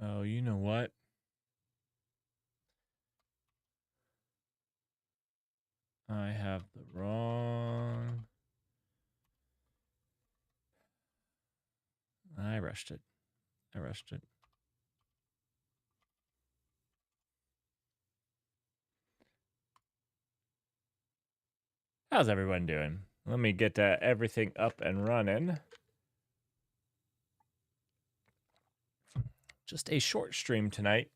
Oh, you know what? I have the wrong. I rushed it. How's everyone doing? Let me get everything up and running. Just a short stream tonight.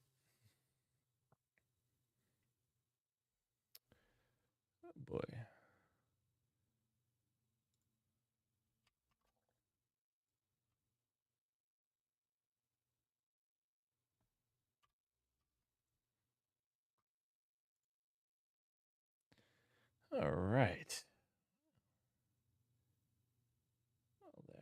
Oh boy. All right. Oh, there.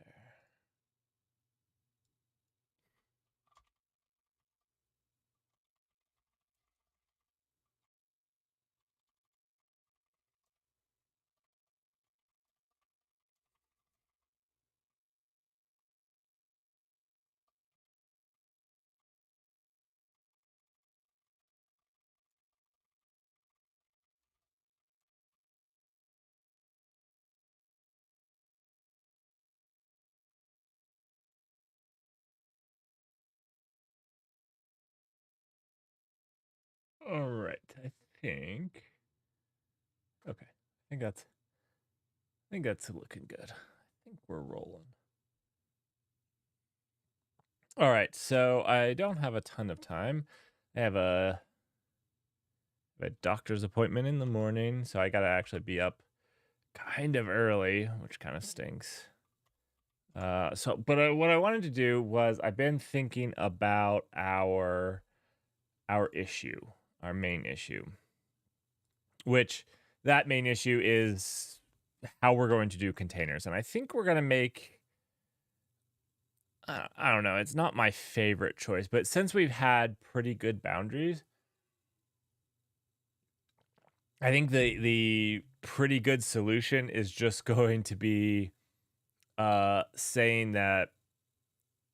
All right. I think. Okay. I think that's looking good. I think we're rolling. All right. So I don't have a ton of time. I have a doctor's appointment in the morning, so I gotta actually be up kind of early, which kind of stinks. But what I wanted to do was I've been thinking about our issue, our main issue, which that main issue is how we're going to do containers, and I think we're gonna make. I don't know. It's not my favorite choice, but since we've had pretty good boundaries, I think the pretty good solution is just going to be saying that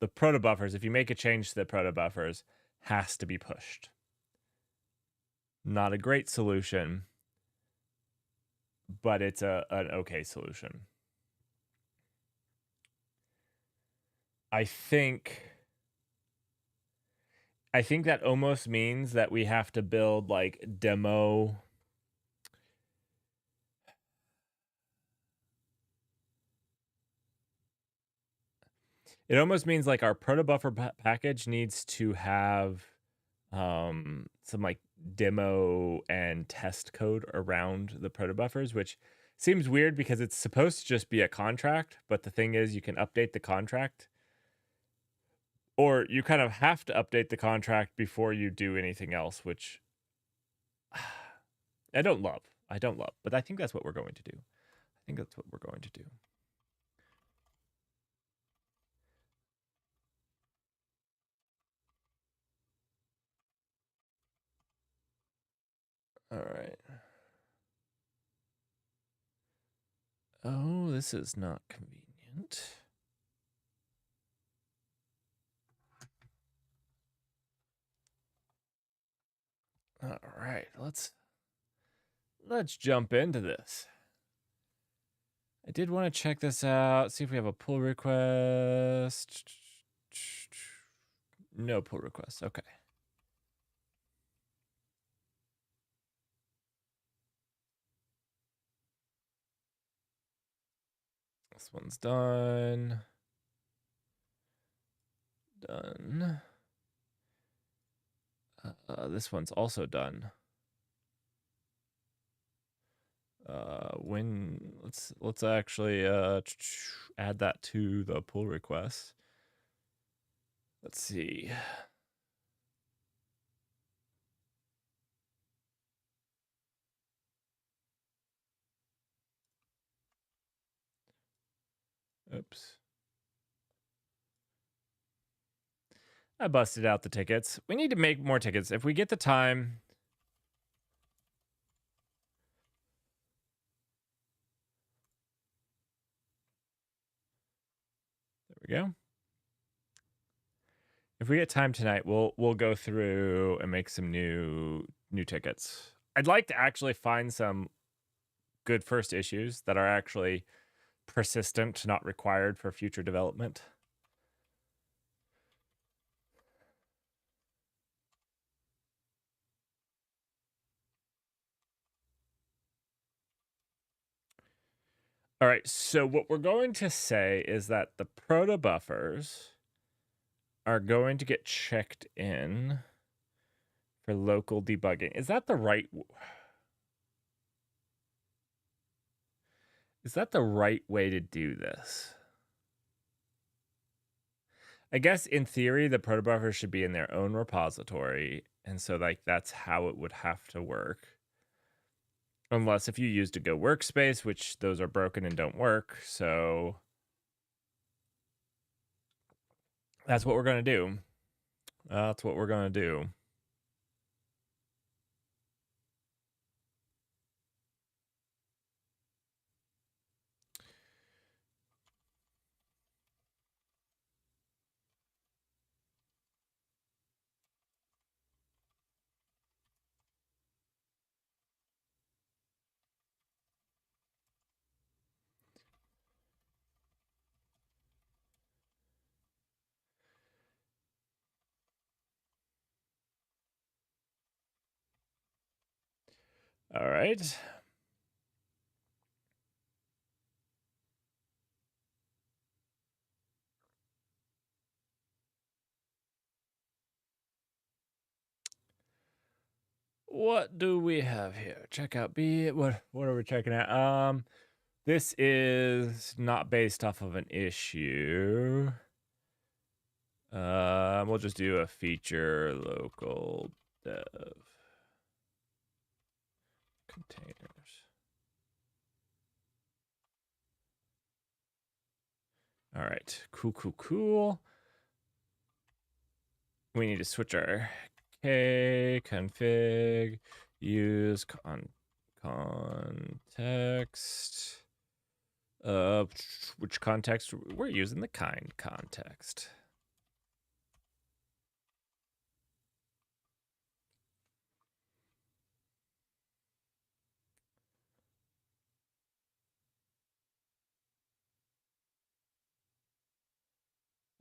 the proto buffers, if you make a change to the proto buffers, has to be pushed. Not a great solution, but it's an okay solution. I think that almost means that we have to build like demo. It almost means like our proto buffer package needs to have some like demo and test code around the proto buffers, which seems weird because it's supposed to just be a contract, but the thing is you can update the contract, or you kind of have to update the contract before you do anything else, which I don't love, but I think that's what we're going to do. All right. Oh, this is not convenient. All right, let's jump into this. I did want to check this out, see if we have a pull request. No pull request. Okay. This one's done. Done. This one's also done. Let's actually add that to the pull request. Let's see. Oops. I busted out the tickets. We need to make more tickets. If we get the time. There we go. If we get time tonight, we'll go through and make some new tickets. I'd like to actually find some good first issues that are actually persistent, not required for future development. All right, so what we're going to say is that the proto buffers are going to get checked in for local debugging. Is that the right way to do this? I guess in theory, the proto buffers should be in their own repository, and so like that's how it would have to work. Unless if you used a Go workspace, which those are broken and don't work, so that's what we're gonna do. That's what we're gonna do. All right. What do we have here? Check out B. What are we checking out? This is not based off of an issue. We'll just do a feature local dev containers. All right, cool. We need to switch our config use context. Which context? We're using the kind context.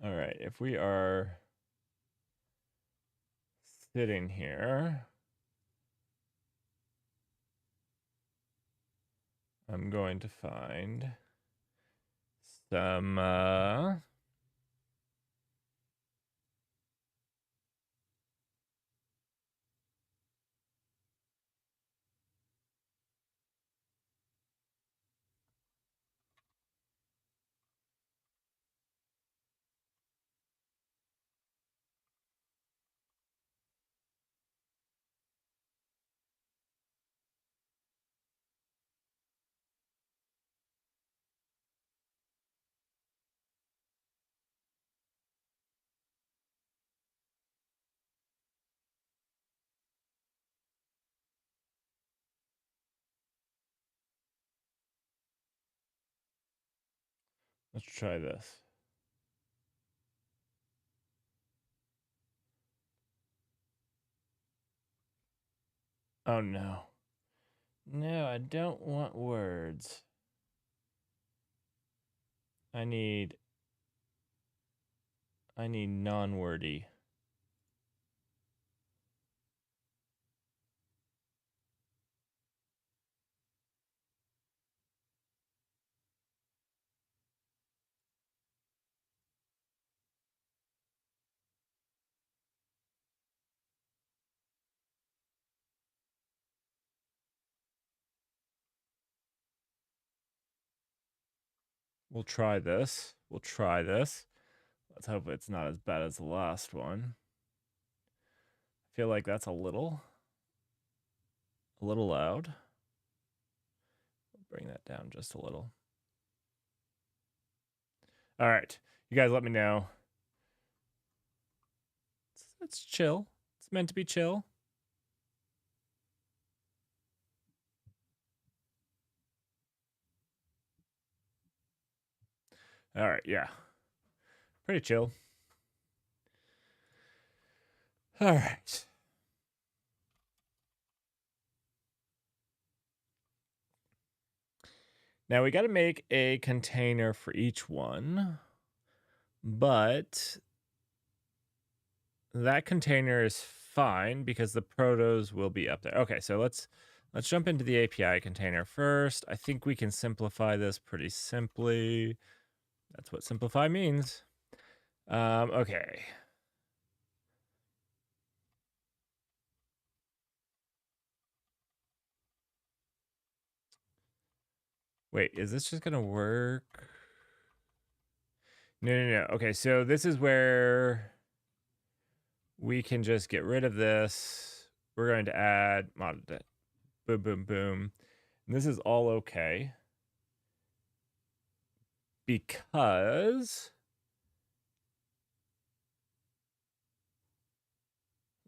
All right, if we are sitting here, I'm going to find some let's try this. Oh no. No, I don't want words. I need non-wordy. We'll try this. Let's hope it's not as bad as the last one. I feel like that's a little loud. Bring that down just a little. All right, you guys let me know. It's chill. It's meant to be chill. All right, yeah. Pretty chill. All right. Now we got to make a container for each one, but that container is fine because the protos will be up there. Okay, so let's jump into the API container first. I think we can simplify this pretty simply. That's what simplify means. Okay. Wait, is this just gonna work? No. Okay, so this is where we can just get rid of this. We're going to add modded. Boom, boom, boom. And this is all okay. Because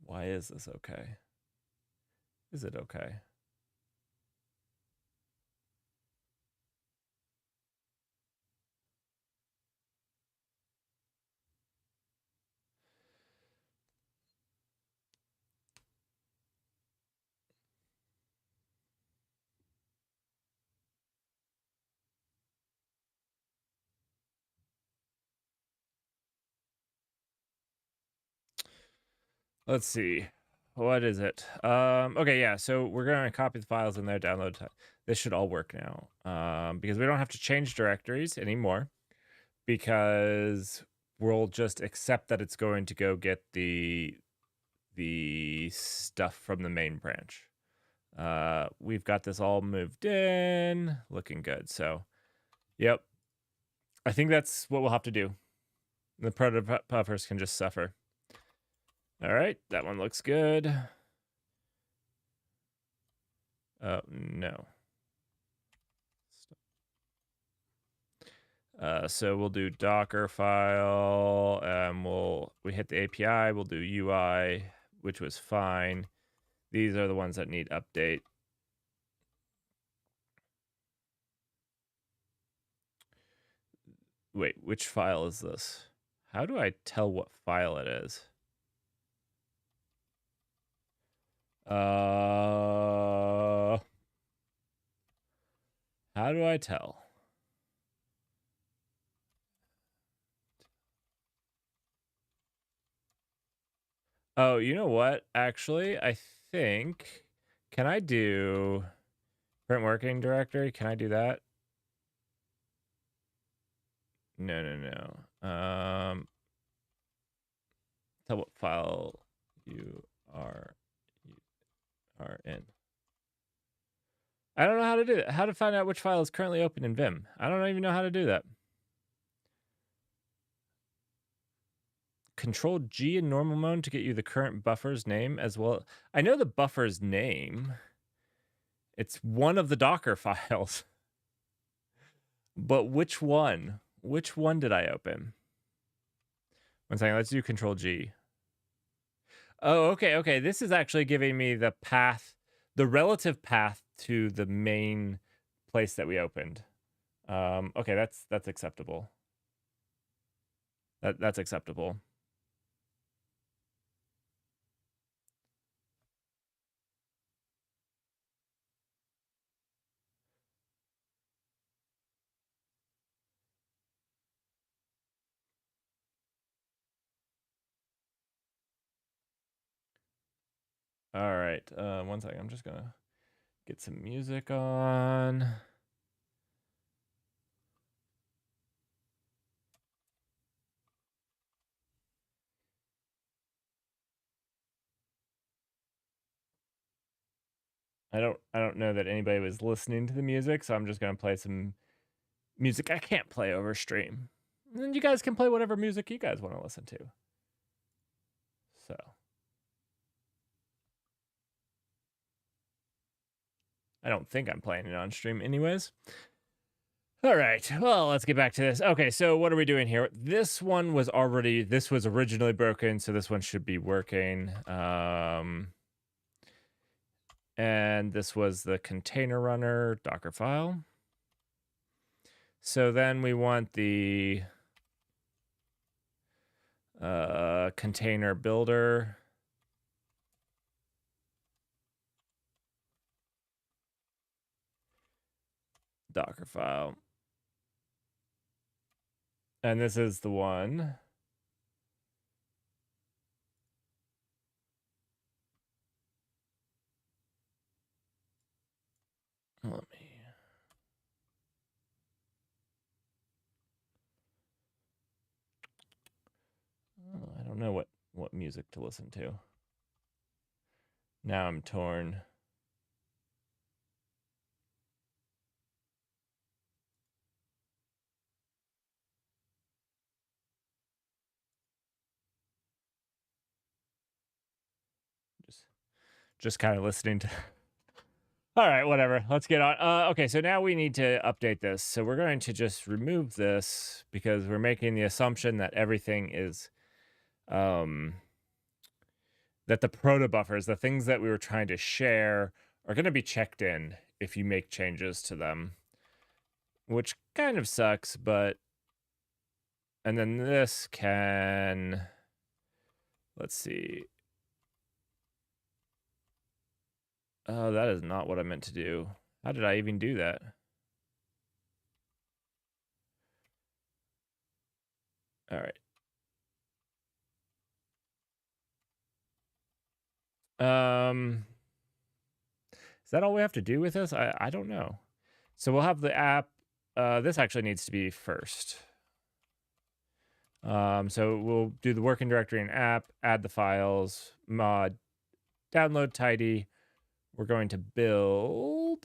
why is this okay? Is it okay? Let's see. What is it? Okay, yeah. So we're gonna copy the files in there, download. This should all work now. Because we don't have to change directories anymore. Because we'll just accept that it's going to go get the stuff from the main branch. We've got this all moved in, looking good. So, yep. I think that's what we'll have to do. The proto buffers can just suffer. All right, that one looks good. No. So we'll do Docker file. We hit the API. We'll do UI, which was fine. These are the ones that need update. Wait, which file is this? How do I tell what file it is? How do I tell? Oh, you know what? Actually, I think, can I do print working directory? Can I do that? No. Tell what file you are in. I don't know how to do that. How to find out which file is currently open in Vim. I don't even know how to do that. Control G in normal mode to get you the current buffer's name as well. I know the buffer's name. It's one of the Docker files. But which one? Which one did I open? One second, let's do Control G. Oh, okay. This is actually giving me the path, the relative path to the main place that we opened. Okay, that's acceptable. That's acceptable. All right, one second. I'm just gonna get some music on. I don't know that anybody was listening to the music, so I'm just gonna play some music I can't play over stream. And then you guys can play whatever music you guys want to listen to. So I don't think I'm playing it on stream anyways. All right, well, let's get back to this. Okay, so what are we doing here? This was originally broken, so this one should be working. And this was the container runner Docker file. So then we want the container builder. Docker file. And this is the one. Let me. Oh, I don't know what music to listen to. Now I'm torn. Just kind of listening to. All right, whatever. Let's get on. Okay, so now we need to update this. So we're going to just remove this because we're making the assumption that everything is, that the proto buffers, the things that we were trying to share, are going to be checked in if you make changes to them, which kind of sucks. But and then this can, let's see. Oh, that is not what I meant to do. How did I even do that? All right. Is that all we have to do with this? I don't know. So we'll have the app. This actually needs to be first. So we'll do the working directory and app, add the files, mod, download tidy. We're going to build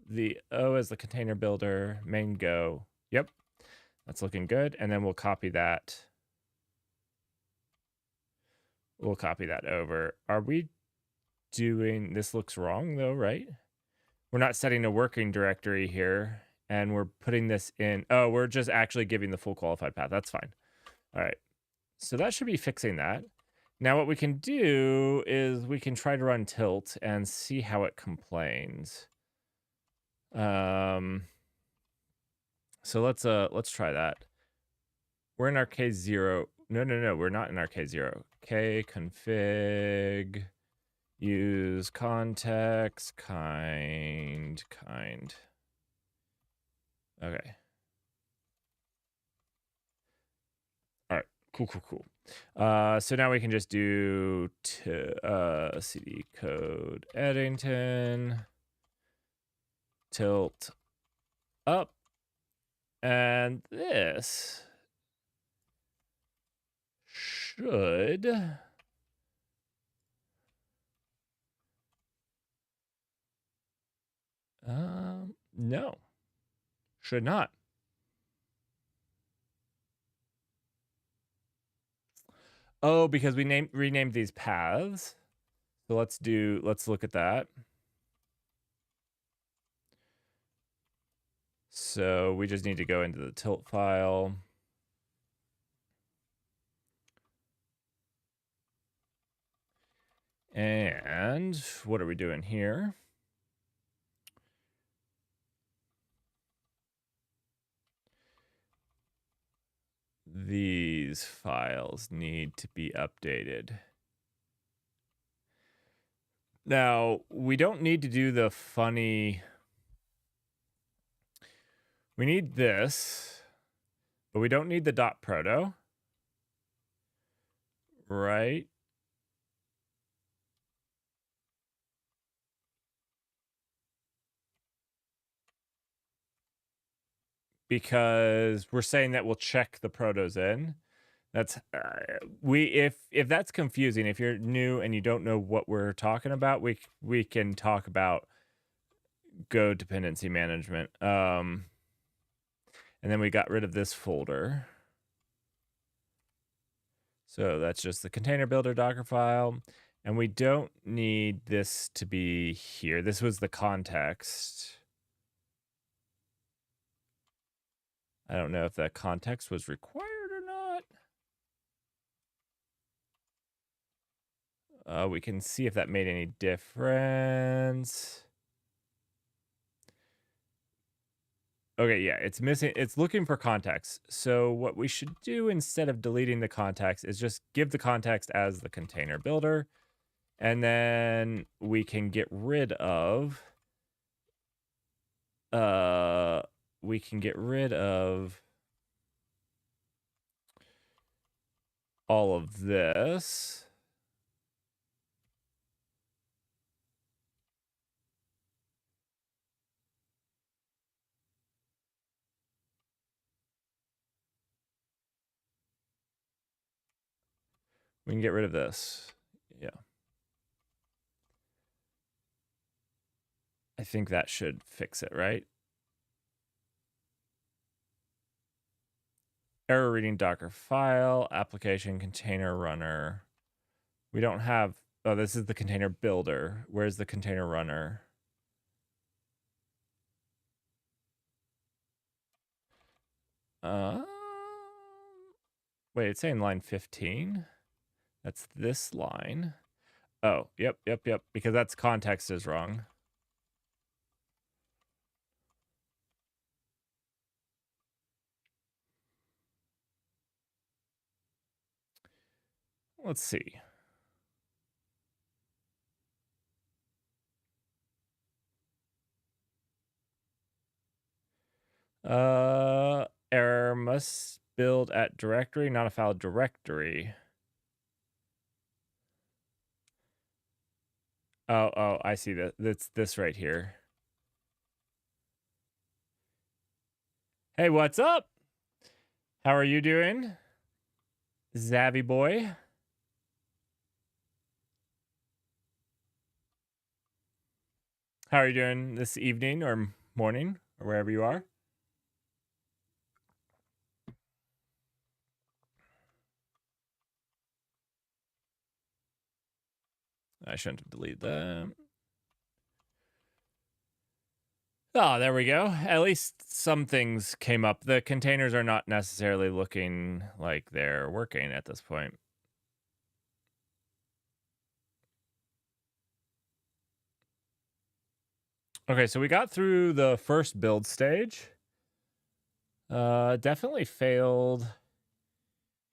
the O as the container builder, main go. Yep, that's looking good. And then we'll copy that. We'll copy that over. Are we doing, this looks wrong though, right? We're not setting a working directory here, and we're putting this in. Oh, we're just actually giving the full qualified path. That's fine. All right. So that should be fixing that. Now what we can do is we can try to run tilt and see how it complains. So let's try that. We're in our K0. No, we're not in our K0. K config use context kind. Okay. All right. Cool. So now we can just do cd code Eddington tilt up, and this should no, should not. Oh, because we renamed these paths. So let's look at that. So we just need to go into the tilt file. And what are we doing here? These files need to be updated. Now, we don't need to do the funny. We need this, but we don't need the .proto. Right? Because we're saying that we'll check the protos in. That's if that's confusing, if you're new and you don't know what we're talking about, we can talk about Go dependency management. And then we got rid of this folder. So that's just the container builder Docker file. And we don't need this to be here. This was the context. I don't know if that context was required or not. We can see if that made any difference. Okay, yeah, it's missing. It's looking for context. So what we should do instead of deleting the context is just give the context as the container builder. And then we can get rid of we can get rid of all of this. We can get rid of this. Yeah. I think that should fix it, right? Error reading Docker file, application container runner. We don't have, oh, this is the container builder. Where's the container runner? Wait, it's saying line 15. That's this line. Oh, yep. Because that's context is wrong. Let's see. Error must build at directory, not a file directory. Oh, I see that. That's this right here. Hey, what's up? How are you doing? Zavvy boy. How are you doing this evening or morning or wherever you are? I shouldn't have deleted that. Oh, there we go. At least some things came up. The containers are not necessarily looking like they're working at this point. Okay, so we got through the first build stage. Definitely failed.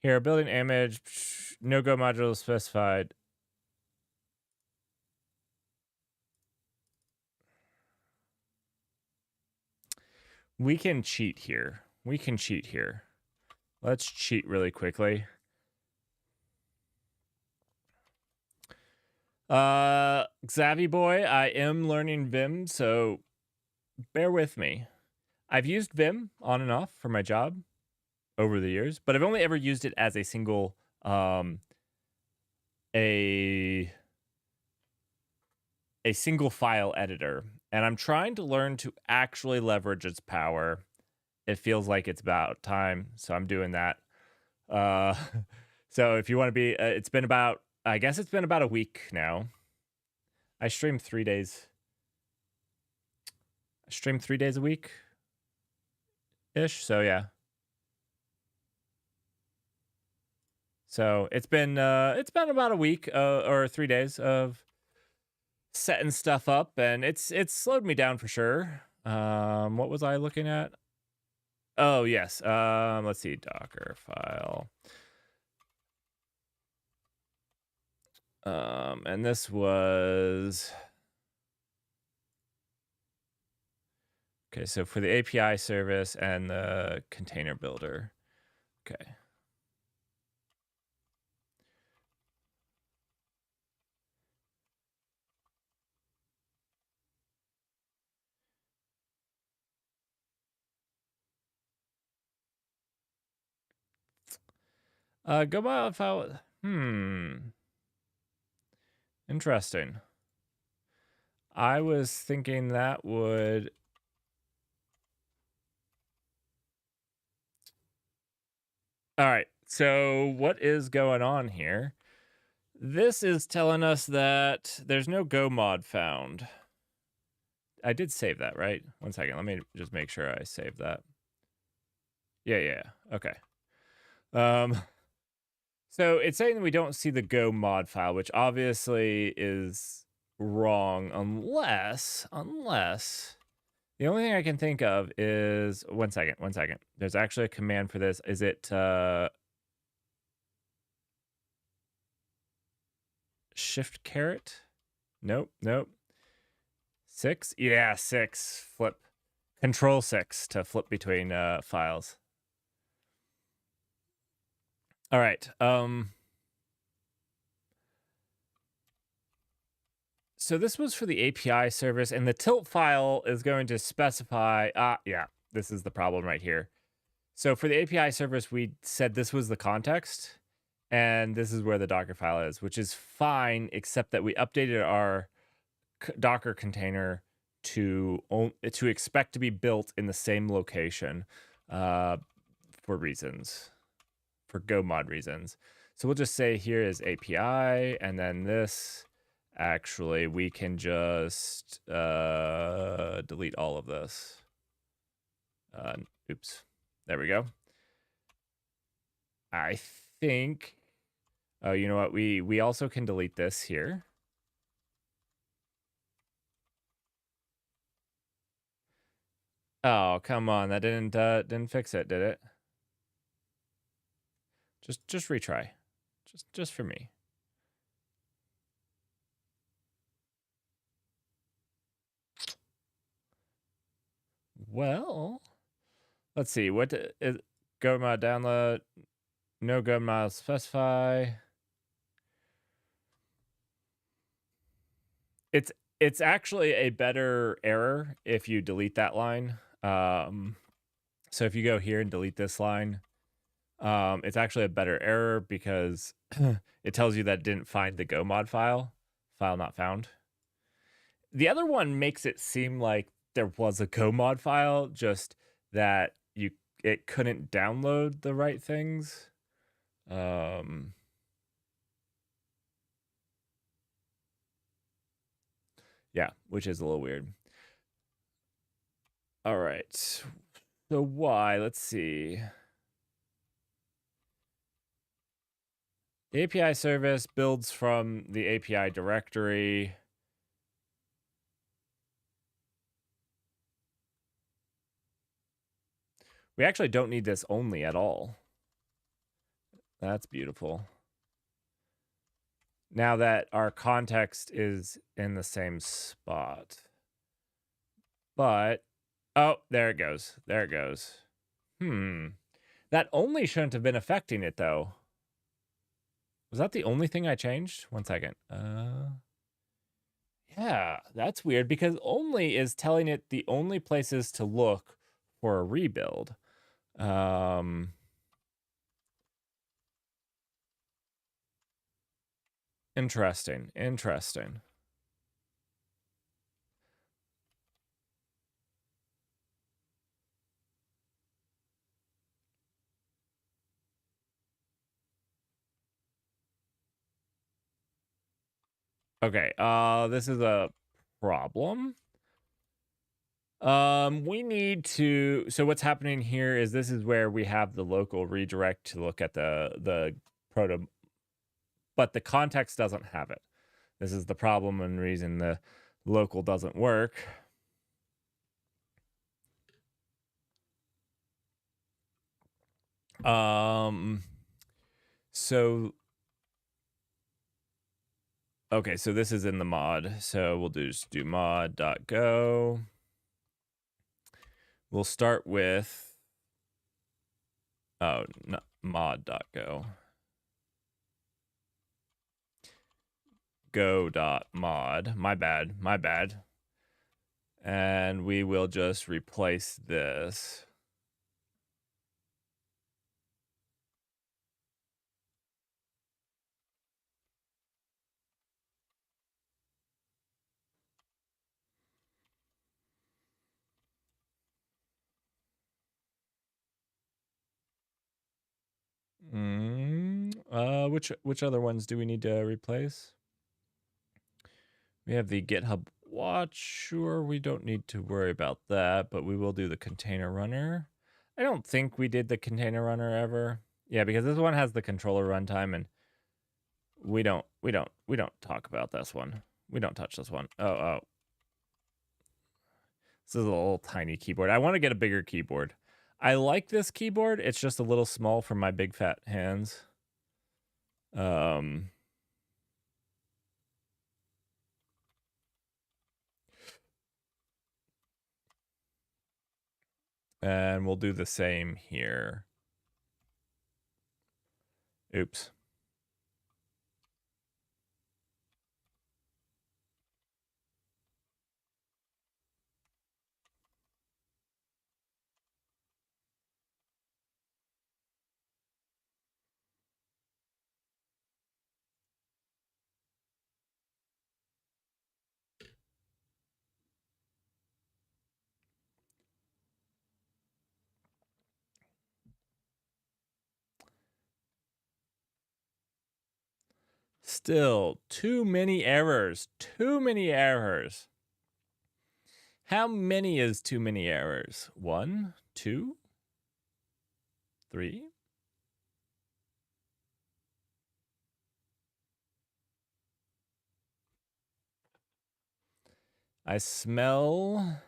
Here, building image, no-go module specified. We can cheat here. Let's cheat really quickly. Xavi boy, I am learning Vim, so bear with me. I've used Vim on and off for my job over the years, but I've only ever used it as a single a single file editor, and I'm trying to learn to actually leverage its power. It feels like it's about time, so I'm doing that. So if you want to be, it's been about, I guess it's been about a week now. I stream 3 days. I stream 3 days a week ish. So yeah. So it's been about a week or 3 days of setting stuff up, and it's slowed me down for sure. What was I looking at? Oh yes. Let's see, Docker file. And this was okay. So for the API service and the container builder. Okay. Go by file. Interesting. I was thinking that would. All right. So what is going on here? This is telling us that there's no Go mod found. I did save that, right? 1 second. Let me just make sure I saved that. Yeah. Okay. So it's saying that we don't see the Go mod file, which obviously is wrong unless the only thing I can think of is 1 second. There's actually a command for this. Is it shift caret? Nope. 6? Yeah, 6. Flip. Control 6 to flip between files. All right. So this was for the API service, and the tilt file is going to specify, yeah, this is the problem right here. So for the API service, we said this was the context, and this is where the Docker file is, which is fine, except that we updated our Docker container to expect to be built in the same location for reasons, for Go mod reasons. So we'll just say here is API, and then this. Actually, we can just delete all of this. Oops. There we go. I think. Oh, you know what? We also can delete this here. Oh, come on. That didn't fix it, did it? Just retry. Just for me. Well, let's see. What is Go mod download? No Go mod specify. It's actually a better error if you delete that line. So if you go here and delete this line, it's actually a better error because it tells you that it didn't find the Go mod file not found. The other one makes it seem like there was a Go mod file, just that it couldn't download the right things. Yeah, which is a little weird. All right. So why? Let's see. The API service builds from the API directory. We actually don't need this only at all. That's beautiful. Now that our context is in the same spot. But, oh, there it goes. There it goes. That only shouldn't have been affecting it, though. Was that the only thing I changed? 1 second. Yeah, that's weird because only is telling it the only places to look for a rebuild. Interesting. Okay, this is a problem. We need to, so what's happening here is this is where we have the local redirect to look at the proto, but the context doesn't have it. This is the problem and reason the local doesn't work. So okay, so this is in the mod. So we'll just do mod.go. We'll start with, oh, no, mod.go. Go.mod. My bad. And we will just replace this. Which other ones do we need to replace? We have the GitHub watch. Sure, we don't need to worry about that, but we will do the container runner. I don't think we did the container runner ever. Yeah, because this one has the controller runtime, and we don't talk about this one. We don't touch this one. Oh. This is a little tiny keyboard. I want to get a bigger keyboard. I like this keyboard. It's just a little small for my big fat hands. And we'll do the same here. Oops. Still, too many errors. Too many errors. How many is too many errors? 1, 2, 3? I smell...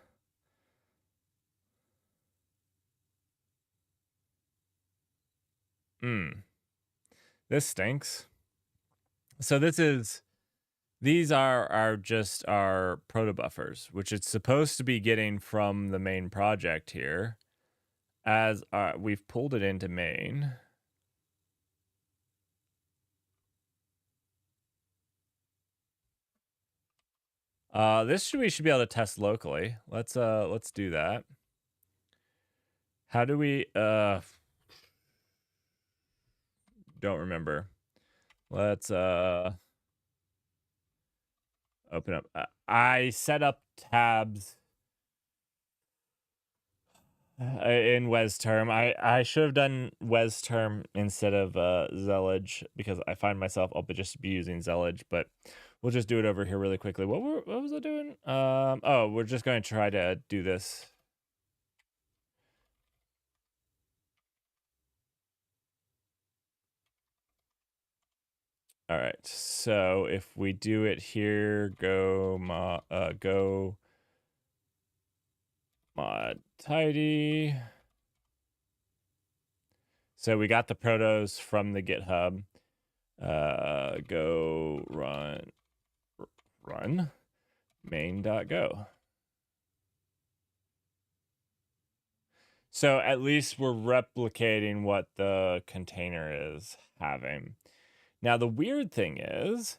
This stinks. So these are just our protobuffers, which it's supposed to be getting from the main project here, as we've pulled it into main. We should be able to test locally. Let's do that. How do we don't remember. Let's open up. I set up tabs in WesTerm. I should have done WesTerm instead of Zellage, because I find myself I'll just be using Zellage, but we'll just do it over here really quickly. What was I doing? Oh, we're just going to try to do this. All right. So if we do it here, go mod tidy. So we got the protos from the GitHub. Go run main.go. So at least we're replicating what the container is having. Now the weird thing is,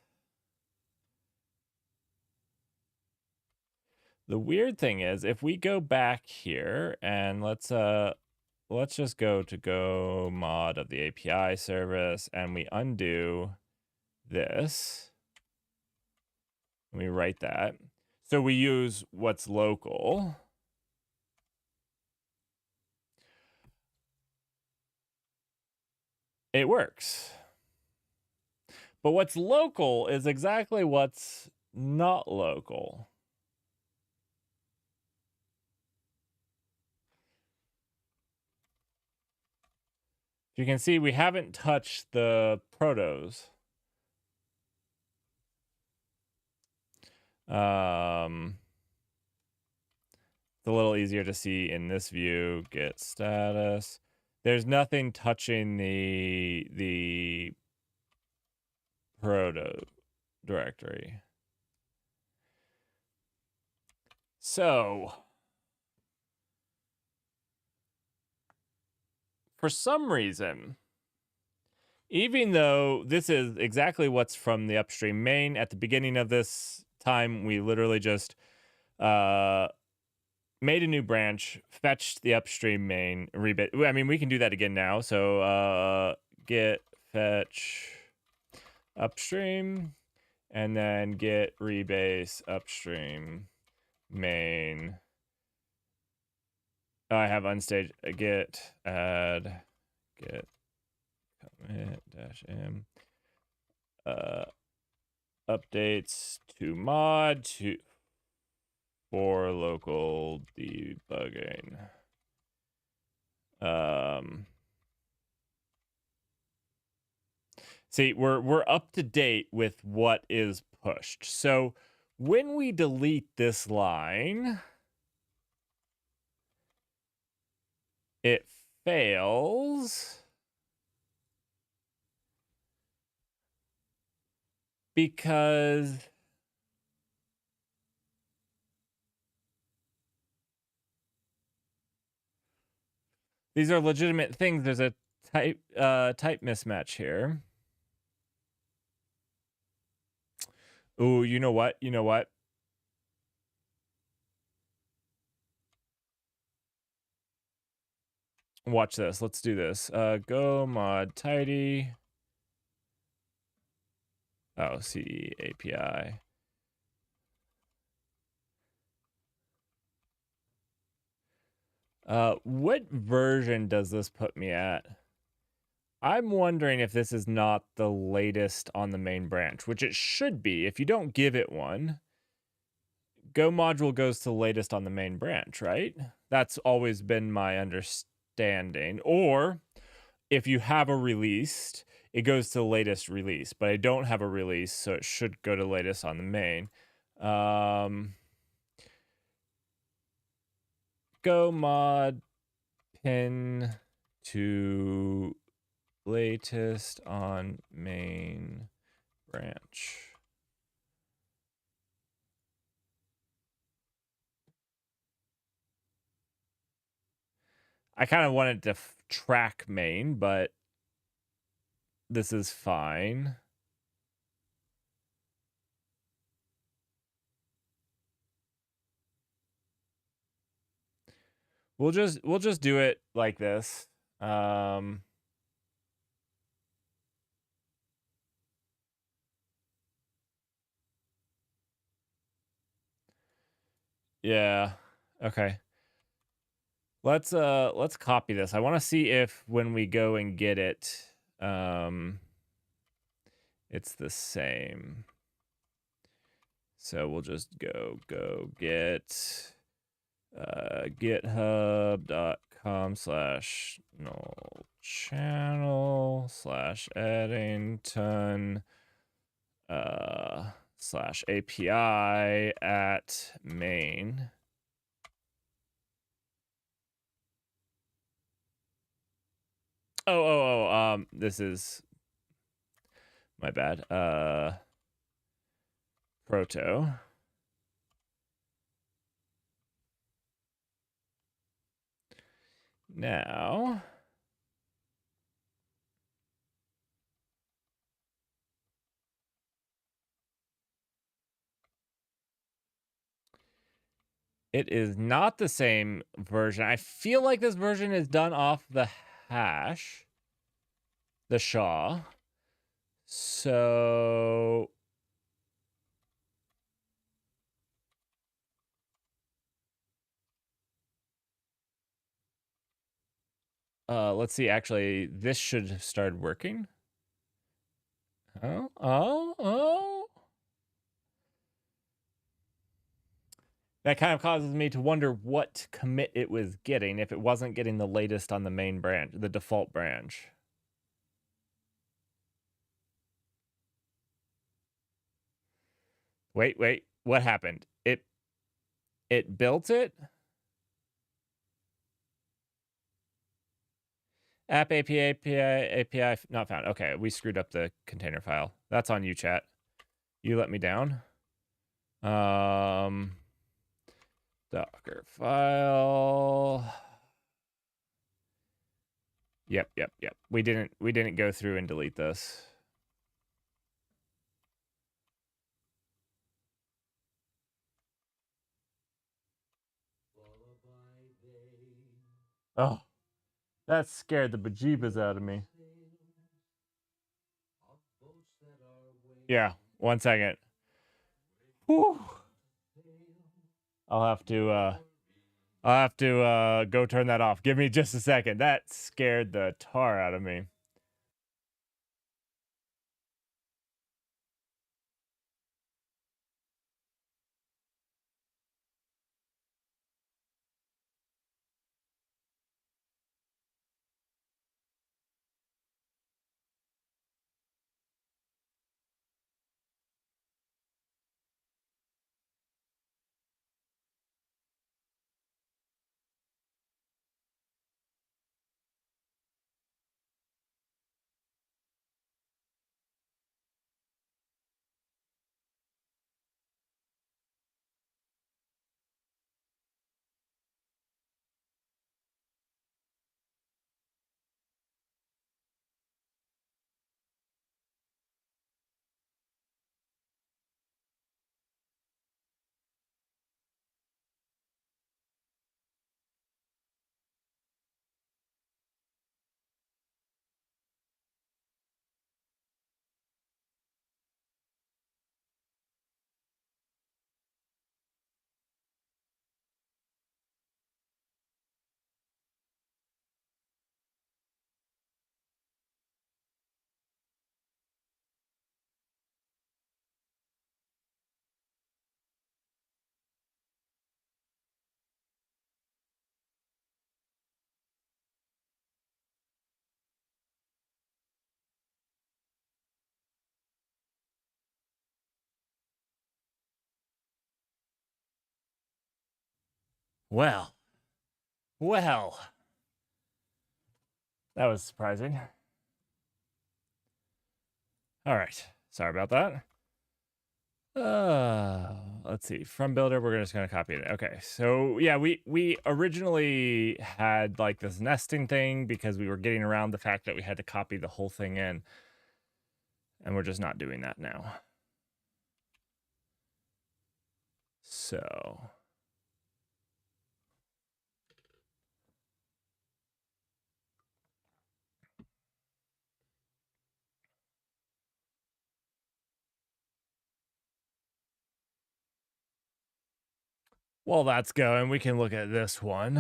if we go back here and let's just go to go mod of the API service, and we undo this, and we write that. So we use what's local. It works. But what's local is exactly what's not local. You can see we haven't touched the protos. It's a little easier to see in this view. Git status. There's nothing touching the proto directory. So for some reason, even though this is exactly what's from the upstream main, at the beginning of this time, we literally just made a new branch, fetched the upstream main, rebase. I mean, we can do that again now. So git fetch upstream, and then git rebase upstream main. Oh, I have unstaged git add git commit -m updates to mod for local debugging. See, we're up to date with what is pushed. So when we delete this line, it fails because These are legitimate things. There's a type mismatch here. Ooh, you know what? You know what? Watch this. Let's do this. Go mod tidy. Oh, CD API. What version does this put me at? I'm wondering if this is not the latest on the main branch, which it should be. If you don't give it one, Go module goes to the latest on the main branch, right? That's always been my understanding. Or if you have a released, it goes to the latest release, but I don't have a release, so it should go to latest on the main. Go mod pin to latest on main branch. I kind of wanted to track main, but this is fine. We'll just do it like this. Yeah. Okay. Let's copy this. I want to see if when we go and get it, it's the same. So we'll just go get github.com/null channel/Eddington /API at main. This is my bad. Proto. Now, it is not the same version. I feel like this version is done off the hash, the SHA. So let's see. Actually, this should have started working. Oh. That kind of causes me to wonder what commit it was getting if it wasn't getting the latest on the main branch, the default branch. Wait, what happened? It built it? App API not found. Okay, we screwed up the container file. That's on you, chat. You let me down. Docker file. Yep. We didn't go through and delete this. Oh, that scared the bejeebas out of me. Yeah, 1 second. Whew. I'll have to go turn that off. Give me just a second. That scared the tar out of me. Well. Well. That was surprising. All right. Sorry about that. Let's see. From builder, we're just going to copy it. Okay. So yeah, we originally had like this nesting thing because we were getting around the fact that we had to copy the whole thing in. And we're just not doing that now. So while that's going, we can look at this one.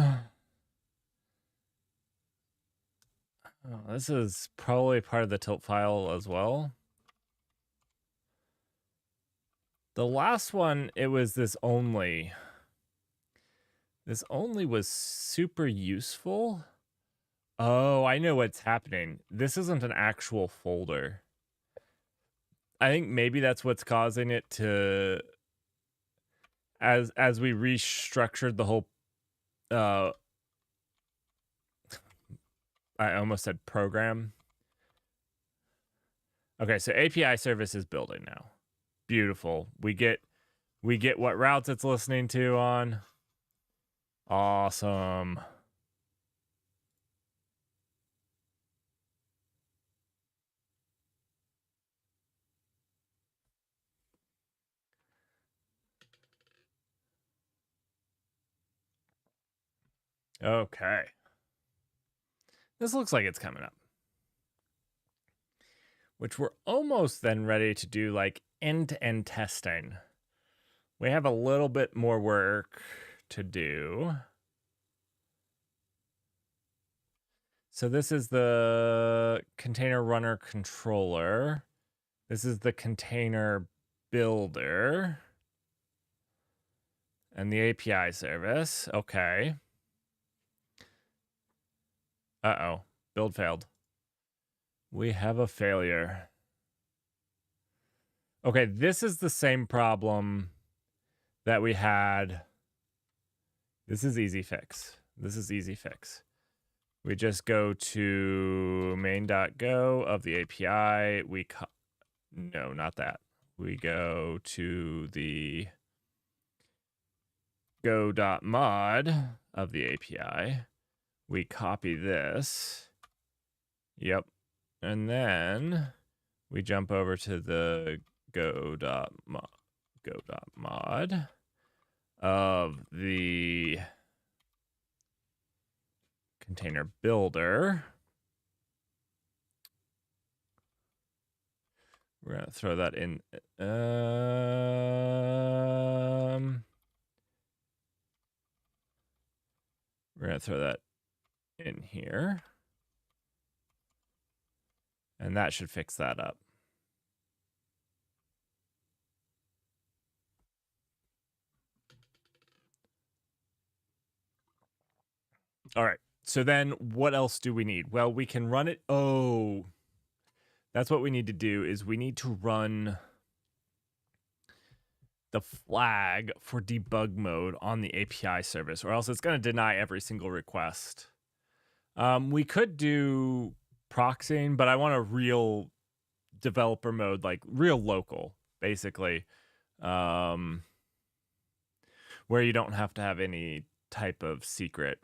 Oh, this is probably part of the tilt file as well. The last one, it was this only. This only was super useful. Oh, I know what's happening. This isn't an actual folder. I think maybe that's what's causing it to, as we restructured the whole, I almost said program. Okay, so API service is building now. Beautiful. We get what routes it's listening to on. Awesome. Okay. This looks like it's coming up. Which we're almost then ready to do like end-to-end testing. We have a little bit more work to do. So this is the container runner controller. This is the container builder. And the API service. Okay. Uh-oh. Build failed. We have a failure. Okay, this is the same problem that we had. This is easy fix. This is easy fix. We just go to main.go of the API. No, not that. We go to the go.mod of the API. We copy this. Yep. And then we jump over to the go.mod of the container builder. We're going to throw that in. We're going to throw that in here. And that should fix that up. All right. So then what else do we need? Well, we can run it. Oh, that's what we need to do is we need to run the flag for debug mode on the API service, or else it's going to deny every single request. We could do proxying, but I want a real developer mode, like real local, basically, where you don't have to have any type of secret.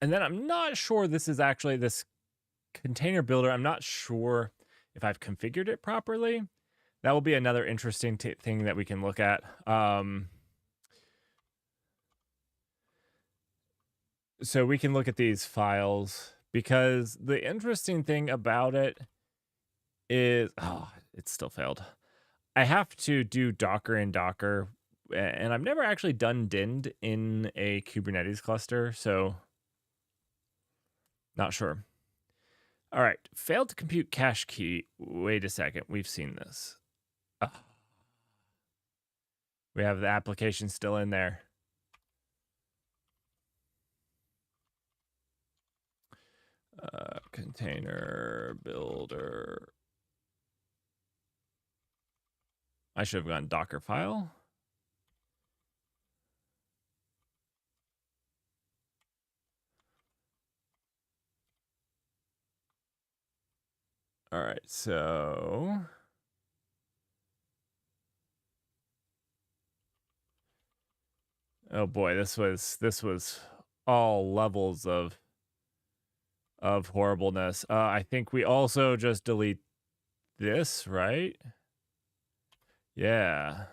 And then I'm not sure this is actually this container builder. I'm not sure if I've configured it properly. That will be another interesting thing that we can look at. So we can look at these files, because the interesting thing about it is, oh, it still failed. I have to do Docker in Docker, and I've never actually done DIND in a Kubernetes cluster, so not sure. All right, failed to compute cache key. Wait a second, we've seen this. We have the application still in there. Container builder. I should have gone Docker file. All right, so oh boy, this was all levels of horribleness. I think we also just delete this, right? Yeah.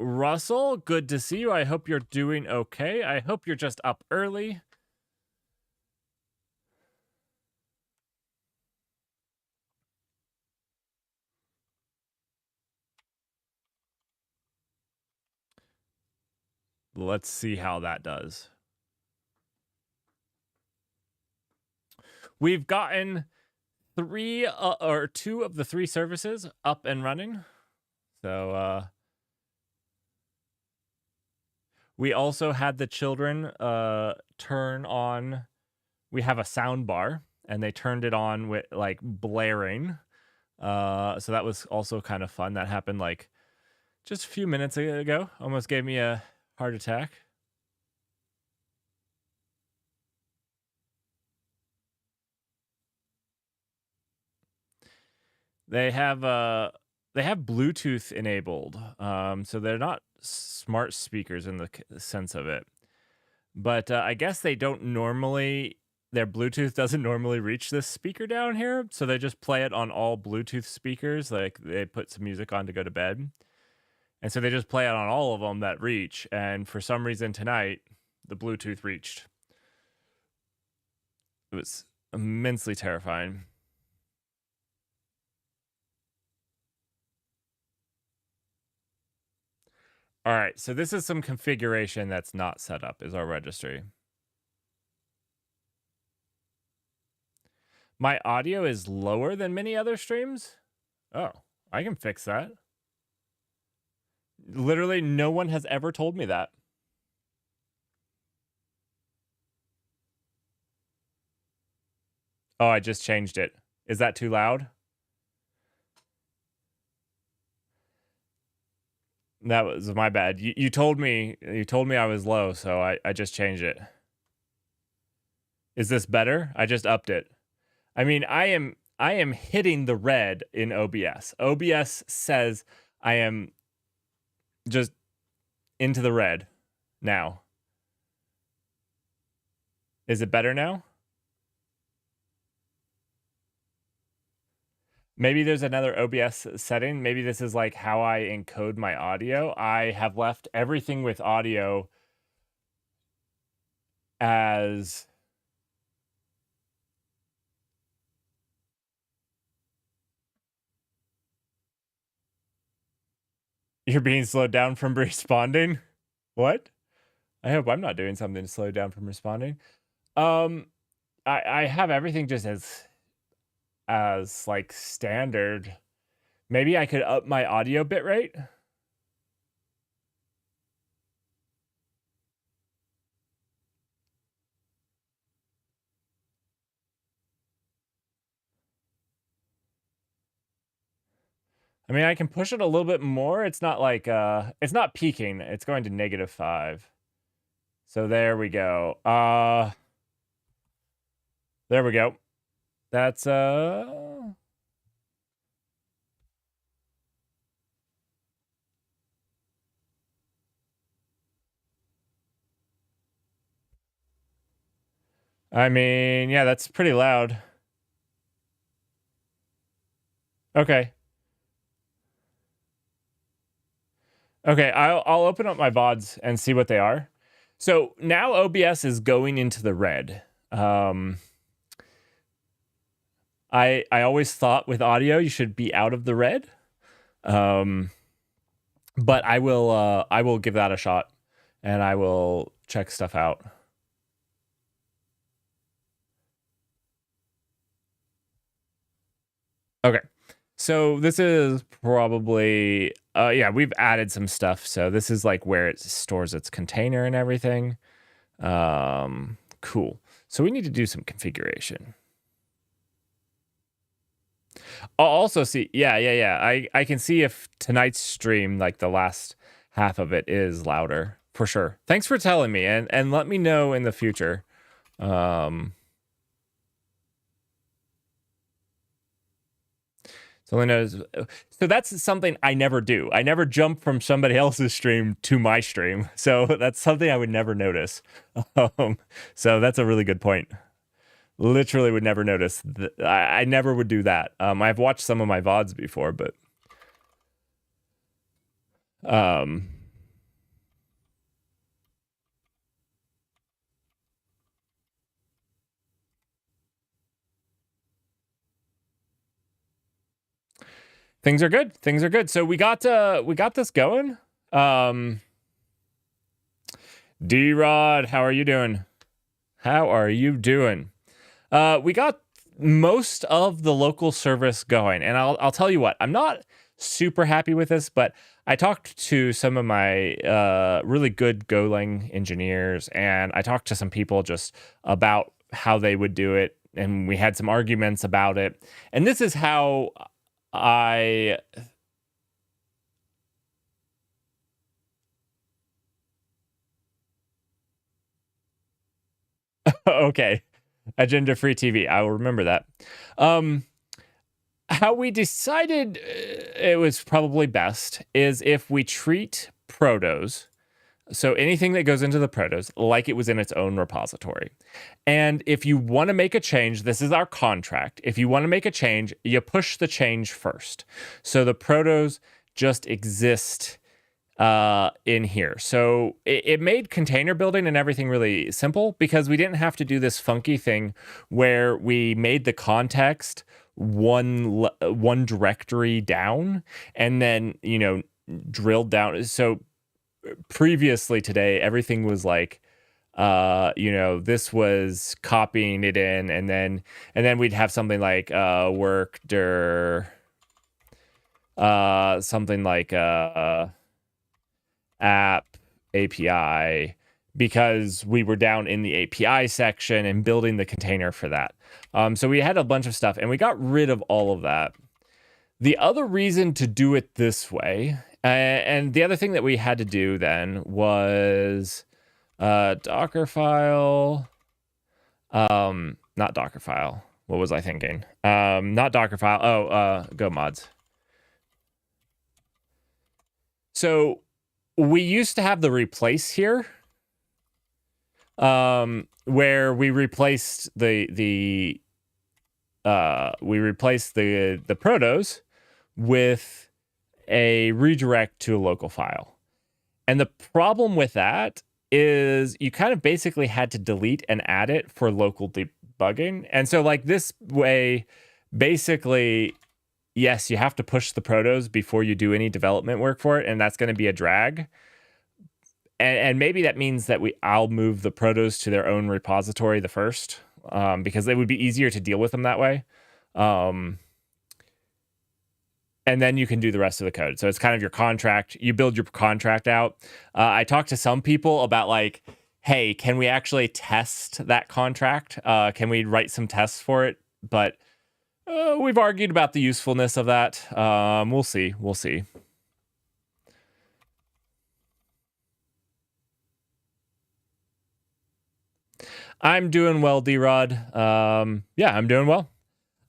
Russell, good to see you. I hope you're doing okay. I hope you're just up early. Let's see how that does. We've gotten 2 of the 3 services up and running. So we also had the children turn on. We have a sound bar, and they turned it on with like blaring. So that was also kind of fun. That happened like just a few minutes ago. Almost gave me a heart attack. They have Bluetooth enabled, so they're not smart speakers in the sense of it. But I guess they don't normally. Their Bluetooth doesn't normally reach this speaker down here, so they just play it on all Bluetooth speakers. Like they put some music on to go to bed, and so they just play it on all of them that reach. And for some reason tonight, the Bluetooth reached. It was immensely terrifying. All right, so this is some configuration that's not set up, is our registry. My audio is lower than many other streams? Oh, I can fix that. Literally, no one has ever told me that. Oh, I just changed it. Is that too loud? That was my bad. You told me I was low, so I just changed it. Is this better? I just upped it. I mean, I am hitting the red in OBS. OBS says I am just into the red now. Is it better now? Maybe there's another OBS setting. Maybe this is like how I encode my audio. I have left everything with audio as you're being slowed down from responding. What? I hope I'm not doing something to slow down from responding. I have everything just as like standard. Maybe I could up my audio bitrate. I mean, I can push it a little bit more. It's not like it's not peaking. It's going to -5. So there we go. There we go. That's I mean, yeah, that's pretty loud. Okay. Okay, I'll open up my VODs and see what they are. So now OBS is going into the red. I always thought with audio you should be out of the red. But I will give that a shot, and I will check stuff out. Okay. So this is probably, yeah, we've added some stuff. So this is like where it stores its container and everything. Cool. So we need to do some configuration. I'll also see, yeah. I can see if tonight's stream, like the last half of it, is louder for sure. Thanks for telling me, and let me know in the future. So that's something I never do. I never jump from somebody else's stream to my stream. So that's something I would never notice. So that's a really good point. Literally would never notice. I never would do that. I've watched some of my VODs before, but things are good. Things are good. So we got this going. D-Rod, how are you doing? How are you doing? We got most of the local service going, and I'll tell you what, I'm not super happy with this, but I talked to some of my really good Golang engineers, and I talked to some people just about how they would do it, and we had some arguments about it. And this is how I okay. Agenda free TV. I will remember that. How we decided it was probably best is if we treat protos, so anything that goes into the protos, like it was in its own repository. And if you want to make a change, this is our contract. If you want to make a change, you push the change first. So the protos just exist in here. So it made container building and everything really simple because we didn't have to do this funky thing where we made the context one directory down and then, drilled down. So previously today, everything was like, this was copying it in, and then we'd have something like workdir, something like app API, because we were down in the API section and building the container for that. So we had a bunch of stuff and we got rid of all of that. The other reason to do it this way, and the other thing that we had to do then was Dockerfile, not Dockerfile. What was I thinking? Not Dockerfile. Go mods. So we used to have the replace here, where we replaced the protos with a redirect to a local file. And the problem with that is you kind of basically had to delete and add it for local debugging. And so like this way, basically, yes, you have to push the protos before you do any development work for it, and that's going to be a drag. And maybe that means that I'll move the protos to their own repository the first, because it would be easier to deal with them that way. And then you can do the rest of the code. So it's kind of your contract. You build your contract out. I talked to some people about like, hey, can we actually test that contract? Can we write some tests for it? But we've argued about the usefulness of that. We'll see. We'll see. I'm doing well, D-Rod. Yeah, I'm doing well.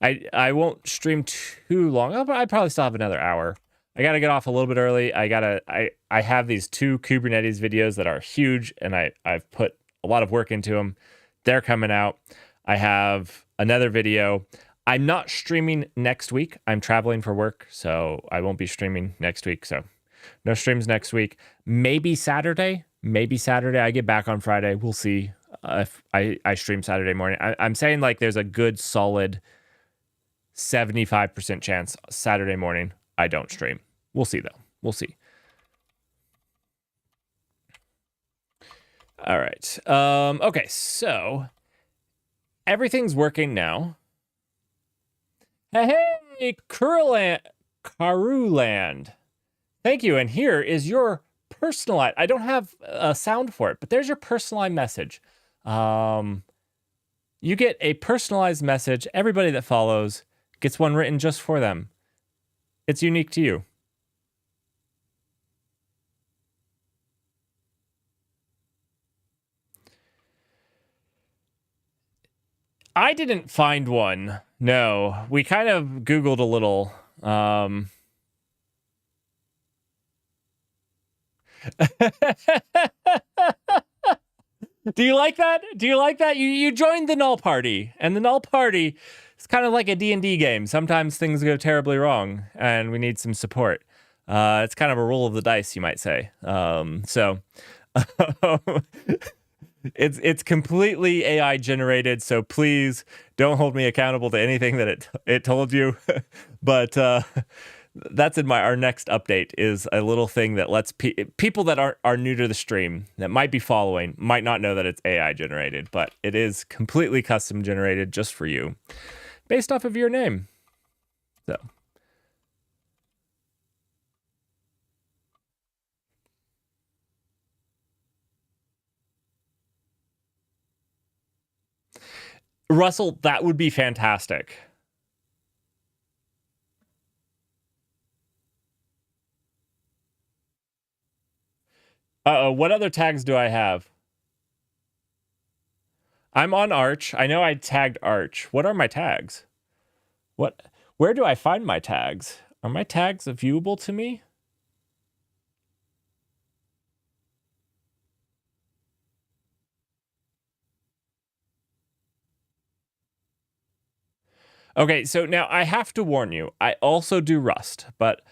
I won't stream too long. I probably still have another hour. I got to get off a little bit early. I have these 2 Kubernetes videos that are huge, and I've put a lot of work into them. They're coming out. I have another video. I'm not streaming next week. I'm traveling for work, so I won't be streaming next week. So no streams next week. Maybe Saturday. I get back on Friday. We'll see if I stream Saturday morning. I'm saying like there's a good solid 75% chance Saturday morning I don't stream. We'll see though. We'll see. All right. Okay, so everything's working now. Hey, Hey, Karuland. Thank you. And here is your personalized. I don't have a sound for it, but there's your personalized message. You get a personalized message. Everybody that follows gets one written just for them. It's unique to you. I didn't find one. No, we kind of Googled a little. Do you like that? Do you like that? You joined the Null Party, and the Null Party is kind of like a D&D game. Sometimes things go terribly wrong, and we need some support. It's kind of a roll of the dice, you might say. So it's completely AI generated, so please don't hold me accountable to anything that it told you. But that's in our next update is a little thing that lets people that are new to the stream that might be following might not know that it's AI generated, but it is completely custom generated just for you based off of your name. So Russell, that would be fantastic. What other tags do I have? I'm on Arch. I know I tagged Arch. What are my tags? Where do I find my tags? Are my tags viewable to me? Okay, so now I have to warn you. I also do Rust, but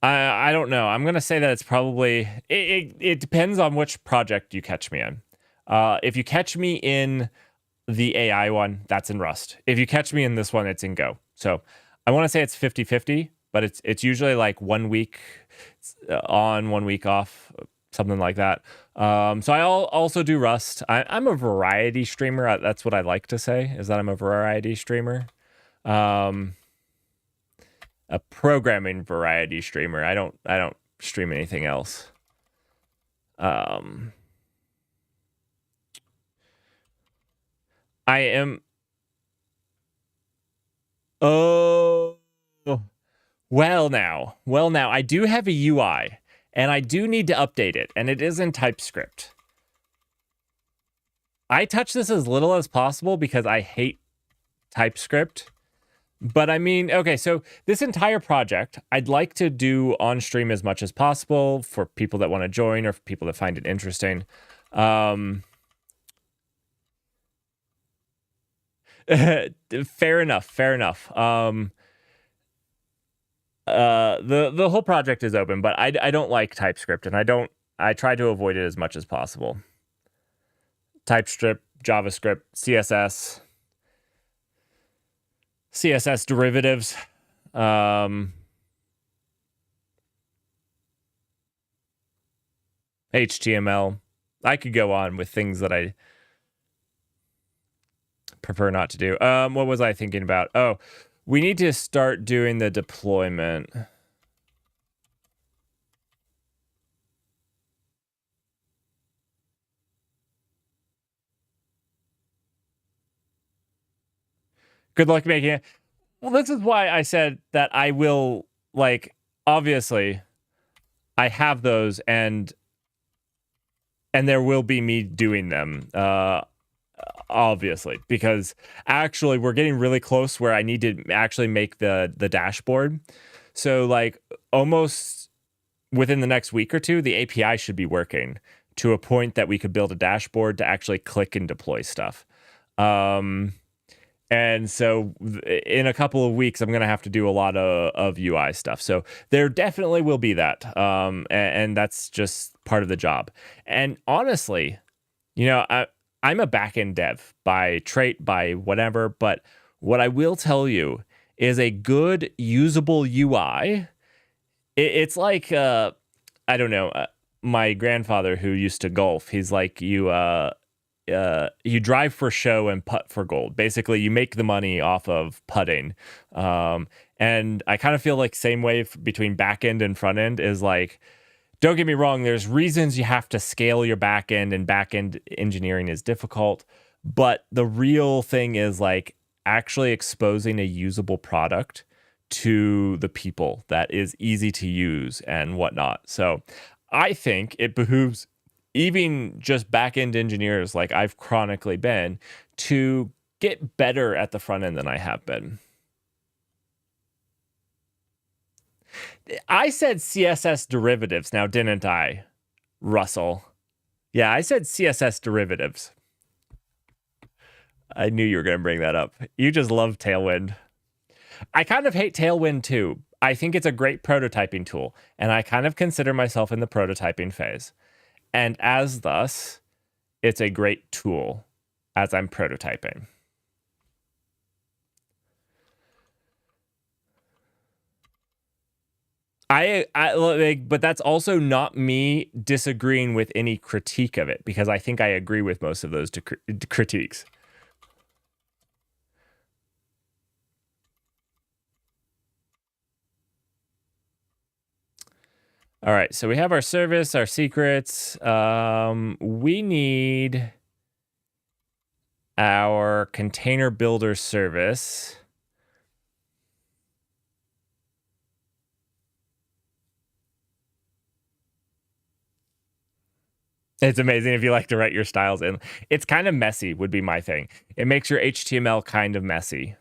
I don't know. I'm gonna say that it's probably it depends on which project you catch me in. If you catch me in the AI one, that's in Rust. If you catch me in this one, it's in Go. So I want to say it's 50-50, but it's usually like 1 week on, 1 week off, something like that. So I also do Rust. I'm a variety streamer. That's what I like to say, is that I'm a variety streamer. A programming variety streamer. I don't stream anything else. I am. Oh, well now, I do have a UI, and I do need to update it, and it is in TypeScript. I touch this as little as possible because I hate TypeScript. But I mean, okay, so this entire project, I'd like to do on stream as much as possible for people that want to join or for people that find it interesting. Fair enough. The whole project is open, but I don't like TypeScript, and I try to avoid it as much as possible. TypeScript, JavaScript, CSS derivatives. HTML. I could go on with things that I prefer not to do. What was I thinking about? Oh, we need to start doing the deployment. Good luck making it. Well, this is why I said that I will, like, obviously, I have those, and there will be me doing them, obviously, because actually we're getting really close where I need to actually make the dashboard. So, like, almost within the next week or two, the API should be working to a point that we could build a dashboard to actually click and deploy stuff. And so in a couple of weeks, I'm going to have to do a lot of UI stuff. So there definitely will be that. And that's just part of the job. And honestly, you know, I'm a backend dev by trait, by whatever. But what I will tell you is a good usable UI. It's like, I don't know, my grandfather who used to golf, he's like, you drive for show and putt for gold. Basically, you make the money off of putting. And I kind of feel like same way between back end and front end is like, don't get me wrong, there's reasons you have to scale your back end, and back end engineering is difficult. But the real thing is like actually exposing a usable product to the people that is easy to use and whatnot. So I think it behooves even just back end engineers, like I've chronically been, to get better at the front end than I have been. I said CSS derivatives now, didn't I, Russell? Yeah, I said CSS derivatives. I knew you were going to bring that up. You just love Tailwind. I kind of hate Tailwind too. I think it's a great prototyping tool, and I kind of consider myself in the prototyping phase. And as thus, it's a great tool as I'm prototyping. But that's also not me disagreeing with any critique of it, because I think I agree with most of those critiques. All right, so we have our service, our secrets. We need our container builder service. It's amazing if you like to write your styles in. It's kind of messy would be my thing. It makes your HTML kind of messy.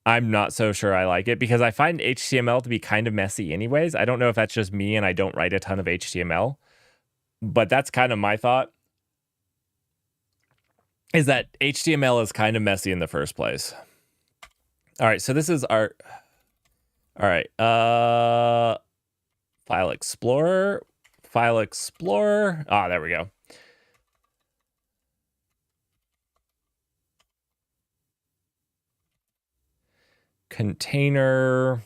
I'm not so sure I like it because I find HTML to be kind of messy anyways. I don't know if that's just me and I don't write a ton of HTML, but that's kind of my thought, is that HTML is kind of messy in the first place. All right, so this is our... All right, File Explorer. File Explorer. Ah, there we go. Container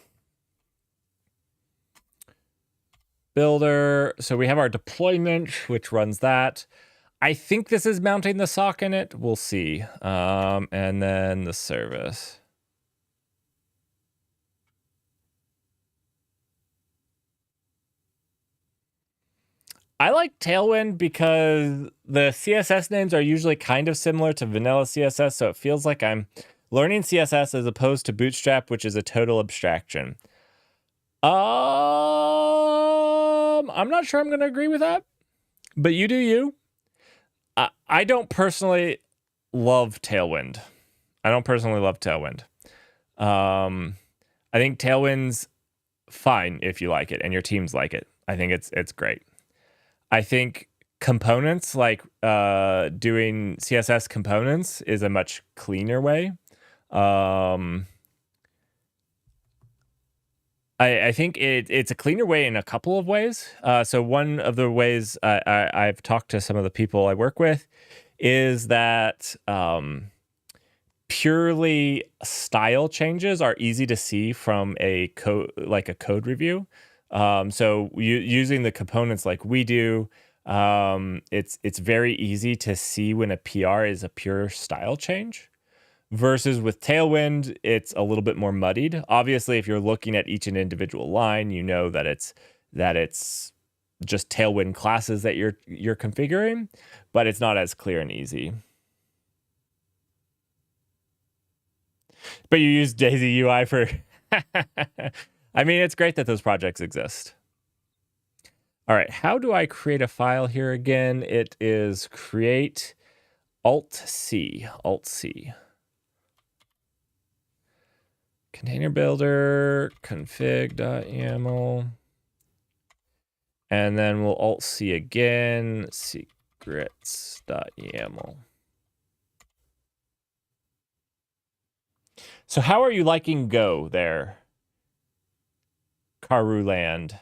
builder. So we have our deployment, which runs that. I think this is mounting the sock in it. We'll see. And then the service. I like Tailwind because the CSS names are usually kind of similar to vanilla CSS, so it feels like I'm learning CSS as opposed to Bootstrap, which is a total abstraction. I'm not sure I'm going to agree with that, but you do you. I don't personally love Tailwind. I think Tailwind's fine if you like it and your teams like it. I think it's great. I think components, like doing CSS components, is a much cleaner way. I think it's a cleaner way in a couple of ways. So one of the ways I've talked to some of the people I work with is that purely style changes are easy to see from a code review. So using the components like we do, it's very easy to see when a PR is a pure style change. Versus with Tailwind, it's a little bit more muddied. Obviously, if you're looking at each and individual line, you know that it's just Tailwind classes that you're configuring, but it's not as clear and easy. But you use Daisy UI for... I mean, it's great that those projects exist. All right, how do I create a file here again? It is create Alt-C. Container builder, config.yaml. And then we'll Alt-C again, secrets.yaml. So how are you liking Go there, Karuland?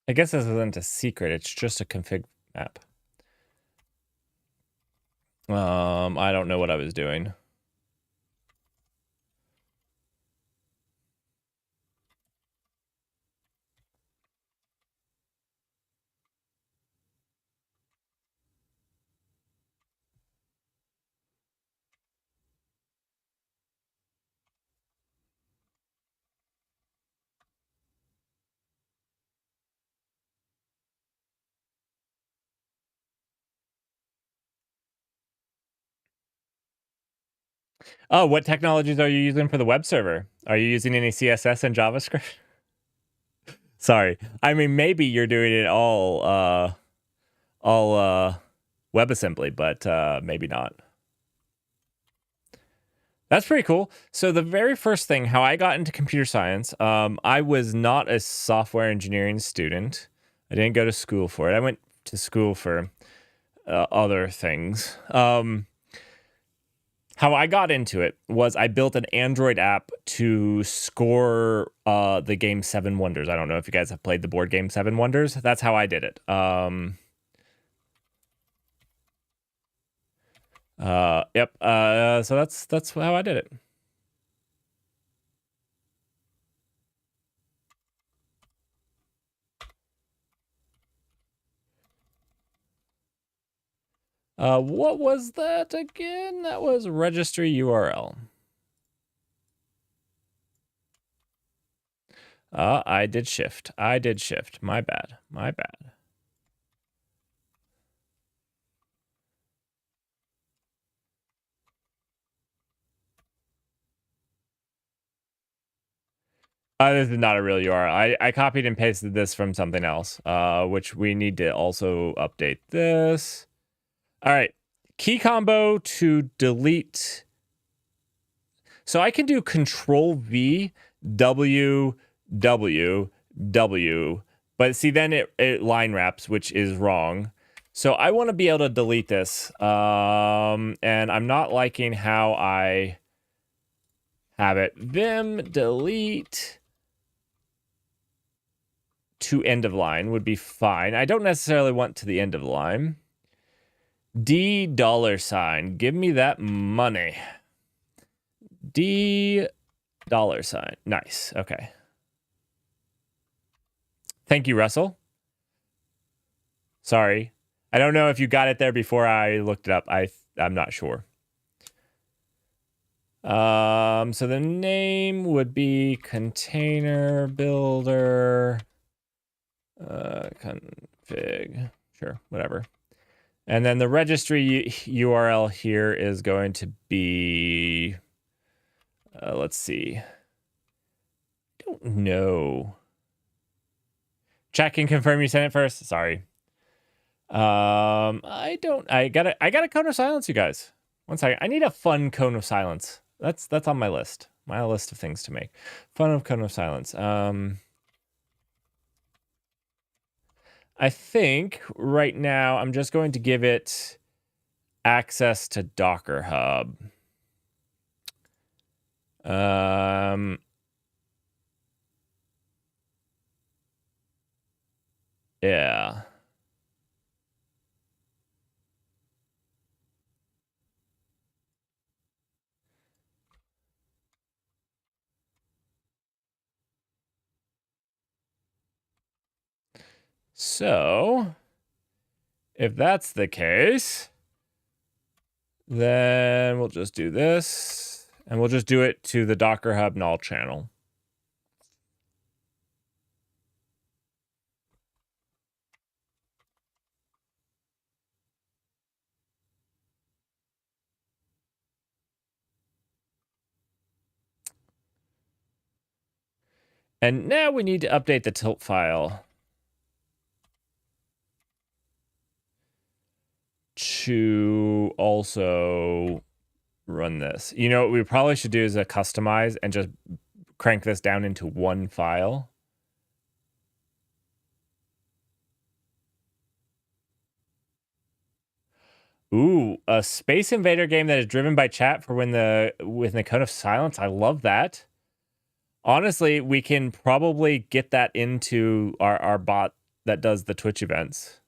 I guess this isn't a secret. It's just a config map. I don't know what I was doing. Oh, what technologies are you using for the web server? Are you using any CSS and JavaScript? Sorry. I mean, maybe you're doing it all WebAssembly, but maybe not. That's pretty cool. So the very first thing, how I got into computer science, I was not a software engineering student. I didn't go to school for it. I went to school for other things. How I got into it was I built an Android app to score the game Seven Wonders. I don't know if you guys have played the board game Seven Wonders. That's how I did it. Yep. So that's how I did it. What was that again? That was registry URL. I did shift. My bad. This is not a real URL. I copied and pasted this from something else, which we need to also update this. All right. Key combo to delete. So I can do Control V, W, W, W, but see, then it line wraps, which is wrong. So I want to be able to delete this. And I'm not liking how I have it. Vim delete to end of line would be fine. I don't necessarily want to the end of the line. D $. Give me that money. D $. Nice. Okay. Thank you, Russell. Sorry. I don't know if you got it there before I looked it up. I'm not sure. So the name would be container builder config. Sure, whatever. And then the registry URL here is going to be, let's see. I don't know. Chat can confirm you sent it first. Sorry. I got a cone of silence, you guys. One second. I need a fun cone of silence. That's on my list. My list of things to make. Fun of cone of silence. I think right now I'm just going to give it access to Docker Hub. Yeah. So, if that's the case, then we'll just do this, and we'll just do it to the Docker Hub null channel. And now we need to update the tilt file to also run this. You know what we probably should do is a customize and just crank this down into one file. Ooh, a Space Invader game that is driven by chat for when with the cone of silence. I love that. Honestly, we can probably get that into our bot that does the Twitch events.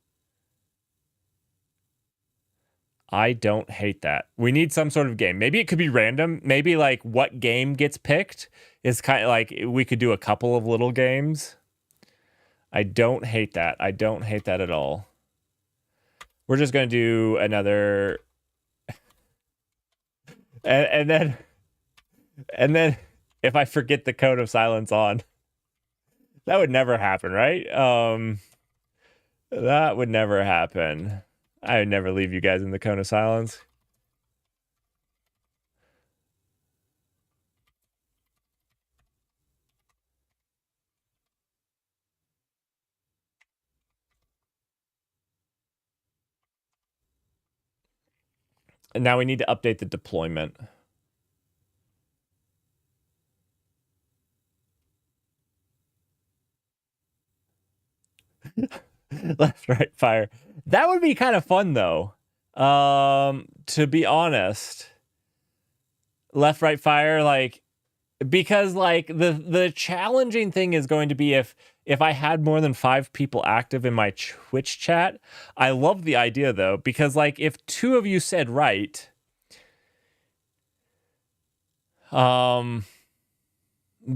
I don't hate that. We need some sort of game. Maybe it could be random. Maybe like what game gets picked is kind of like we could do a couple of little games. I don't hate that. I don't hate that at all. We're just going to do another and then if I forget the code of silence on, that would never happen, right? That would never happen. I would never leave you guys in the cone of silence. And now we need to update the deployment. Left, right, fire. That would be kind of fun though. To be honest. Left, right, fire, like, because like the challenging thing is going to be if I had more than 5 people active in my Twitch chat. I love the idea though, because like if 2 of you said right, but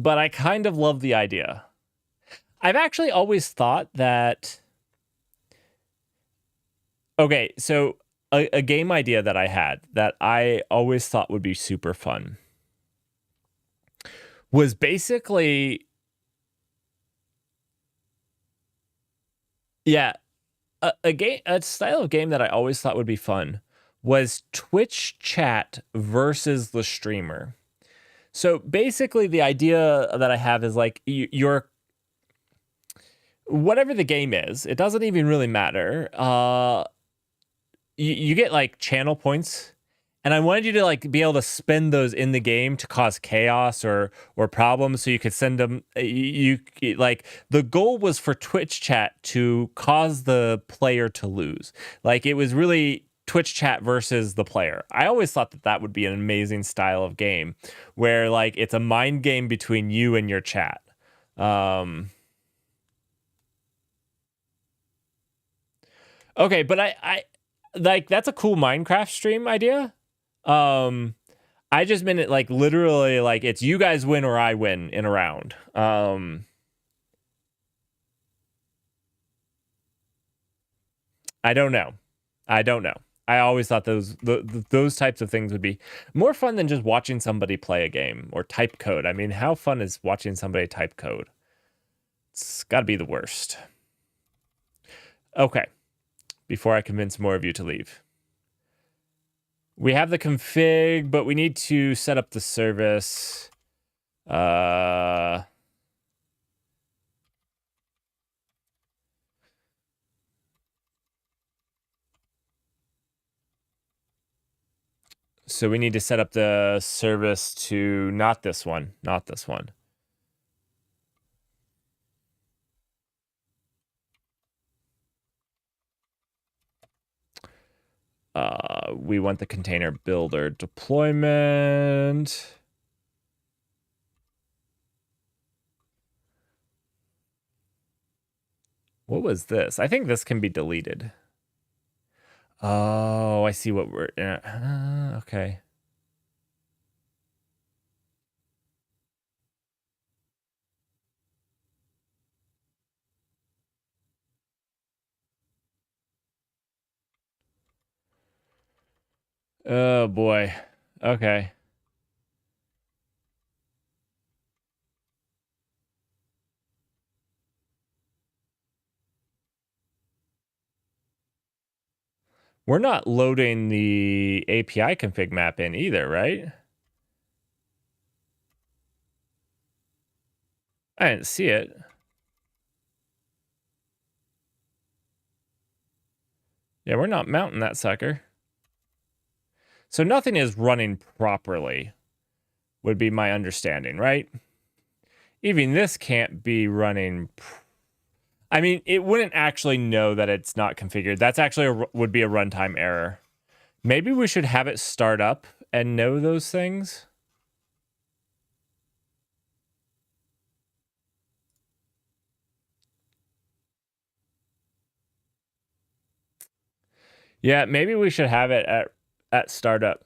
I kind of love the idea. I've actually always thought that. Okay, so a game idea that I had that I always thought would be super fun was basically, yeah, a style of game that I always thought would be fun was Twitch chat versus the streamer. So basically the idea that I have is like you're whatever the game is, it doesn't even really matter. You get like channel points, and I wanted you to like be able to spend those in the game to cause chaos or problems, so you could send them. You like the goal was for Twitch chat to cause the player to lose. Like it was really Twitch chat versus the player. I always thought that that would be an amazing style of game, where like it's a mind game between you and your chat. Okay, but I like that's a cool Minecraft stream idea. I just meant it like literally like it's you guys win or I win in a round. I don't know. I don't know. I always thought those types of things would be more fun than just watching somebody play a game or type code. I mean, how fun is watching somebody type code? It's got to be the worst. Okay. Before I convince more of you to leave. We have the config, but we need to set up the service. So we need to set up the service to not this one, not this one. We want the container builder deployment. What was this? I think this can be deleted. Oh, I see what we're... okay. Oh, boy. Okay. We're not loading the API config map in either, right? I didn't see it. Yeah, we're not mounting that sucker. So nothing is running properly, would be my understanding, right? Even this can't be running. I mean, it wouldn't actually know that it's not configured. That's actually would be a runtime error. Maybe we should have it start up and know those things. Yeah, maybe we should have it at startup.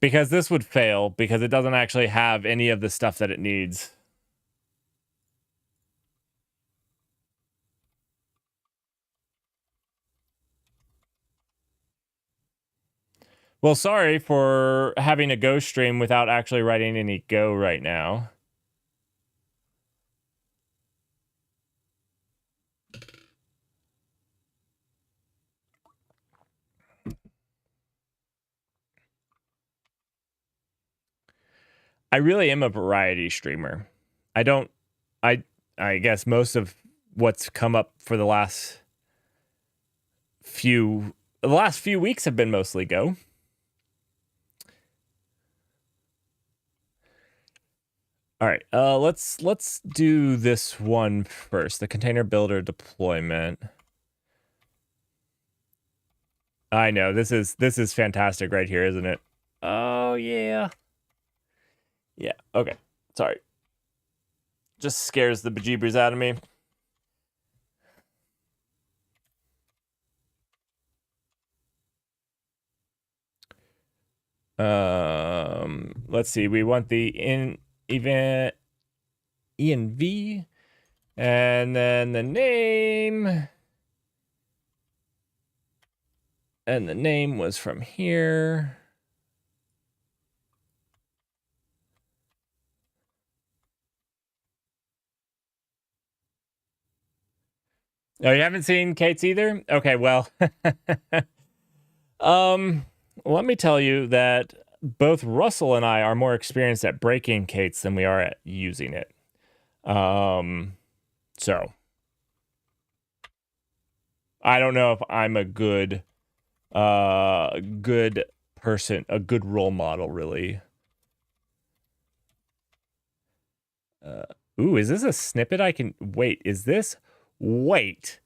Because this would fail because it doesn't actually have any of the stuff that it needs. Well, sorry for having a Go stream without actually writing any Go right now. I really am a variety streamer. I guess most of what's come up for the last few weeks have been mostly Go. All right, let's do this one first. The container builder deployment. I know this is fantastic right here, isn't it? Oh yeah. Yeah. Okay. Sorry. Just scares the bejeebers out of me. Let's see. We want the event env, and then the name, and the name was from here. Oh, you haven't seen Kate's either? Okay, well, let me tell you that both Russell and I are more experienced at breaking Kate's than we are at using it. So I don't know if I'm a good person, a good role model, really. Ooh, is this a snippet I can wait? Is this wait?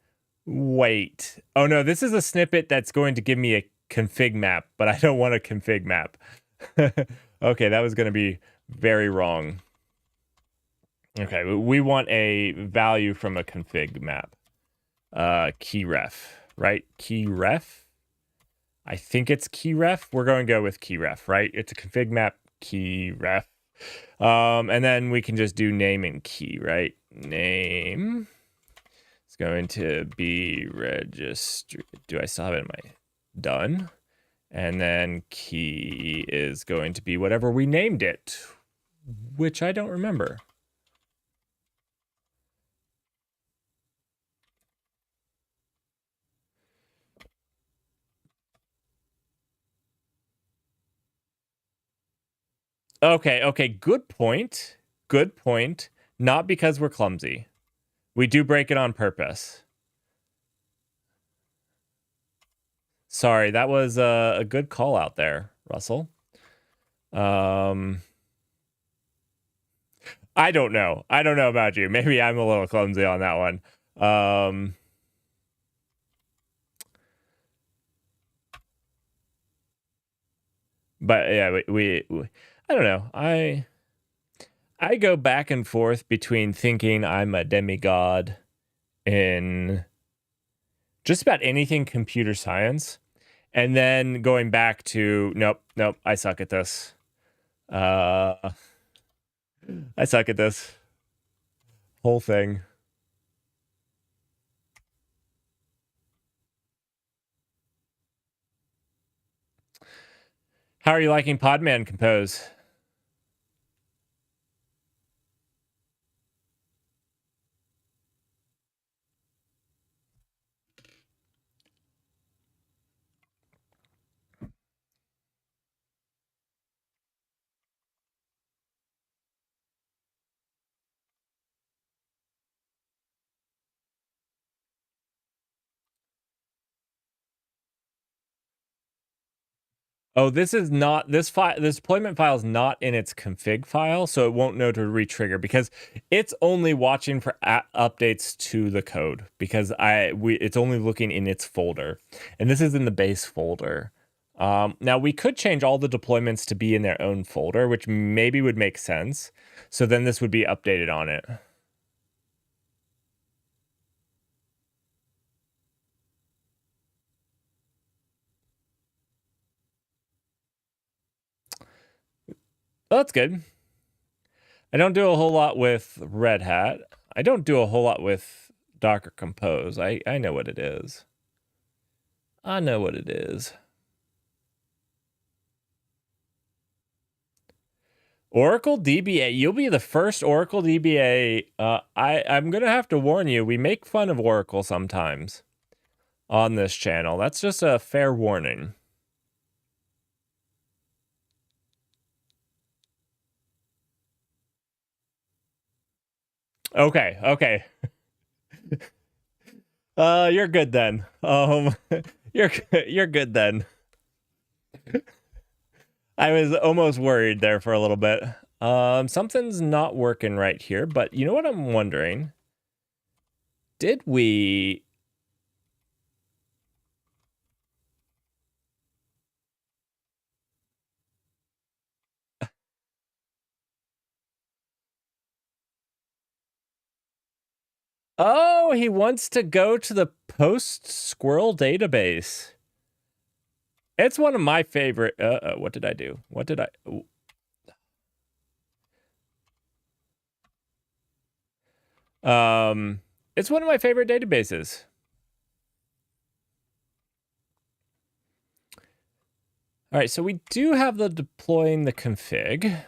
Oh no, this is a snippet that's going to give me a config map, but I don't want a config map. Okay, that was going to be very wrong. Okay, we want a value from a config map. Keyref, right? Keyref. I think it's keyref. We're going to go with keyref, right? It's a config map keyref. And then we can just do name and key, right? Name. It's going to be register. Do I still have it in my done? And then key is going to be whatever we named it, which I don't remember. Okay, good point. Good point. Not because we're clumsy. We do break it on purpose. Sorry, that was a good call out there, Russell. I don't know. I don't know about you. Maybe I'm a little clumsy on that one. But yeah, we I don't know. I go back and forth between thinking I'm a demigod in just about anything computer science, and then going back to nope, I suck at this. I suck at this whole thing. How are you liking Podman Compose? Oh, this is not this file. This deployment file is not in its config file, so it won't know to retrigger because it's only watching for updates to the code because it's only looking in its folder, and this is in the base folder. Now we could change all the deployments to be in their own folder, which maybe would make sense. So then this would be updated on it. Oh, that's good. I don't do a whole lot with Red Hat. I don't do a whole lot with Docker Compose. I know what it is. I know what it is. Oracle DBA. You'll be the first Oracle DBA. I'm going to have to warn you, we make fun of Oracle sometimes on this channel. That's just a fair warning. Okay. You're good then. You're good then. I was almost worried there for a little bit. Something's not working right here, but you know what I'm wondering? Did we... Oh, he wants to go to the PostSquirrel database. It's one of my favorite... what did I do? What did I... It's one of my favorite databases. All right, so we do have the deploying the config.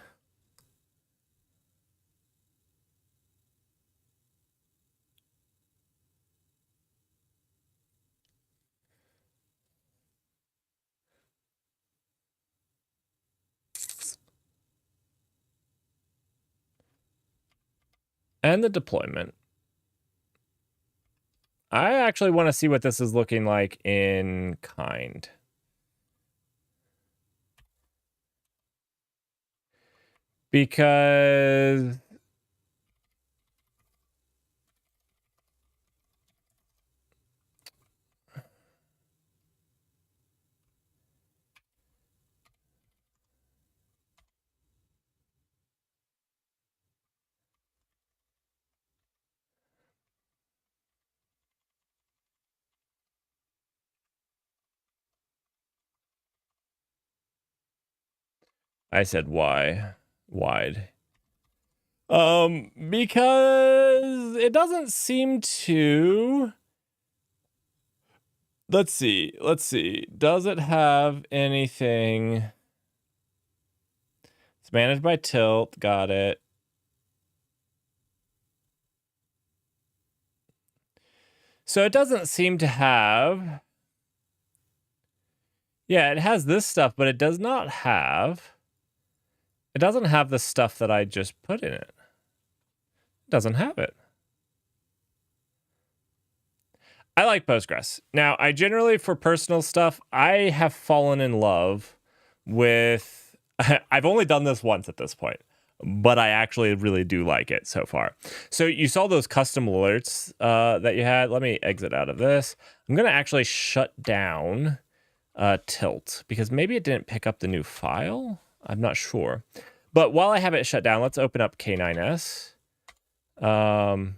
And the deployment. I actually want to see what this is looking like in kind. Because... I said why? Wide. Because it doesn't seem to... Let's see. Does it have anything? It's managed by Tilt. Got it. So it doesn't seem to have... Yeah, it has this stuff, but it does not have... It doesn't have the stuff that I just put in it. It doesn't have it. I like Postgres. Now, I generally, for personal stuff, I have fallen in love with... I've only done this once at this point, but I actually really do like it so far. So you saw those custom alerts that you had. Let me exit out of this. I'm going to actually shut down Tilt because maybe it didn't pick up the new file. I'm not sure. But while I have it shut down, let's open up K9S. All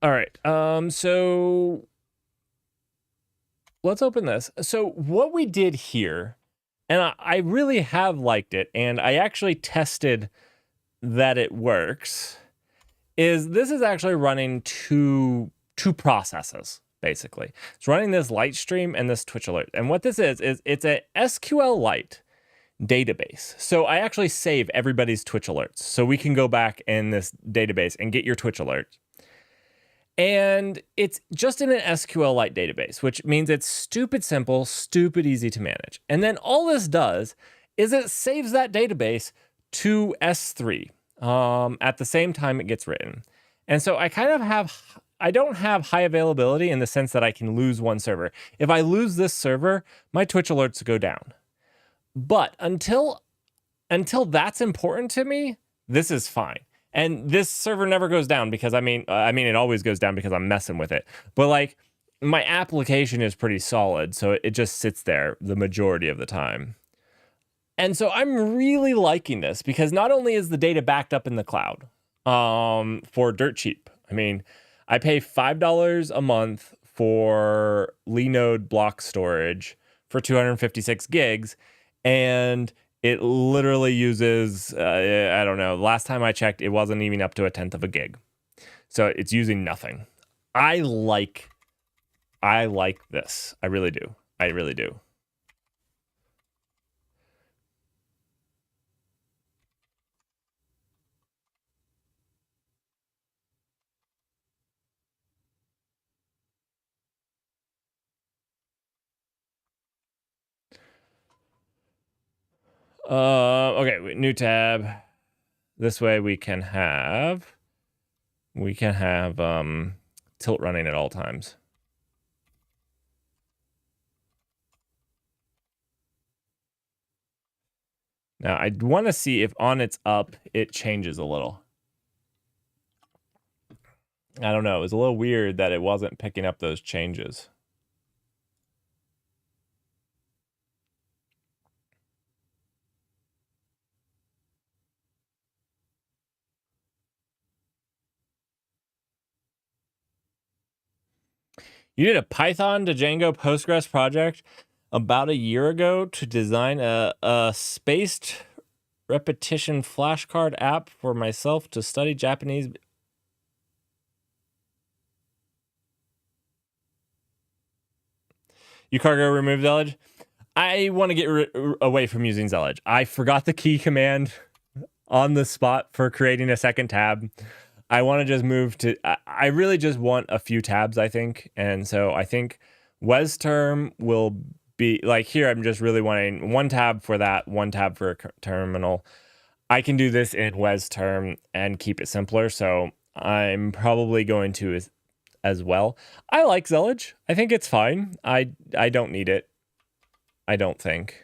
right. So let's open this. So what we did here, and I really have liked it, and I actually tested that it works, is this is actually running two processes, basically. It's running this Lightstream and this Twitch Alert. And what this is it's a SQLite database. So I actually save everybody's Twitch alerts. So we can go back in this database and get your Twitch alerts. And it's just in an SQLite database, which means it's stupid simple, stupid easy to manage. And then all this does is it saves that database to S3 at the same time it gets written. And so I kind of have, I don't have high availability in the sense that I can lose one server. If I lose this server, my Twitch alerts go down. But until that's important to me, this is fine. And this server never goes down because I mean it always goes down because I'm messing with it. But like my application is pretty solid, so it just sits there the majority of the time. And so I'm really liking this because not only is the data backed up in the cloud for dirt cheap. I mean, I pay $5 a month for Linode block storage for 256 gigs, and it literally uses, I don't know, last time I checked, it wasn't even up to a tenth of a gig. So it's using nothing. I like this. I really do. I really do. Okay, new tab. This way we can have tilt running at all times. Now I want to see if on its up it changes a little. I don't know. It was a little weird that it wasn't picking up those changes. You did a Python to Django Postgres project about a year ago to design a spaced repetition flashcard app for myself to study Japanese. UCargo remove Zellage. I want to get away from using Zellage. I forgot the key command on the spot for creating a second tab. I want to just move to, I really just want a few tabs, I think. And so I think WesTerm will be, like here, I'm just really wanting one tab for that, one tab for a terminal. I can do this in WesTerm and keep it simpler. So I'm probably going to as well. I like Zellage. I think it's fine. I don't need it. I don't think.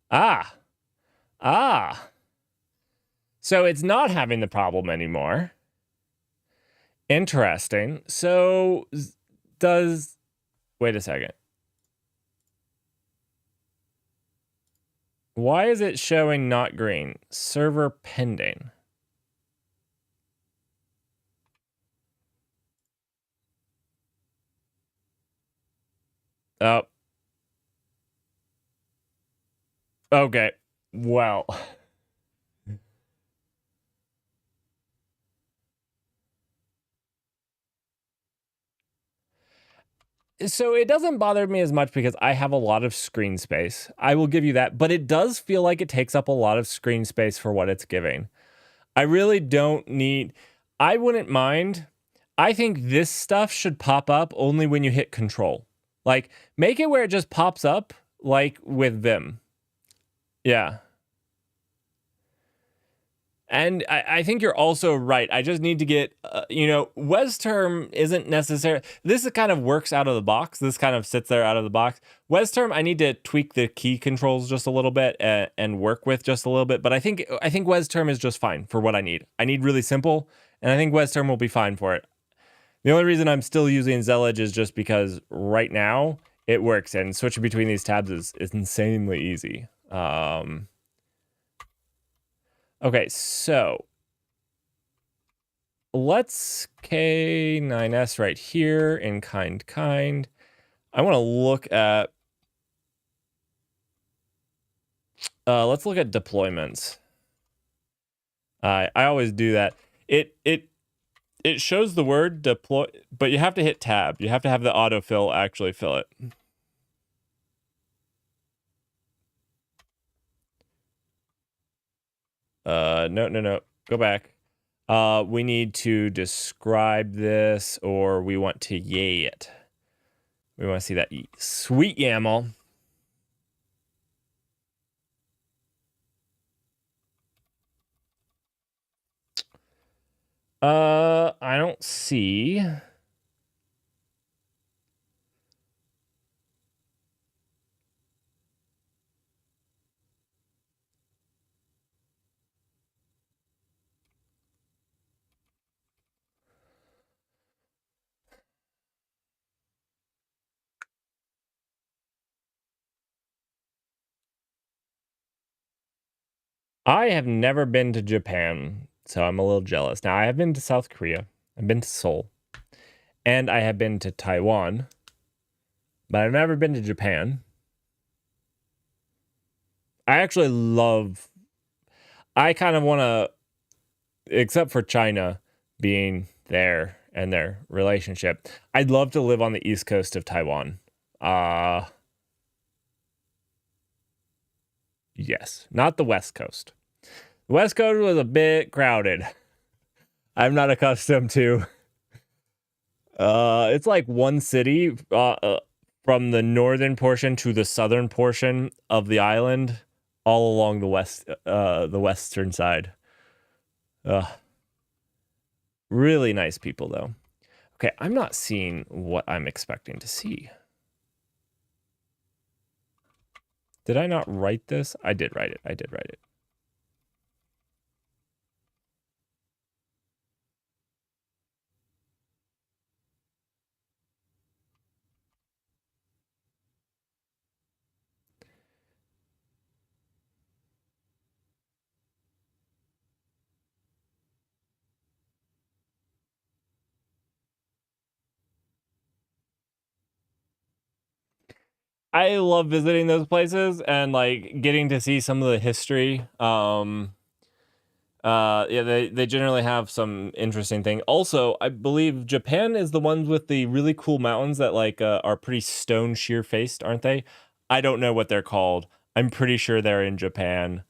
Ah. So it's not having the problem anymore. Interesting. So wait a second. Why is it showing not green? Server pending. Oh. Okay. Well. So it doesn't bother me as much because I have a lot of screen space. I will give you that, but it does feel like it takes up a lot of screen space for what it's giving. I really don't need, I wouldn't mind. I think this stuff should pop up only when you hit control. Like, make it where it just pops up, like with Vim. Yeah. And I think you're also right. I just need to get, WesTerm isn't necessary. This kind of works out of the box. This kind of sits there out of the box. WesTerm, I need to tweak the key controls just a little bit and work with just a little bit. But I think WesTerm is just fine for what I need. I need really simple, and I think WesTerm will be fine for it. The only reason I'm still using Zellage is just because right now it works, and switching between these tabs is insanely easy. Okay, so let's K9S right here in kind. I want to look at, let's look at deployments. I always do that. It shows the word deploy, but you have to hit tab. You have to have the autofill actually fill it. No. Go back. We need to describe this, or we want to yay it. We want to see that sweet YAML. I don't see. I have never been to Japan, so I'm a little jealous. Now, I have been to South Korea. I've been to Seoul. And I have been to Taiwan. But I've never been to Japan. I actually love... I kind of want to... Except for China being there and their relationship, I'd love to live on the east coast of Taiwan. Yes, not the west coast. The west coast was a bit crowded. I'm not accustomed to. It's like one city from the northern portion to the southern portion of the island, all along the western side. Really nice people, though. Okay, I'm not seeing what I'm expecting to see. Did I not write this? I did write it. I did write it. I love visiting those places and like getting to see some of the history. Yeah, they generally have some interesting thing. Also, I believe Japan is the ones with the really cool mountains that like are pretty stone sheer faced, aren't they? I don't know what they're called. I'm pretty sure they're in Japan.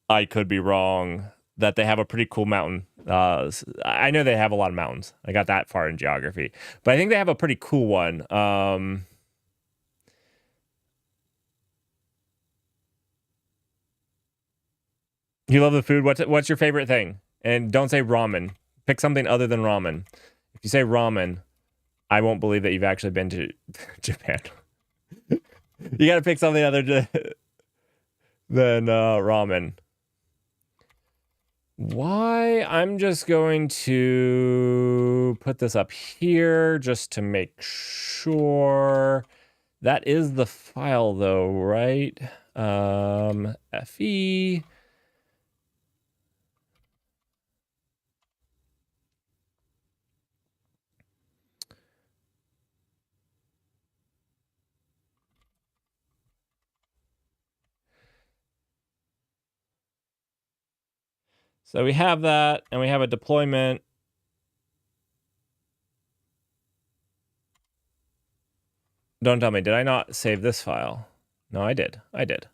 I could be wrong. That they have a pretty cool mountain. I know they have a lot of mountains. I got that far in geography, but I think they have a pretty cool one. You love the food. What's your favorite thing? And don't say ramen. Pick something other than ramen. If you say ramen, I won't believe that you've actually been to Japan. You got to pick something other than ramen. Why? I'm just going to put this up here just to make sure. That is the file, though, right? FE. So we have that, and we have a deployment. Don't tell me, did I not save this file? No, I did. I did.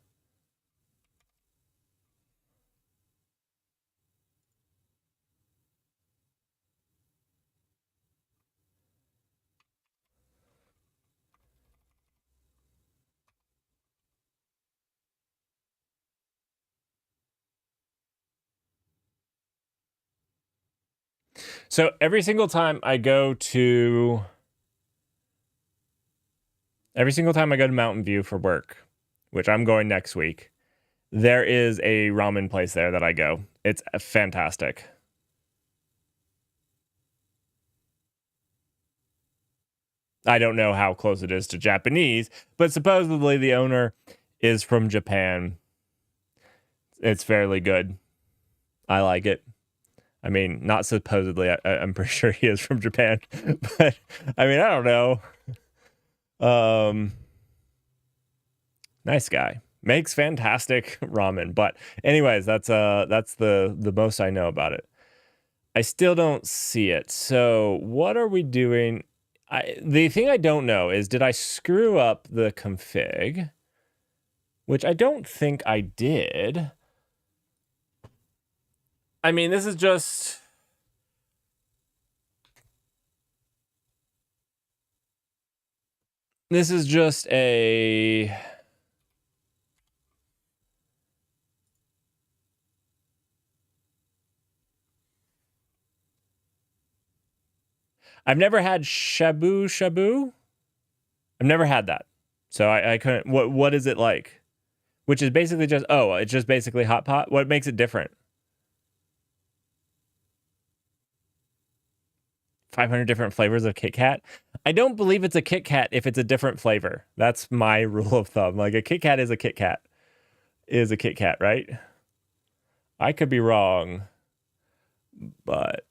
So every single time I go to Mountain View for work, which I'm going next week, there is a ramen place there that I go. It's fantastic. I don't know how close it is to Japanese, but supposedly the owner is from Japan. It's fairly good. I like it. I mean, not supposedly. I'm pretty sure he is from Japan, but I mean, I don't know. Nice guy. Makes fantastic ramen. But anyways, that's the most I know about it. I still don't see it. So what are we doing? The thing I don't know is, did I screw up the config? Which I don't think I did. I mean, this is just... This is just a... I've never had shabu shabu. I've never had that. So I couldn't... What is it like? Which is basically just... Oh, it's just basically hot pot? What makes it different? 500 different flavors of Kit Kat. I don't believe it's a Kit Kat if it's a different flavor. That's my rule of thumb. Like a Kit Kat is a Kit Kat. Is a Kit Kat, right? I could be wrong, but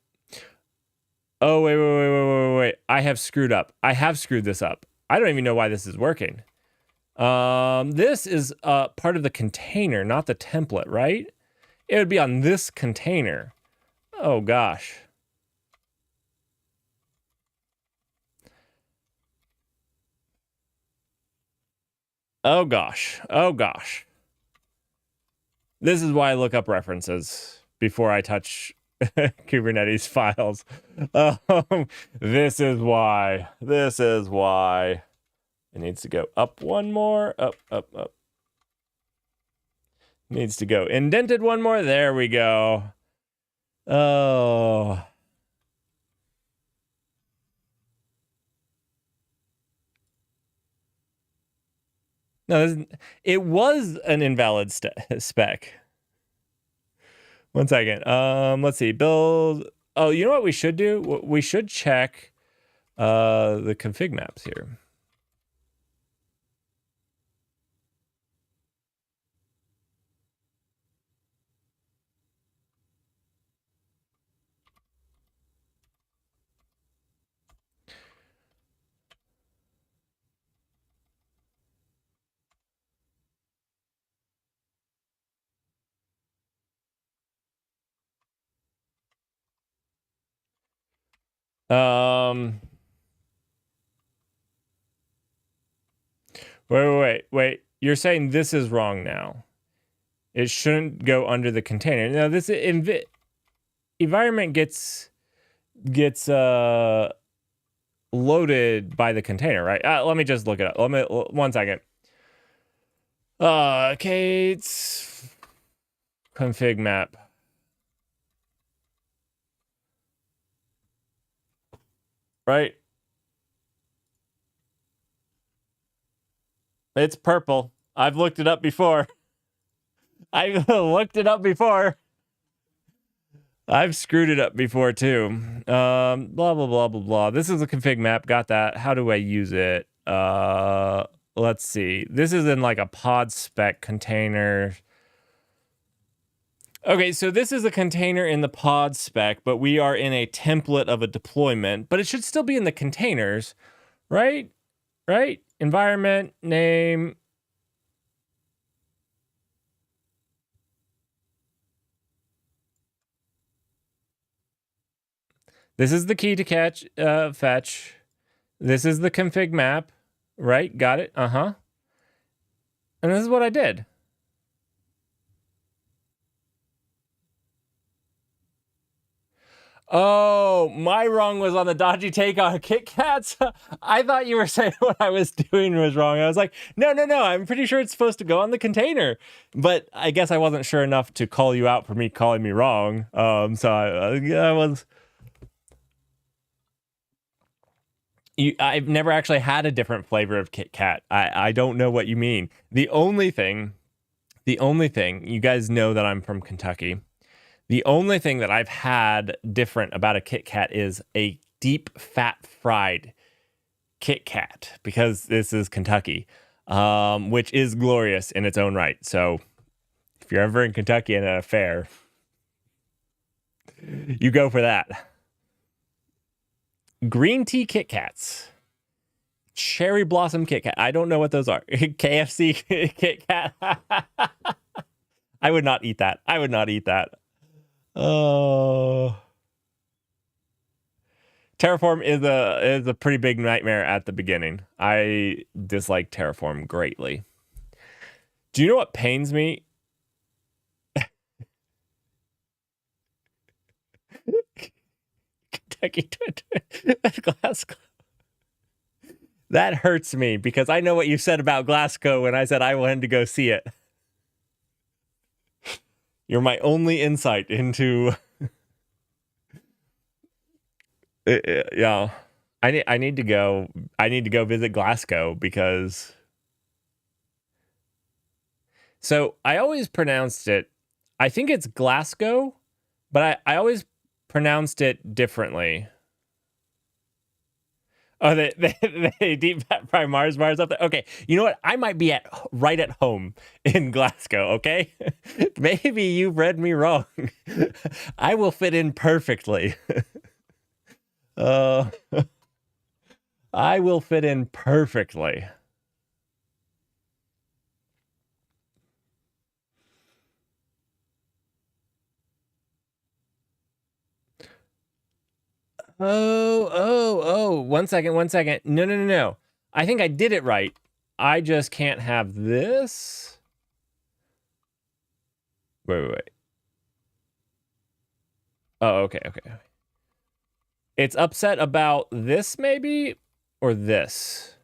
oh wait. I have screwed up. I have screwed this up. I don't even know why this is working. This is part of the container, not the template, right? It would be on this container. Oh gosh. Oh gosh. Oh gosh. This is why I look up references before I touch Kubernetes files. This is why. This is why. It needs to go up one more. Up. Needs to go indented one more. There we go. Oh. No, it was an invalid spec. One second. Let's see. Build. Oh, you know what we should do? We should check the config maps here. Wait. You're saying this is wrong now. It shouldn't go under the container. Now this environment gets loaded by the container, right? Let me just look it up. 1 second. Kate's config map. Right? It's purple. I've looked it up before. I've screwed it up before too. Blah blah blah. This is a config map. Got that. How do I use it? Let's see. This is in like a pod spec container. Okay, so this is a container in the pod spec, but we are in a template of a deployment, but it should still be in the containers, right? Right? Environment, name. This is the key to fetch. This is the config map, right? Got it? And this is what I did. Oh, my wrong was on the dodgy take on KitKats. I thought you were saying what I was doing was wrong. I was like, no. I'm pretty sure it's supposed to go on the container. But I guess I wasn't sure enough to call you out for me calling me wrong. So I was. I've never actually had a different flavor of KitKat. I don't know what you mean. The only thing, you guys know that I'm from Kentucky. The only thing that I've had different about a Kit Kat is a deep fat fried Kit Kat, because this is Kentucky, which is glorious in its own right. So if you're ever in Kentucky at a fair, you go for that. Green tea Kit Kats. Cherry blossom Kit Kat. I don't know what those are. KFC Kit Kat. I would not eat that. Oh, Terraform is a pretty big nightmare at the beginning. I dislike Terraform greatly. Do you know what pains me? Kentucky Glasgow. That hurts me because I know what you said about Glasgow when I said I wanted to go see it. You're my only insight into. Yeah, I need to go. I need to go visit Glasgow because. So I always pronounced it. I think it's Glasgow, but I always pronounced it differently. Oh, they deep fry Mars bars up there. Okay, you know what? I might be right at home in Glasgow. Okay, maybe you read me wrong. I will fit in perfectly. uh, I will fit in perfectly. Oh. 1 second, 1 second. No. I think I did it right. I just can't have this. Wait. Oh, okay. It's upset about this, maybe? Or this?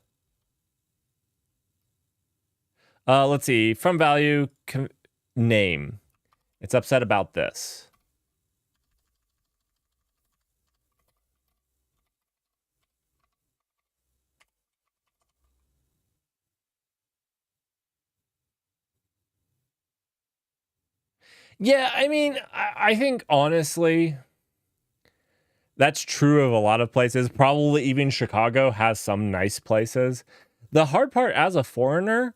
Let's see. From value, name. It's upset about this. Yeah, I mean, I think honestly, that's true of a lot of places. Probably even Chicago has some nice places. The hard part as a foreigner,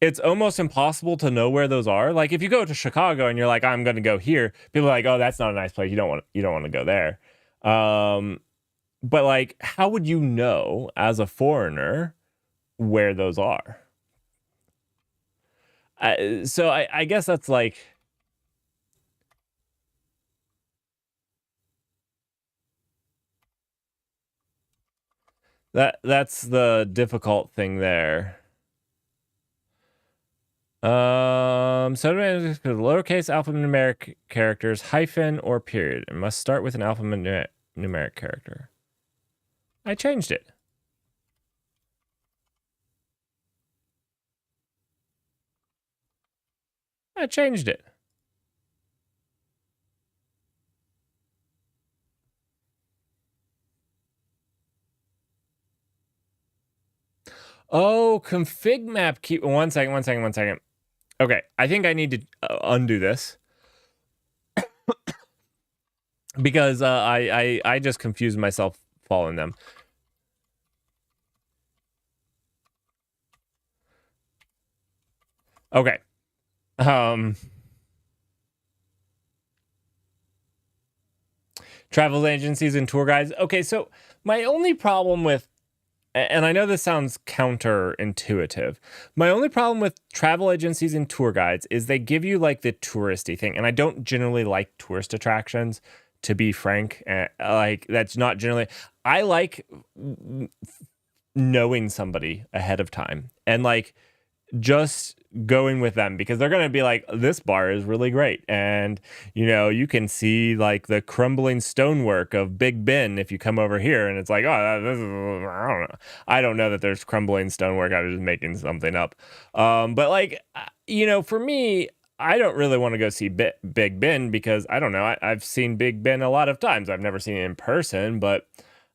it's almost impossible to know where those are. Like if you go to Chicago and you're like, I'm going to go here, people are like, oh, that's not a nice place. You don't want to go there. But like, how would you know as a foreigner where those are? So I guess that's like. That's the difficult thing there. So lowercase alphanumeric characters, hyphen or period. It must start with an alphanumeric character. I changed it. I changed it. Oh, config map key. 1 second. Okay, I think I need to undo this because I just confused myself following them. Okay. Travel agencies and tour guides. Okay, so my only problem with, and I know this sounds counterintuitive, my only problem with travel agencies and tour guides is they give you like the touristy thing, and I don't generally like tourist attractions, to be frank. Like that's not generally. I like knowing somebody ahead of time and like just going with them because they're going to be like, this bar is really great. And, you know, you can see like the crumbling stonework of Big Ben if you come over here. And it's like, oh, this is, I don't know. I don't know that there's crumbling stonework. I was just making something up. But like, you know, for me, I don't really want to go see Big Ben because I don't know. I've seen Big Ben a lot of times. I've never seen it in person, but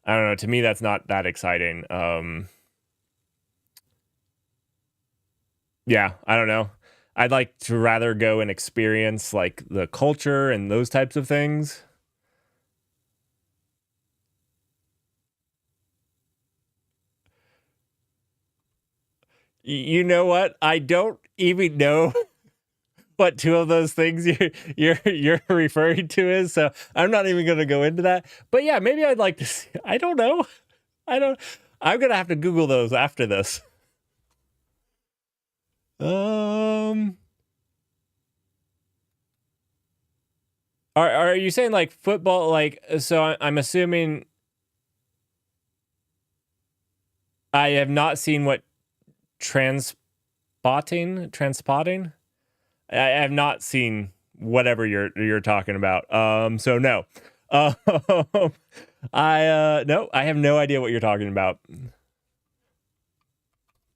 I don't know. To me, that's not that exciting. Yeah, I don't know. I'd like to rather go and experience like the culture and those types of things. You know what? I don't even know what two of those things you're referring to is, so I'm not even going to go into that. But yeah, maybe I'd like to see. I don't know. I'm going to have to Google those after this. Are you saying like football? Like, so I'm assuming I have not seen what transpotting. I have not seen whatever you're talking about. So no. No, I have no idea what you're talking about.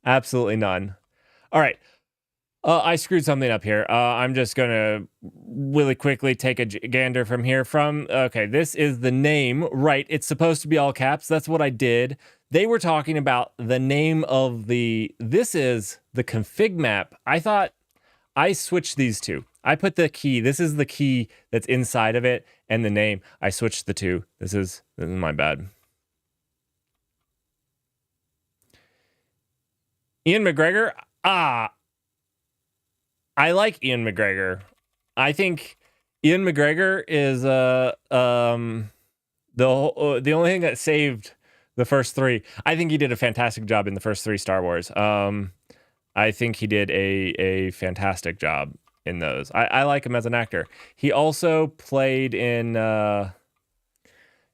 Absolutely none. All right. I screwed something up here. I'm just gonna really quickly take a gander from here. Okay, this is the name, right? It's supposed to be all caps. That's what I did. They were talking about the name of this is the config map. I thought I switched these two. I put the key. This is the key that's inside of it and the name. I switched the two. This is my bad. Ian McGregor. I like Ian McGregor. I think Ian McGregor is the only thing that saved the first three. I think he did a fantastic job in the first three Star Wars. I think he did a fantastic job in those. I like him as an actor. He also played in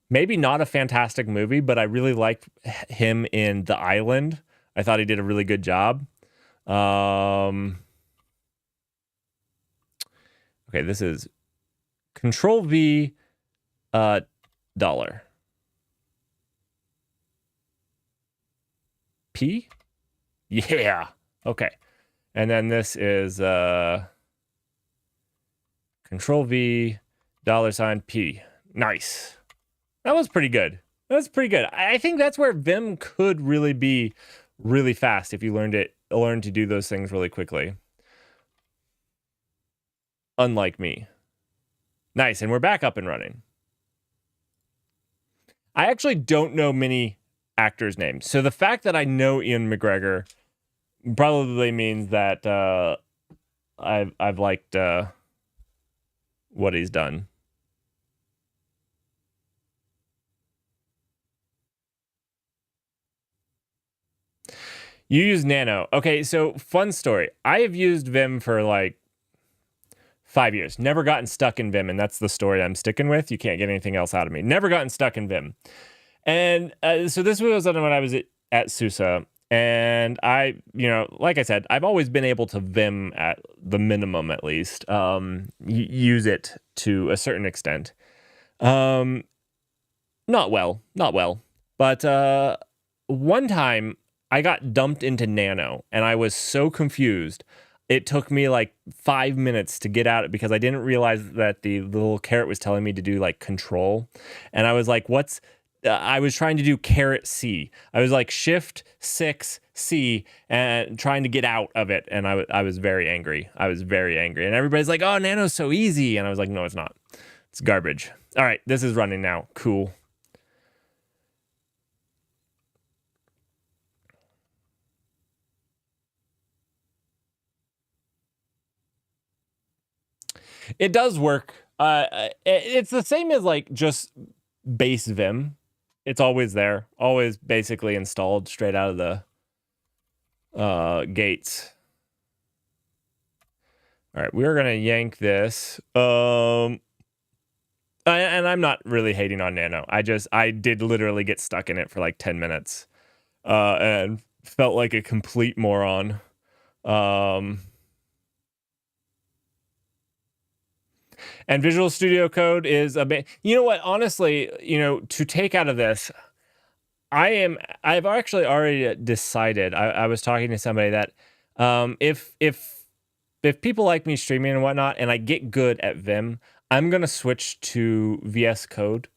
maybe not a fantastic movie, but I really liked him in The Island. I thought he did a really good job. Okay, this is Control V, dollar. P? Yeah. Okay. And then this is Control V, $P. Nice. That was pretty good. That's pretty good. I think that's where Vim could really be really fast if you learned to do those things really quickly. Unlike me. Nice, and we're back up and running. I actually don't know many actors' names. So the fact that I know Ian McGregor probably means that I've liked what he's done. You use Nano. Okay, so fun story. I have used Vim for like 5 years. Never gotten stuck in Vim, and that's the story I'm sticking with. You can't get anything else out of me. Never gotten stuck in Vim. And so this was when I was at SUSE. And I, like I said, I've always been able to Vim at the minimum, at least, use it to a certain extent. Not well. But one time I got dumped into Nano, and I was so confused. It took me like 5 minutes to get out because I didn't realize that the little caret was telling me to do like control. And I was like, I was trying to do caret C. I was like Shift 6 C and trying to get out of it. And I was very angry. And everybody's like, oh, Nano's so easy. And I was like, no, it's not. It's garbage. All right, this is running now. Cool. It does work. It's the same as like just base Vim. It's always there, always basically installed straight out of the gates. All right, we're gonna yank this. And I'm not really hating on Nano. I did literally get stuck in it for like 10 minutes, and felt like a complete moron. And Visual Studio Code is you know what? Honestly, to take out of this, I've actually already decided. I was talking to somebody that if people like me streaming and whatnot, and I get good at Vim, I'm gonna switch to VS Code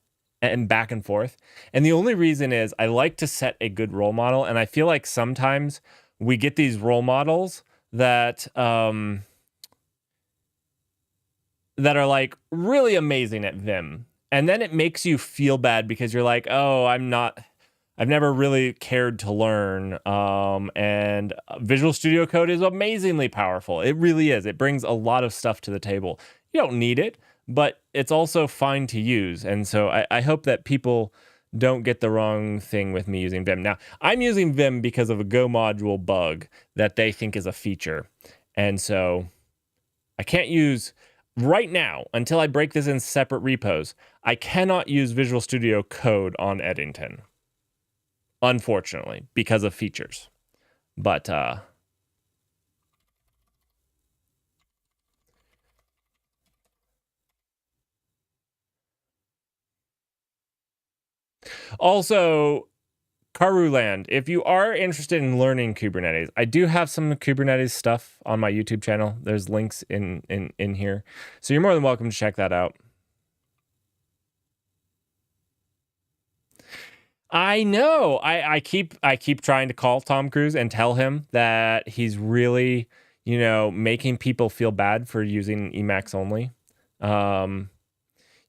and back and forth. And the only reason is I like to set a good role model, and I feel like sometimes we get these role models that are like really amazing at Vim. And then it makes you feel bad because you're like, oh, I've never really cared to learn. And Visual Studio Code is amazingly powerful. It really is. It brings a lot of stuff to the table. You don't need it, but it's also fine to use. And so I hope that people don't get the wrong thing with me using Vim. Now, I'm using Vim because of a Go module bug that they think is a feature. And so I can't use... Right now, until I break this in separate repos, I cannot use Visual Studio Code on Eddington. Unfortunately, because of features. But, also, Karuland, if you are interested in learning Kubernetes, I do have some Kubernetes stuff on my YouTube channel. There's links in here. So you're more than welcome to check that out. I know. I keep trying to call Tom Cruise and tell him that he's really, making people feel bad for using Emacs only.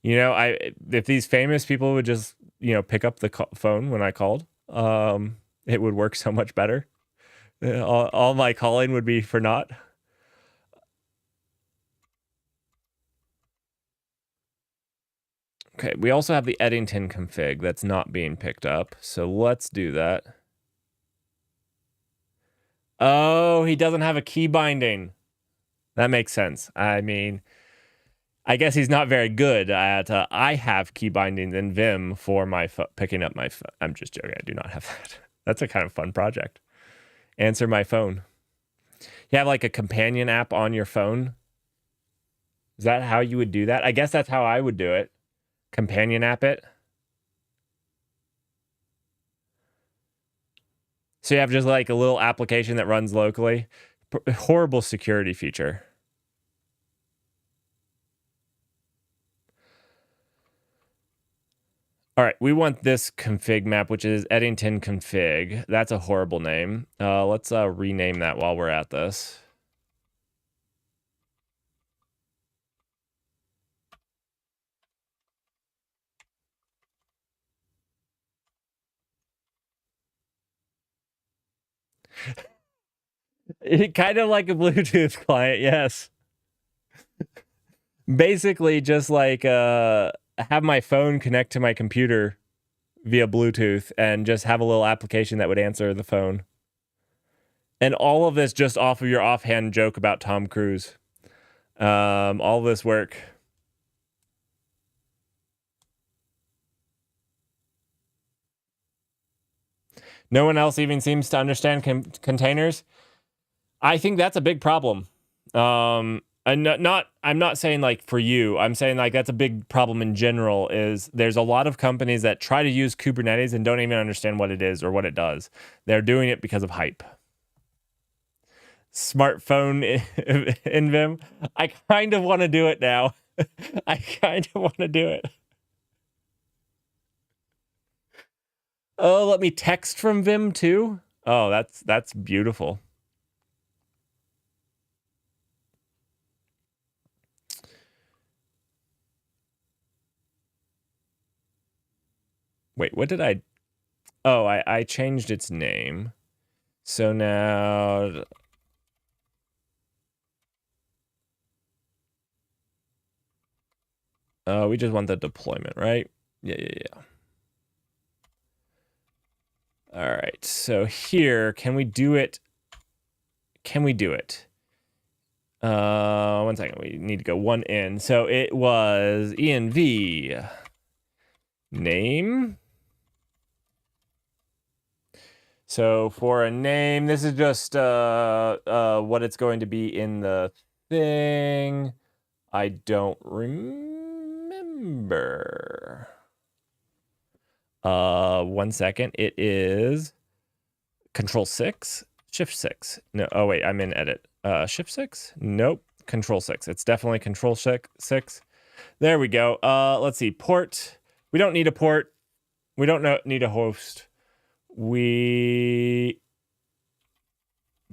If these famous people would just, pick up the phone when I called, it would work so much better. All my calling would be for naught. Okay, we also have the Eddington config that's not being picked up, so let's do that. Oh, he doesn't have a key binding. That makes sense. I mean, I guess he's not very good at. I have key bindings in Vim for my picking up my phone. I'm just joking. I do not have that. That's a kind of fun project. Answer my phone. You have like a companion app on your phone. Is that how you would do that? I guess that's how I would do it. Companion app it. So you have just like a little application that runs locally. Horrible security feature. All right, we want this config map, which is Eddington config. That's a horrible name. Let's rename that while we're at this. Kind of like a Bluetooth client, yes. Basically, just like have my phone connect to my computer via Bluetooth and just have a little application that would answer the phone. And all of this just off of your offhand joke about Tom Cruise. All this work. No one else even seems to understand containers. I think that's a big problem. And I'm not saying like for you. I'm saying like that's a big problem in general. Is there's a lot of companies that try to use Kubernetes and don't even understand what it is or what it does. They're doing it because of hype. Smartphone in Vim. I kind of want to do it now. I kind of want to do it. Oh, let me text from Vim too. Oh, that's beautiful. Wait, what did I? Oh, I changed its name. So now we just want the deployment, right? Yeah. All right. So here, can we do it? Can we do it? 1 second. We need to go one in. So it was env name. So for a name, this is just what it's going to be in the thing. I don't remember. 1 second. It is Control 6, Shift 6. No, oh wait, I'm in edit. Shift 6? Nope. Control 6. It's definitely Control 6. There we go. Let's see. Port. We don't need a port. We don't need a host. Do we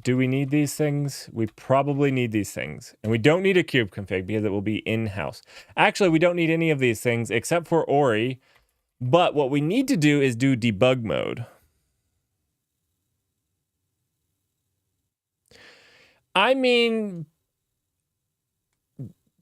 need these things? We probably need these things. And we don't need a kube config because it will be in-house. Actually, we don't need any of these things except for Ori. But what we need to do is do debug mode. I mean,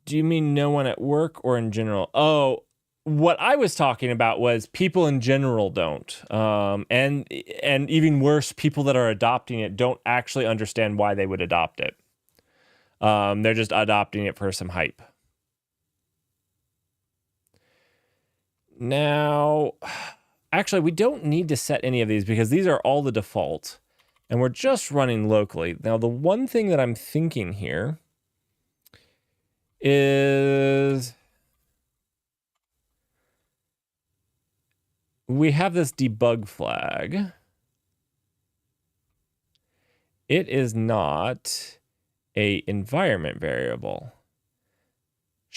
do you mean no one at work or in general? Oh, what I was talking about was people in general don't. And even worse, people that are adopting it don't actually understand why they would adopt it. They're just adopting it for some hype. Now, actually, we don't need to set any of these because these are all the default. And we're just running locally. Now, the one thing that I'm thinking here is we have this debug flag. It is not an environment variable.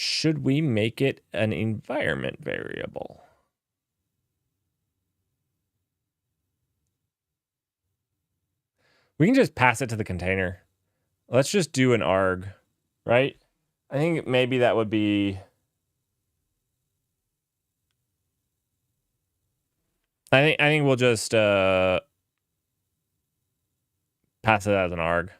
Should we make it an environment variable? We can just pass it to the container. Let's just do an arg, right? I think maybe that would be... I think we'll just pass pass it as an arg.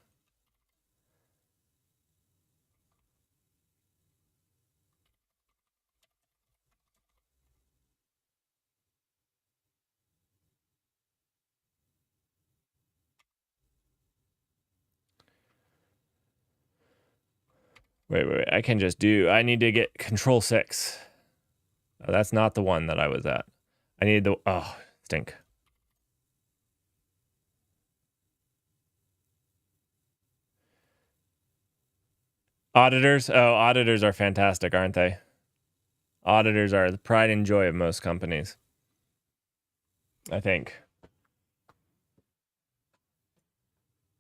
Wait. I can just do. I need to get Control 6. Oh, that's not the one that I was at. I need the. Oh, stink. Auditors? Oh, auditors are fantastic, aren't they? Auditors are the pride and joy of most companies, I think.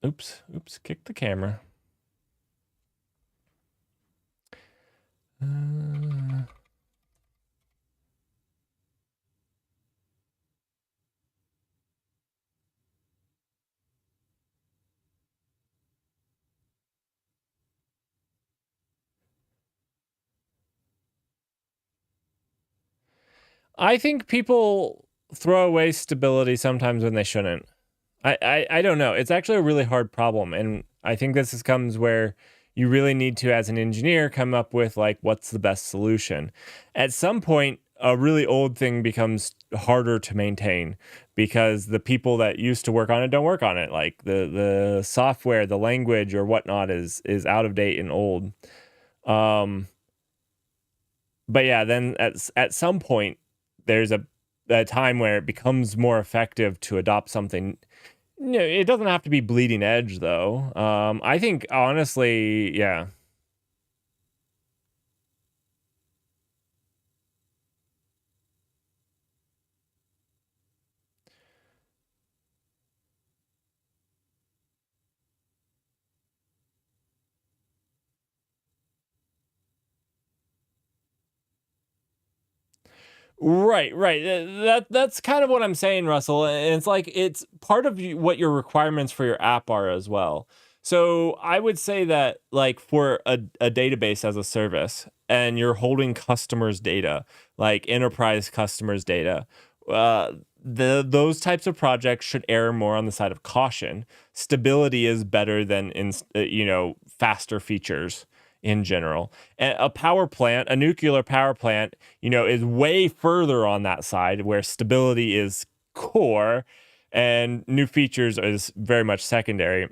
Oops, kick the camera. I think people throw away stability sometimes when they shouldn't. I don't know. It's actually a really hard problem, and I think this comes where you really need to, as an engineer, come up with like what's the best solution. At some point, a really old thing becomes harder to maintain because the people that used to work on it don't work on it. Like the software, the language, or whatnot is out of date and old. But yeah, then at some point, there's a time where it becomes more effective to adopt something. It doesn't have to be bleeding edge, though. I think, honestly, yeah. Right. That's kind of what I'm saying, Russell. And it's like it's part of what your requirements for your app are as well. So I would say that like for a database as a service, and you're holding customers' data, like enterprise customers' data, those types of projects should err more on the side of caution. Stability is better than faster features in general. And a power plant, a nuclear power plant, is way further on that side where stability is core and new features is very much secondary.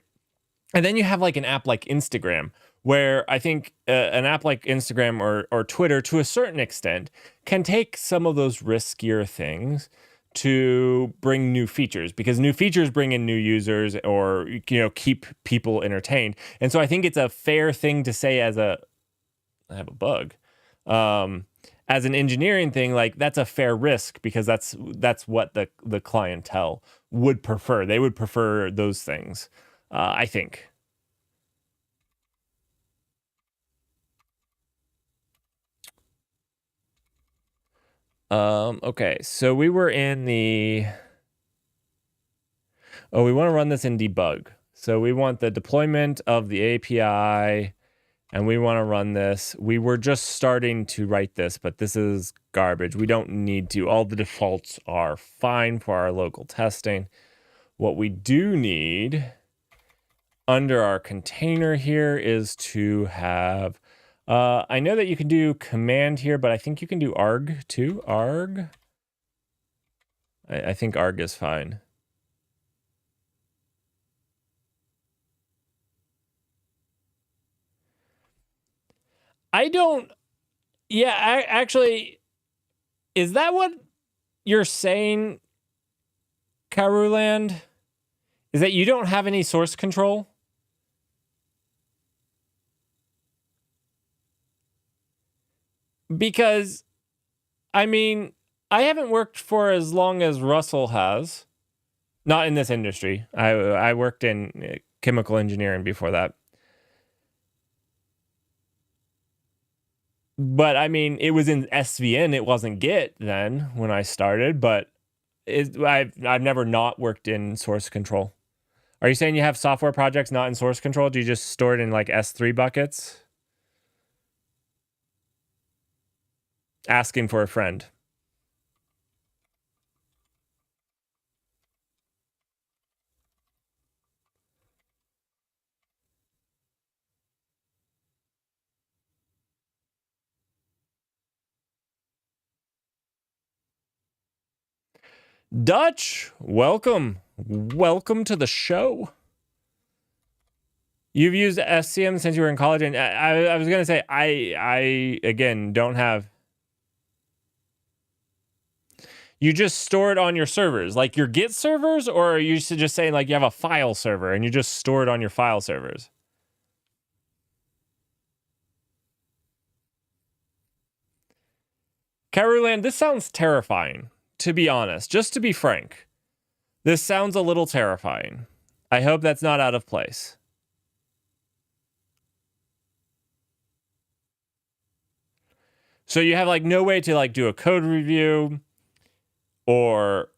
And then you have like an app like Instagram, where I think an app like Instagram or Twitter, to a certain extent, can take some of those riskier things to bring new features, because new features bring in new users or keep people entertained. And so I think it's a fair thing to say I have a bug. As an engineering thing, like that's a fair risk because that's what the clientele would prefer. They would prefer those things, I think. Okay, so we were in the. Oh, we want to run this in debug. So we want the deployment of the API, and we want to run this. We were just starting to write this, but this is garbage. We don't need to. All the defaults are fine for our local testing. What we do need under our container here is to have. I know that you can do command here, but I think you can do arg too. Arg. I think arg is fine. I don't. Yeah, actually, is that what you're saying, Karuland? Is that you don't have any source control? Because, I mean, I haven't worked for as long as Russell has. Not in this industry. I worked in chemical engineering before that. But I mean, it was in SVN. It wasn't Git then when I started. But I've never not worked in source control. Are you saying you have software projects not in source control? Do you just store it in like S3 buckets? Asking for a friend. Dutch, welcome. Welcome to the show. You've used SCM since you were in college, and I was gonna say I again don't have. You just store it on your servers, like your Git servers, or are you just saying like you have a file server and you just store it on your file servers? Karuland, this sounds terrifying, to be honest. Just to be frank, this sounds a little terrifying. I hope that's not out of place. So you have like no way to like do a code review or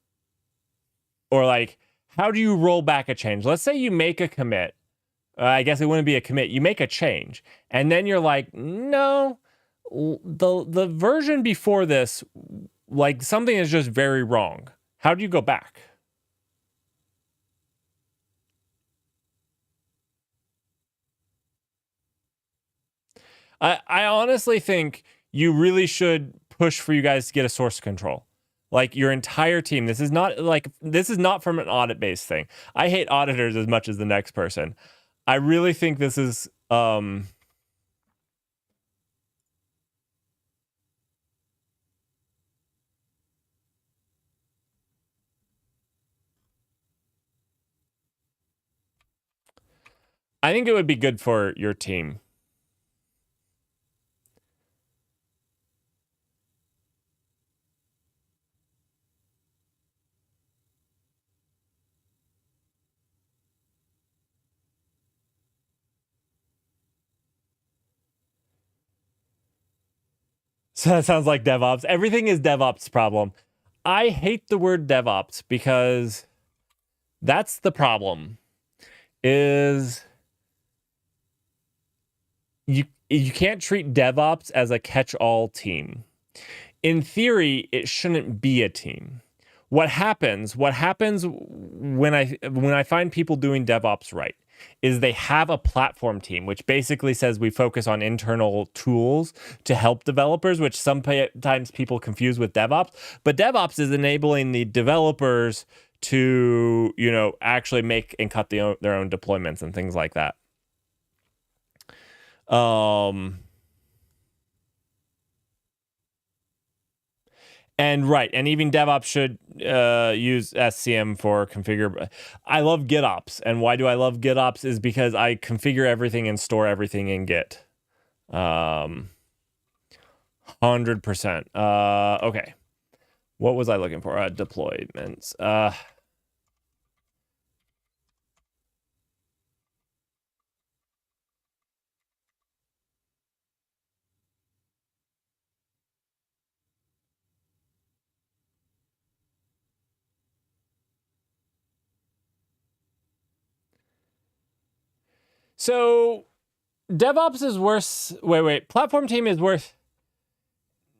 like how do you roll back a change? Let's say you make a commit. I guess it wouldn't be a commit. You make a change and then you're like, "No, the version before this, like something is just very wrong." How do you go back? I honestly think you really should push for you guys to get a source control. Like your entire team. This is not from an audit based thing. I hate auditors as much as the next person. I really think this is I think it would be good for your team. So that sounds like DevOps. Everything is DevOps problem. I hate the word DevOps because that's the problem. Is you can't treat DevOps as a catch-all team. In theory, it shouldn't be a team. What happens when I find people doing DevOps right is they have a platform team, which basically says we focus on internal tools to help developers, which sometimes people confuse with DevOps. But DevOps is enabling the developers to, actually make and cut their own deployments and things like that. And even DevOps should use SCM for configure. I love GitOps, and why do I love GitOps is because I configure everything and store everything in Git. 100%. Okay. What was I looking for? Deployments. So DevOps is worse. Wait. Platform team is worth.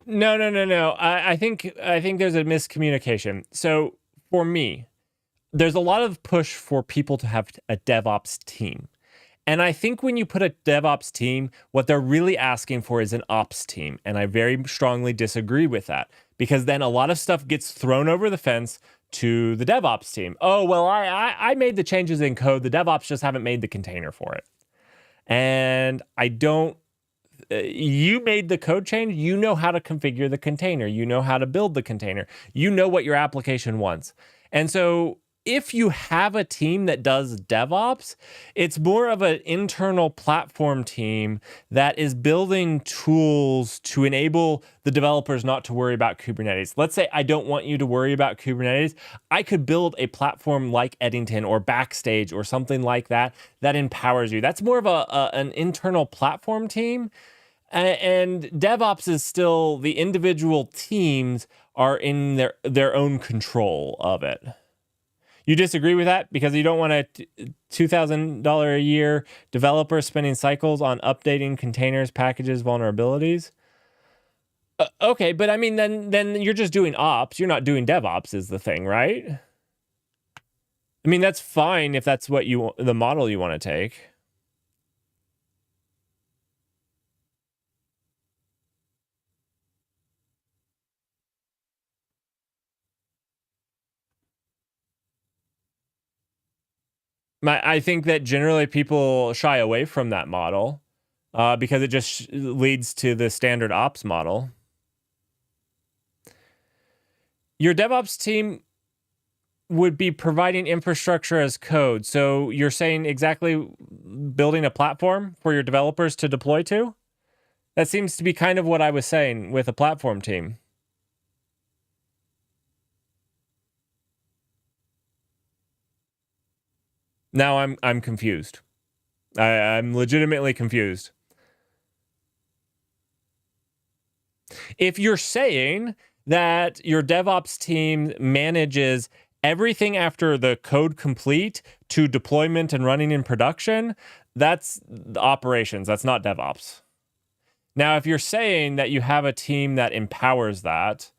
No. I think there's a miscommunication. So for me, there's a lot of push for people to have a DevOps team. And I think when you put a DevOps team, what they're really asking for is an ops team. And I very strongly disagree with that because then a lot of stuff gets thrown over the fence to the DevOps team. Oh, well, I made the changes in code. The DevOps just haven't made the container for it. And I don't. You made the code change. You know how to configure the container. You know how to build the container. You know what your application wants. And so if you have a team that does DevOps, it's more of an internal platform team that is building tools to enable the developers not to worry about Kubernetes. Let's say I don't want you to worry about Kubernetes. I could build a platform like Eddington or Backstage or something like that that empowers you. That's more of an internal platform team. And DevOps is still the individual teams are in their own control of it. You disagree with that because you don't want a $2,000 a year developer spending cycles on updating containers, packages, vulnerabilities? Okay, but I mean, then you're just doing ops. You're not doing DevOps is the thing, right? I mean, that's fine if that's what the model you want to take. I think that generally people shy away from that model because it just leads to the standard ops model. Your DevOps team would be providing infrastructure as code. So you're saying exactly building a platform for your developers to deploy to? That seems to be kind of what I was saying with a platform team. Now I'm confused. I'm legitimately confused. If you're saying that your DevOps team manages everything after the code complete to deployment and running in production, that's the operations. That's not DevOps. Now, if you're saying that you have a team that empowers that,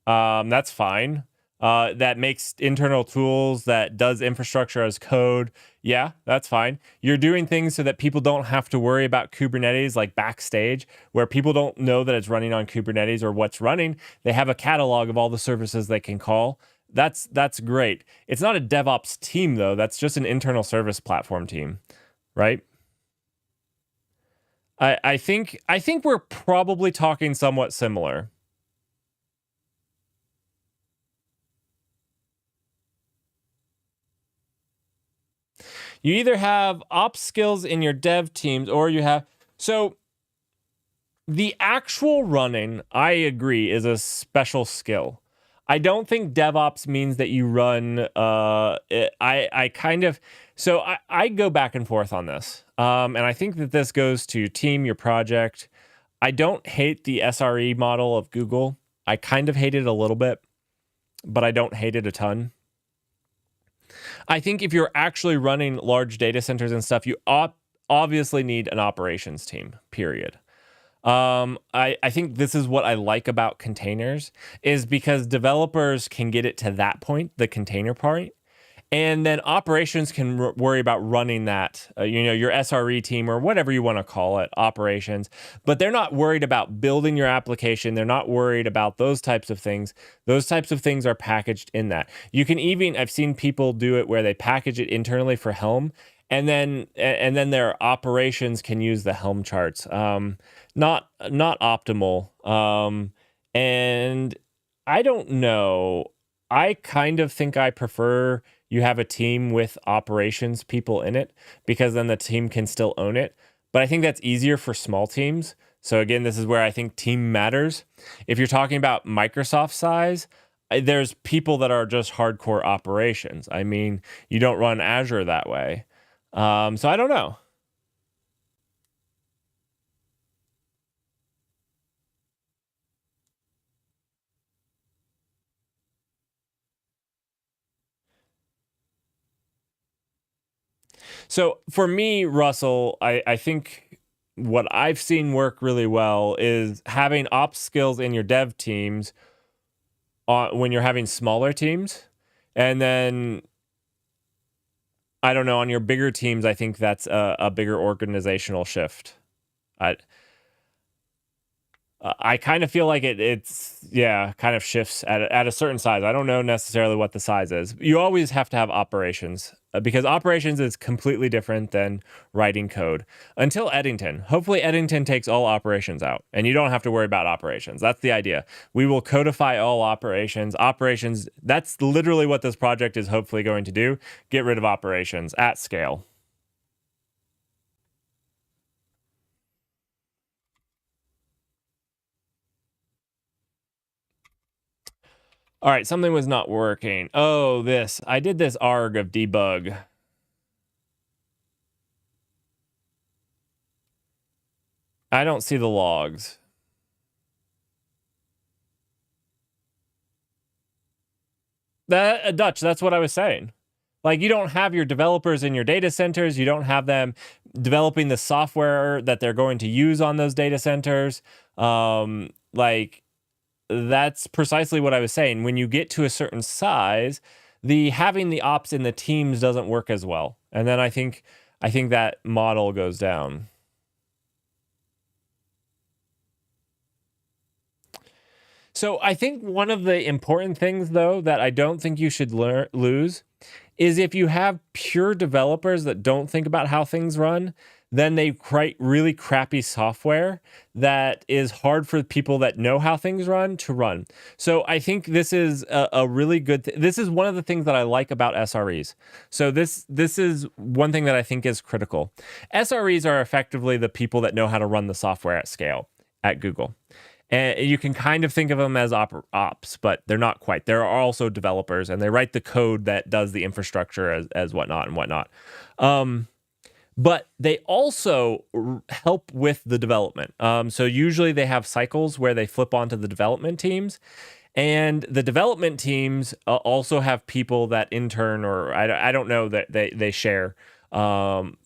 that's fine. That makes internal tools, that does infrastructure as code. Yeah, that's fine. You're doing things so that people don't have to worry about Kubernetes like backstage, where people don't know that it's running on Kubernetes or what's running. They have a catalog of all the services they can call. That's great. It's not a DevOps team though. That's just an internal service platform team, right? I think we're probably talking somewhat similar. You either have ops skills in your dev teams or you have. So the actual running, I agree, is a special skill. I don't think DevOps means that you run. I kind of. So I go back and forth on this. And I think that this goes to team, your project. I don't hate the SRE model of Google. I kind of hate it a little bit, but I don't hate it a ton. I think if you're actually running large data centers and stuff, you obviously need an operations team, period. I think this is what I like about containers is because developers can get it to that point, the container part, and then operations can worry about running that, your SRE team or whatever you want to call it, operations. But they're not worried about building your application. They're not worried about those types of things. Those types of things are packaged in that. You can even, I've seen people do it where they package it internally for Helm, and then their operations can use the Helm charts. Not optimal. And I don't know. I kind of think I prefer you have a team with operations people in it because then the team can still own it. But I think that's easier for small teams. So again, this is where I think team matters. If you're talking about Microsoft size, there's people that are just hardcore operations. I mean, you don't run Azure that way. So I don't know. So for me, Russell, I think what I've seen work really well is having ops skills in your dev teams when you're having smaller teams. And then, I don't know, on your bigger teams, I think that's a bigger organizational shift. I kind of feel like it's kind of shifts at a certain size. I don't know necessarily what the size is. You always have to have operations because operations is completely different than writing code until Eddington. Hopefully Eddington takes all operations out and you don't have to worry about operations. That's the idea. We will codify all operations. Operations, that's literally what this project is hopefully going to do. Get rid of operations at scale. All right, something was not working. Oh, this. I did this arg of debug. I don't see the logs. That Dutch, that's what I was saying. Like you don't have your developers in your data centers, you don't have them developing the software that they're going to use on those data centers. Like that's precisely what I was saying. When you get to a certain size, the having the ops in the teams doesn't work as well. And then I think that model goes down. So I think one of the important things though that I don't think you should lose is if you have pure developers that don't think about how things run, then they create really crappy software that is hard for people that know how things run to run. So I think this is a really good this is one of the things that I like about SREs. So this is one thing that I think is critical. SREs are effectively the people that know how to run the software at scale at Google. And you can kind of think of them as ops, but they're not quite. There are also developers, and they write the code that does the infrastructure as whatnot and whatnot. But they also help with the development. So usually they have cycles where they flip onto the development teams. And the development teams also have people that intern, or I don't know, that they share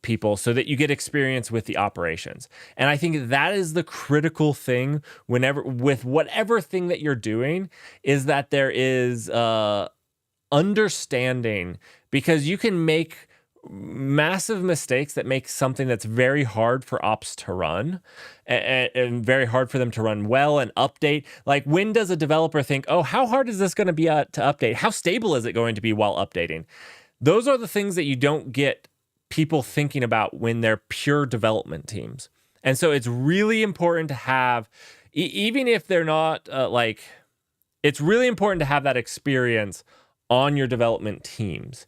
people so that you get experience with the operations. And I think that is the critical thing whenever with whatever thing that you're doing, is that there is understanding, because you can make massive mistakes that make something that's very hard for ops to run, and very hard for them to run well and update. Like, when does a developer think, oh, how hard is this going to be to update? How stable is it going to be while updating? Those are the things that you don't get people thinking about when they're pure development teams. And so it's really important to have, even if they're not it's really important to have that experience on your development teams.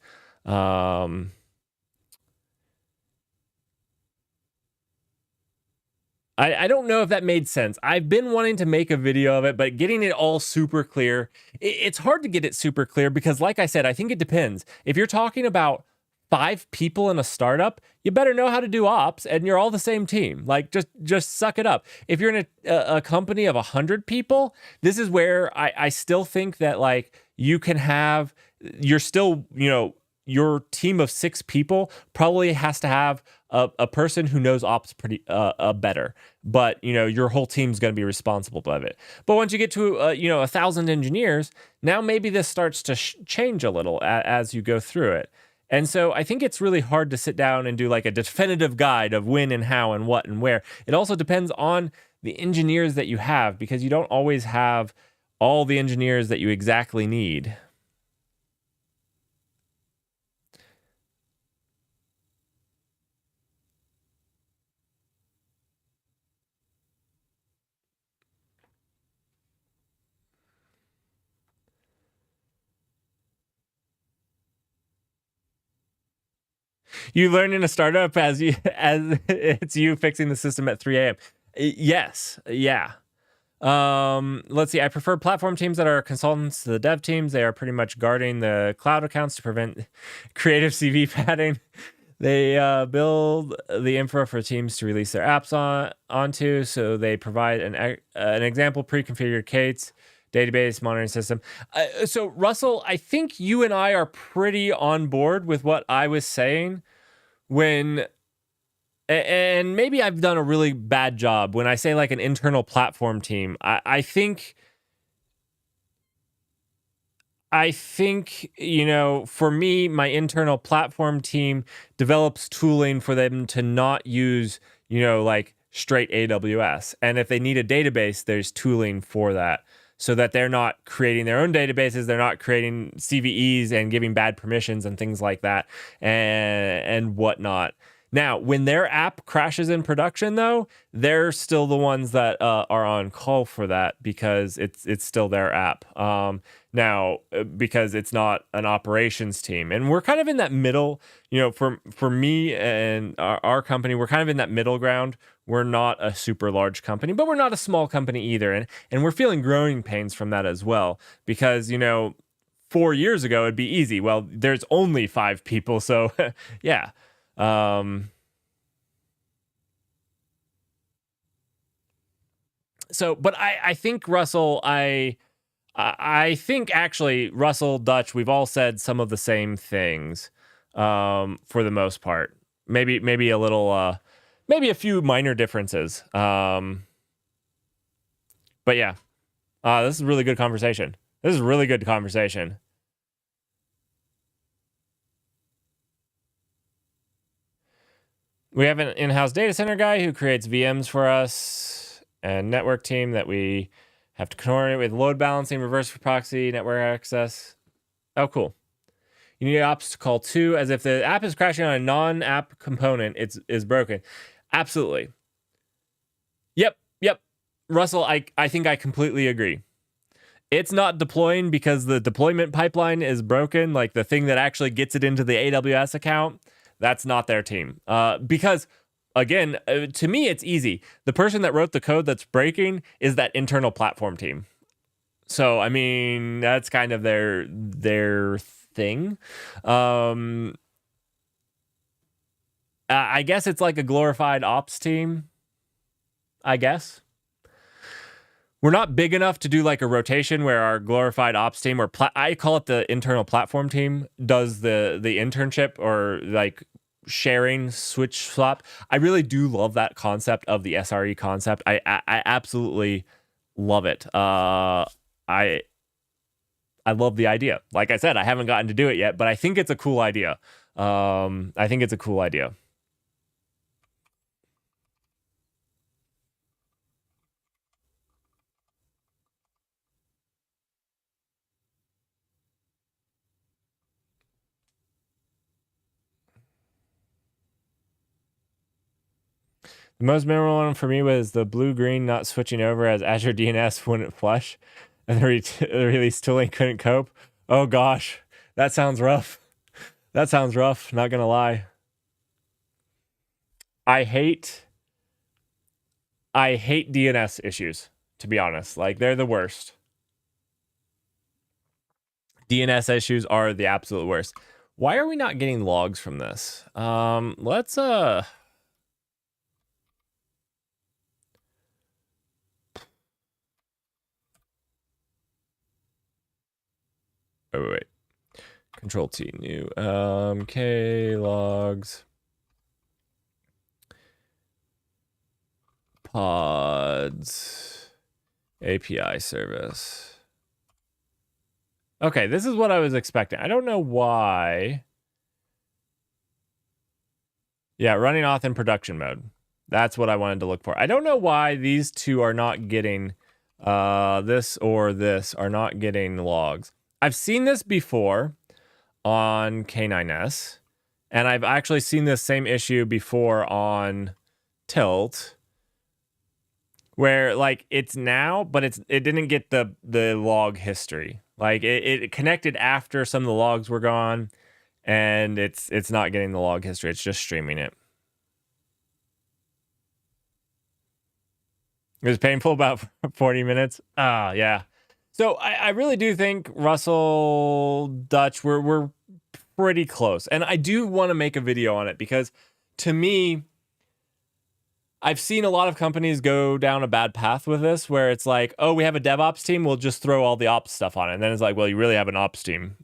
I don't know if that made sense. I've been wanting to make a video of it, but getting it all super clear, it's hard to get it super clear because, like I said, I think it depends. If you're talking about 5 people in a startup, you better know how to do ops, and you're all the same team. Like, just suck it up. If you're in a company of 100 people, this is where I still think that, like, you can have, you're still, your team of 6 people probably has to have a person who knows ops pretty better, but your whole team's going to be responsible of it. But once you get to 1,000 engineers, now maybe this starts to change a little as you go through it. And so I think it's really hard to sit down and do like a definitive guide of when and how and what and where. It also depends on the engineers that you have, because you don't always have all the engineers that you exactly need. You learn in a startup as it's you fixing the system at 3 a.m. Yes, yeah. Let's see. I prefer platform teams that are consultants to the dev teams. They are pretty much guarding the cloud accounts to prevent creative CV padding. They build the infra for teams to release their apps onto. So they provide an example pre-configured K8s database monitoring system. So Russell, I think you and I are pretty on board with what I was saying and maybe I've done a really bad job when I say like an internal platform team. I think, for me, my internal platform team develops tooling for them to not use, like straight AWS. And if they need a database, there's tooling for that, so that they're not creating their own databases. They're not creating CVEs and giving bad permissions and things like that and whatnot. Now, when their app crashes in production, though, they're still the ones that are on call for that, because it's still their app. Now, because it's not an operations team, and we're kind of in that middle. For me and our company, we're kind of in that middle ground. We're not a super large company, but we're not a small company either, and we're feeling growing pains from that as well, because 4 years ago it'd be easy. Well, there's only 5 people, so yeah. But I think, Russell, I think actually, Russell, Dutch, we've all said some of the same things, for the most part. Maybe a little, maybe a few minor differences. But yeah, this is a really good conversation. We have an in-house data center guy who creates VMs for us, and network team that we have to coordinate with load balancing, reverse proxy, network access. Oh, cool. You need ops to call to, as if the app is crashing on a non-app component, is broken. Absolutely. Yep. Russell, I think I completely agree. It's not deploying because the deployment pipeline is broken. Like the thing that actually gets it into the AWS account, that's not their team. Because again, to me, it's easy. The person that wrote the code that's breaking is that internal platform team. So I mean, that's kind of their thing. I guess it's like a glorified ops team. I guess. We're not big enough to do like a rotation where our glorified ops team, or I call it the internal platform team, does the internship or like sharing switch swap. I really do love that concept of the SRE concept. I absolutely love it. I love the idea. Like I said, I haven't gotten to do it yet, but I think it's a cool idea. I think it's a cool idea. The most memorable one for me was the blue-green not switching over as Azure DNS wouldn't flush, and the release tooling couldn't cope. Oh gosh, that sounds rough. That sounds rough, not gonna lie. I hate DNS issues, to be honest. Like, they're the worst. DNS issues are the absolute worst. Why are we not getting logs from this? Let's wait. Control T, new. K logs. Pods. API service. Okay, this is what I was expecting. I don't know why. Yeah, running auth in production mode. That's what I wanted to look for. I don't know why these two are not getting, this or this are not getting logs. I've seen this before on K9S, and I've actually seen this same issue before on Tilt, where like it's now, but it didn't get the log history. Like it connected after some of the logs were gone, and it's not getting the log history. It's just streaming it. It was painful, about 40 minutes. Yeah. So I really do think Russell, Dutch, we're pretty close. And I do want to make a video on it because to me, I've seen a lot of companies go down a bad path with this where it's like, oh, we have a DevOps team, we'll just throw all the ops stuff on it. And then it's like, well, you really have an ops team.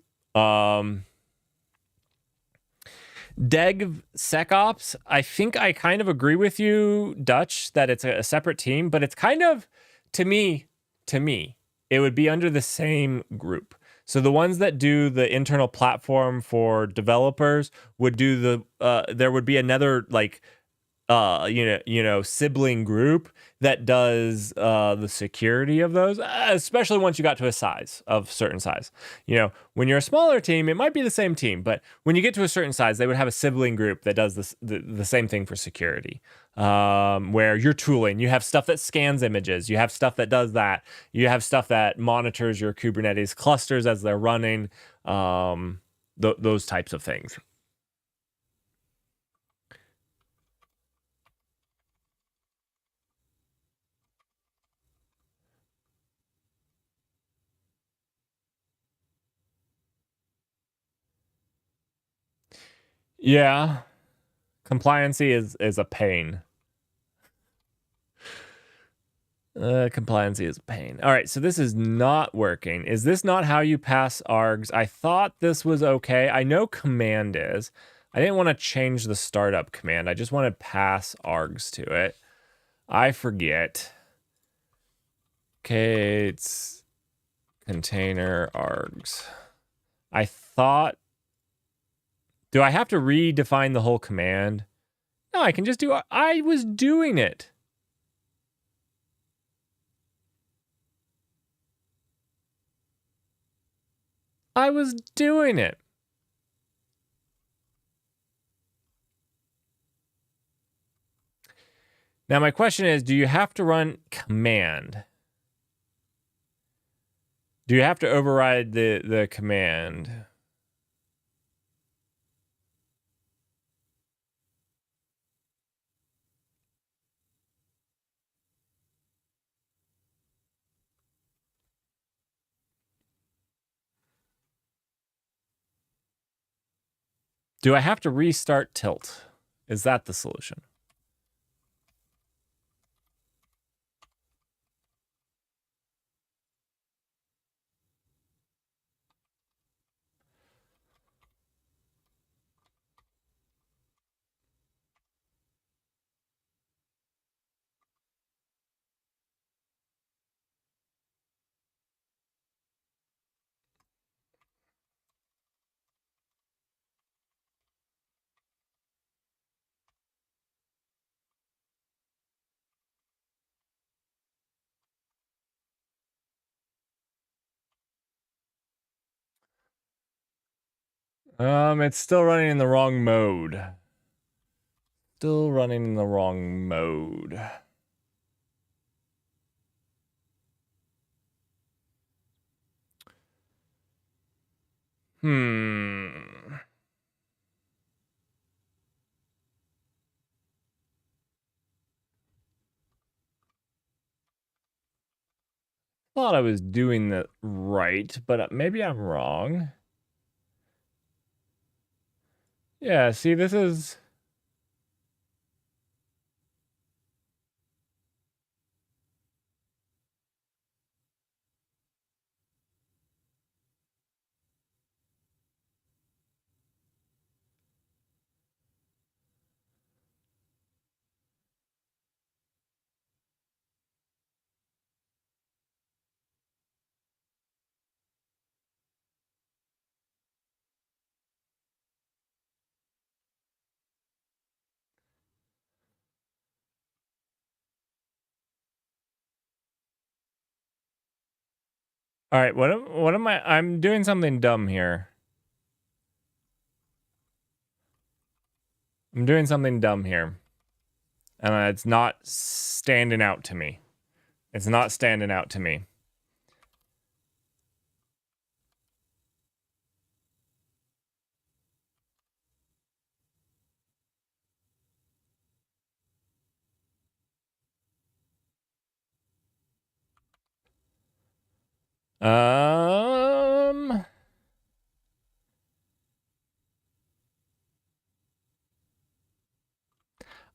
DevSecOps, I think I kind of agree with you, Dutch, that it's a separate team, but it's kind of, to me, it would be under the same group. So the ones that do the internal platform for developers would do the, there would be another like, sibling group that does the security of those, especially once you got to a size of certain size. When you're a smaller team, it might be the same team, but when you get to a certain size, they would have a sibling group that does this, the same thing for security, where you're tooling. You have stuff that scans images. You have stuff that does that. You have stuff that monitors your Kubernetes clusters as they're running, those types of things. Yeah. Compliancy is a pain. Compliancy is a pain. All right, so this is not working. Is this not how you pass args? I thought this was okay. I know command is. I didn't want to change the startup command. I just wanted pass args to it. I forget. Okay, it's container args. I thought... Do I have to redefine the whole command? No, I can just do... I was doing it. I was doing it. Now my question is, do you have to run command? Do you have to override the command? Do I have to restart tilt? Is that the solution? It's still running in the wrong mode. Still running in the wrong mode. Thought I was doing that right, but maybe I'm wrong. Yeah, see, this is... All right, what am I? I'm doing something dumb here. I'm doing something dumb here. And it's not standing out to me. It's not standing out to me.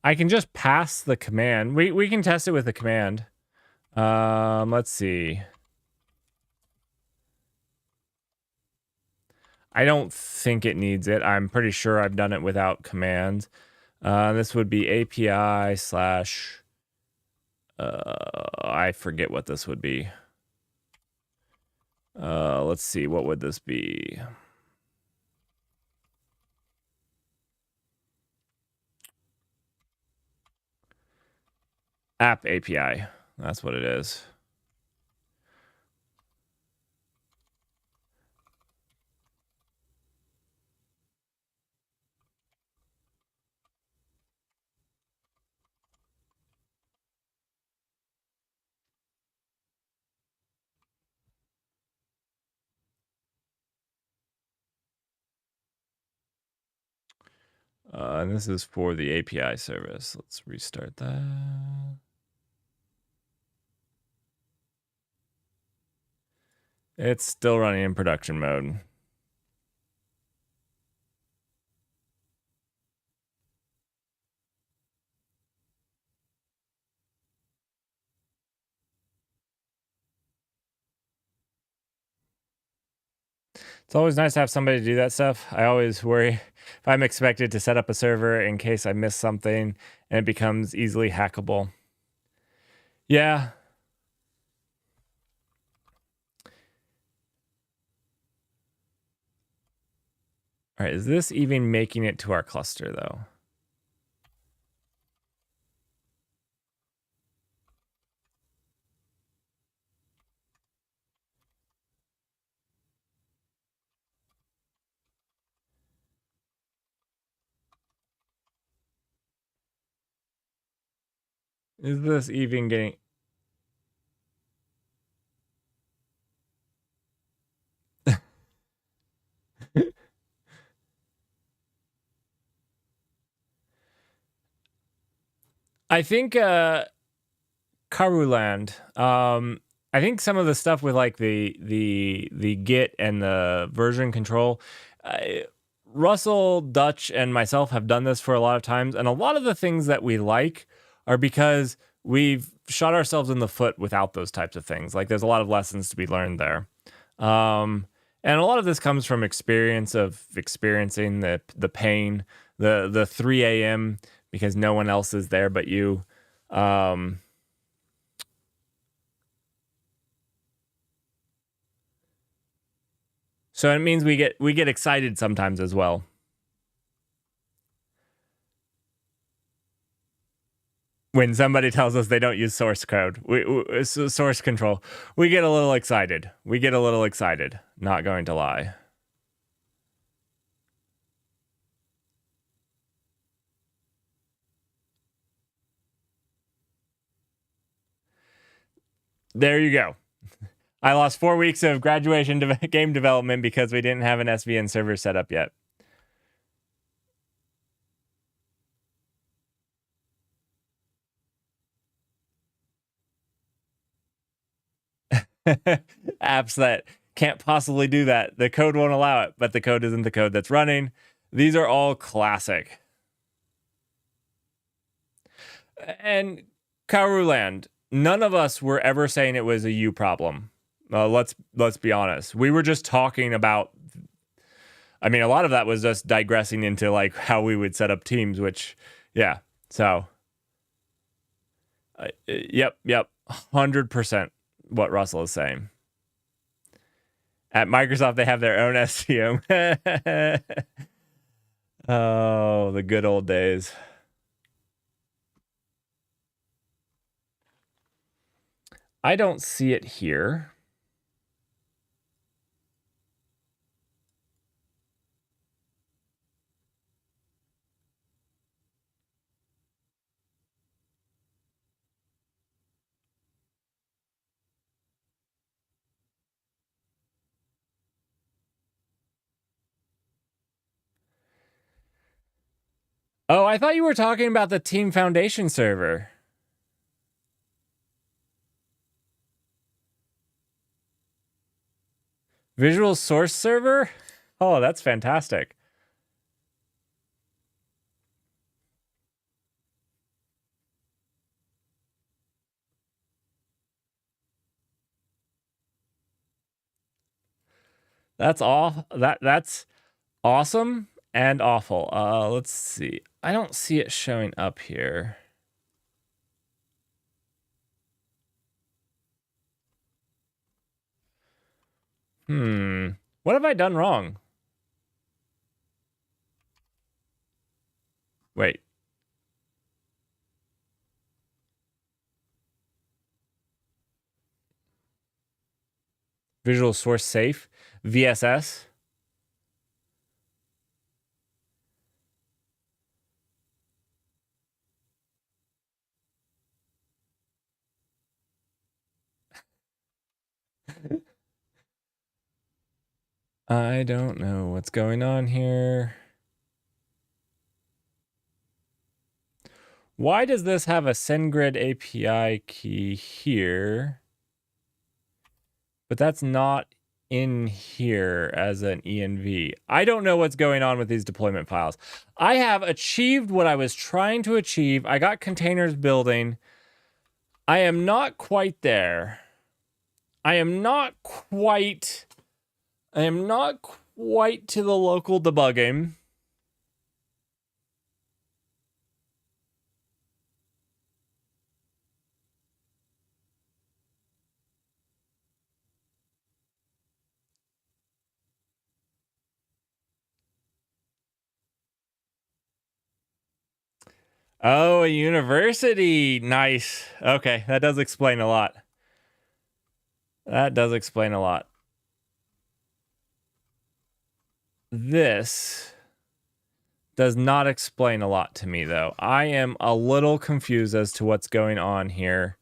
I can just pass the command. We can test it with the command. Let's see. I don't think it needs it. I'm pretty sure I've done it without commands. This would be API slash... I forget what this would be. Let's see. What would this be? App API. That's what it is. And this is for the API service. Let's restart that. It's still running in production mode. It's always nice to have somebody to do that stuff. I always worry if I'm expected to set up a server in case I miss something and it becomes easily hackable. Yeah. All right, is this even making it to our cluster, though? Is this even getting... I think Karuland. I think some of the stuff with like the Git and the version control, Russell, Dutch, and myself have done this for a lot of times, and a lot of the things that we like are because we've shot ourselves in the foot without those types of things. Like there's a lot of lessons to be learned there. And a lot of this comes from experience of experiencing the pain, the 3 a.m. because no one else is there but you. So it means we get excited sometimes as well. When somebody tells us they don't use source code, source control, we get a little excited. Not going to lie. There you go. I lost 4 weeks of graduation game development because we didn't have an SVN server set up yet. Apps that can't possibly do that. The code won't allow it, but the code isn't the code that's running. These are all classic. And Karuland, none of us were ever saying it was a you problem. Let's be honest. We were just talking about... I mean, a lot of that was just digressing into like how we would set up teams, which, yeah. So, yep, 100% what Russell is saying. At Microsoft, they have their own SVM. Oh, the good old days. I don't see it here. Oh, I thought you were talking about the Team Foundation server. Visual Source server? Oh, that's fantastic. That's all. That's awesome and awful. Let's see. I don't see it showing up here. What have I done wrong? Wait. Visual Source Safe? VSS? I don't know what's going on here. Why does this have a SendGrid API key here? But that's not in here as an env. I don't know what's going on with these deployment files. I have achieved what I was trying to achieve. I got containers building. I am not quite there. I am not quite to the local debugging. Oh, a university. Nice. Okay, that does explain a lot. does not explain a lot to me, though. I am a little confused as to what's going on here,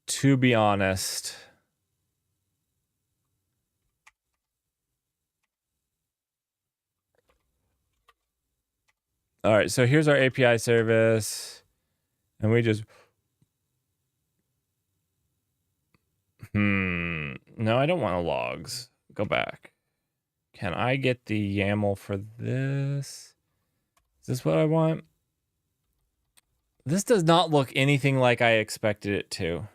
to be honest. All right, so here's our API service, and we just... No, I don't want logs. Go back. Can I get the YAML for this? Is this what I want? This does not look anything like I expected it to.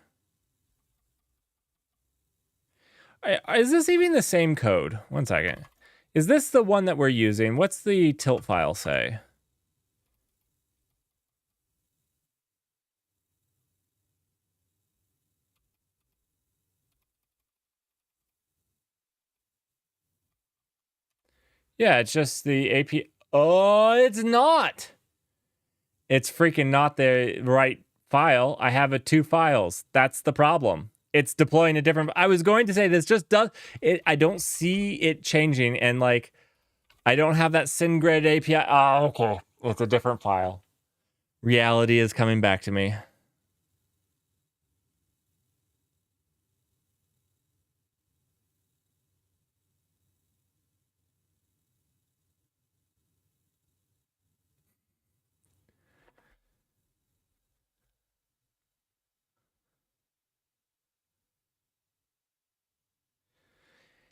Is this even the same code? One second. Is this the one that we're using? What's the tilt file say? Yeah, it's just the API. Oh, it's not. It's freaking not the right file. I have two files. That's the problem. It's deploying a different... I was going to say this just does... I don't see it changing, and like, I don't have that SendGrid API. Oh, okay. It's a different file. Reality is coming back to me.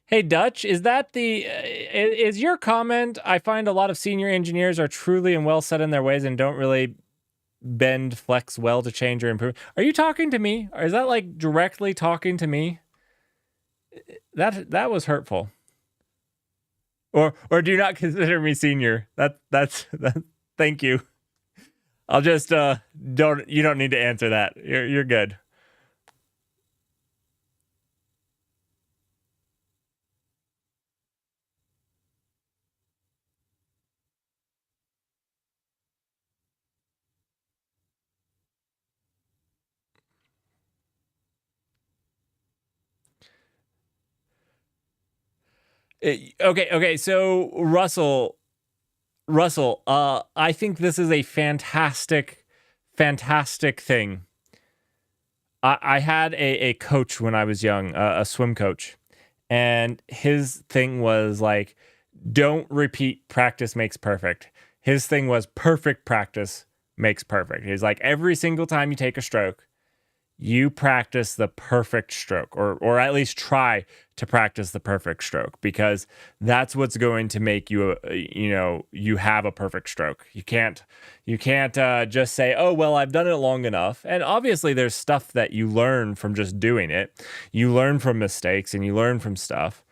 Hey, Dutch, is that is your comment? I find a lot of senior engineers are truly and well set in their ways and don't really bend, flex well to change or improve. Are you talking to me? Or is that like directly talking to me? That was hurtful. Or do not consider me senior. That's thank you. I'll just you don't need to answer that. You're good. Okay, so Russell, I think this is a fantastic thing. I had a coach when I was young, a swim coach, and his thing was like, don't repeat, practice makes perfect. His thing was perfect practice makes perfect. He's like, every single time you take a stroke, you practice the perfect stroke, or at least try to practice the perfect stroke, because that's what's going to make you you have a perfect stroke. You can't just say, oh well, I've done it long enough. And obviously there's stuff that you learn from just doing it. You learn from mistakes and you learn from stuff.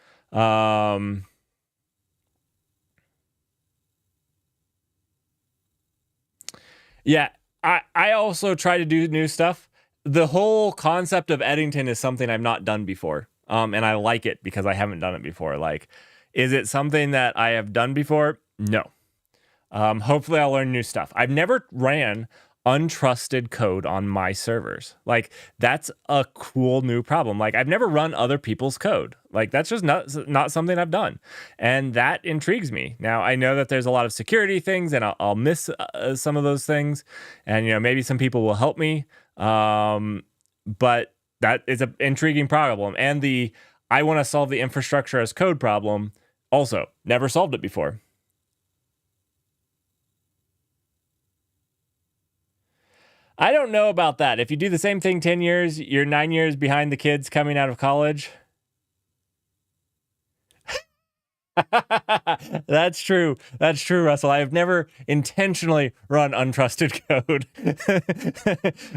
Yeah, I also try to do new stuff. The whole concept of Eddington is something I've not done before. And I like it because I haven't done it before. Like, is it something that I have done before? No. Hopefully I'll learn new stuff. I've never ran untrusted code on my servers. Like, that's a cool new problem. Like, I've never run other people's code. Like, that's just not something I've done. And that intrigues me. Now, I know that there's a lot of security things, and I'll miss some of those things. And, maybe some people will help me. But that is an intriguing problem. And I want to solve the infrastructure as code problem. Also, never solved it before. I don't know about that. If you do the same thing 10 years, you're 9 years behind the kids coming out of college. That's true. That's true, Russell. I have never intentionally run untrusted code.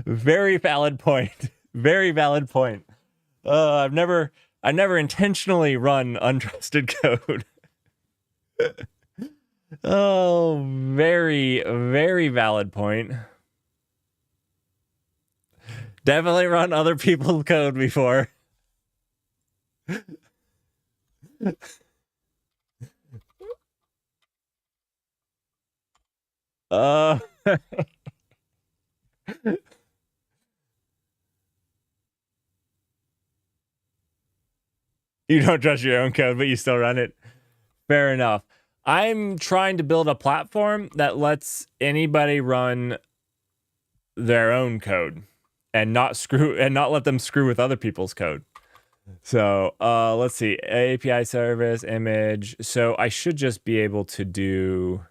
Very valid point. Very valid point. I've never intentionally run untrusted code. Oh, very, very valid point. Definitely run other people's code before. You don't trust your own code, but you still run it. Fair enough. I'm trying to build a platform that lets anybody run their own code and not let them screw with other people's code. So let's see, API service image. So I should just be able to do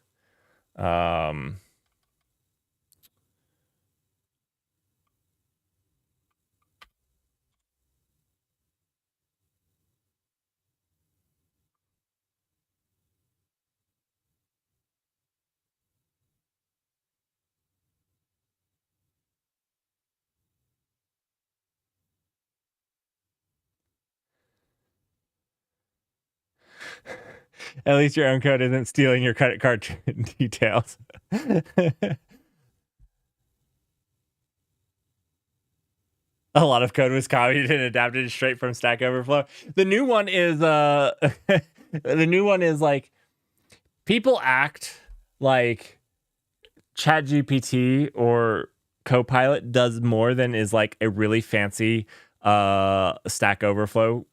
at least your own code isn't stealing your credit card details. A lot of code was copied and adapted straight from Stack Overflow. The new one is like, people act like ChatGPT or Copilot does more than is like a really fancy Stack Overflow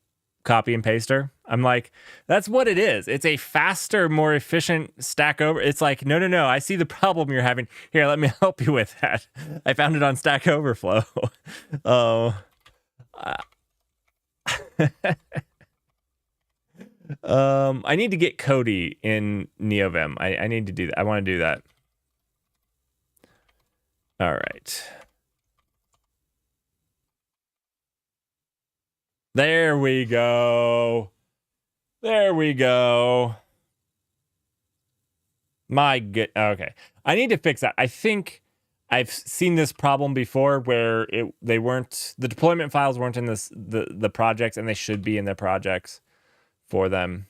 copy and paster. I'm like, that's what it is. It's a faster, more efficient Stack Over. It's like, no. I see the problem you're having. Here, let me help you with that. I found it on Stack Overflow. Oh. I need to get Cody in NeoVim. I need to do that. I want to do that. All right. There we go. There we go. My good. Okay. I need to fix that. I think I've seen this problem before where the deployment files weren't in the projects, and they should be in the projects for them.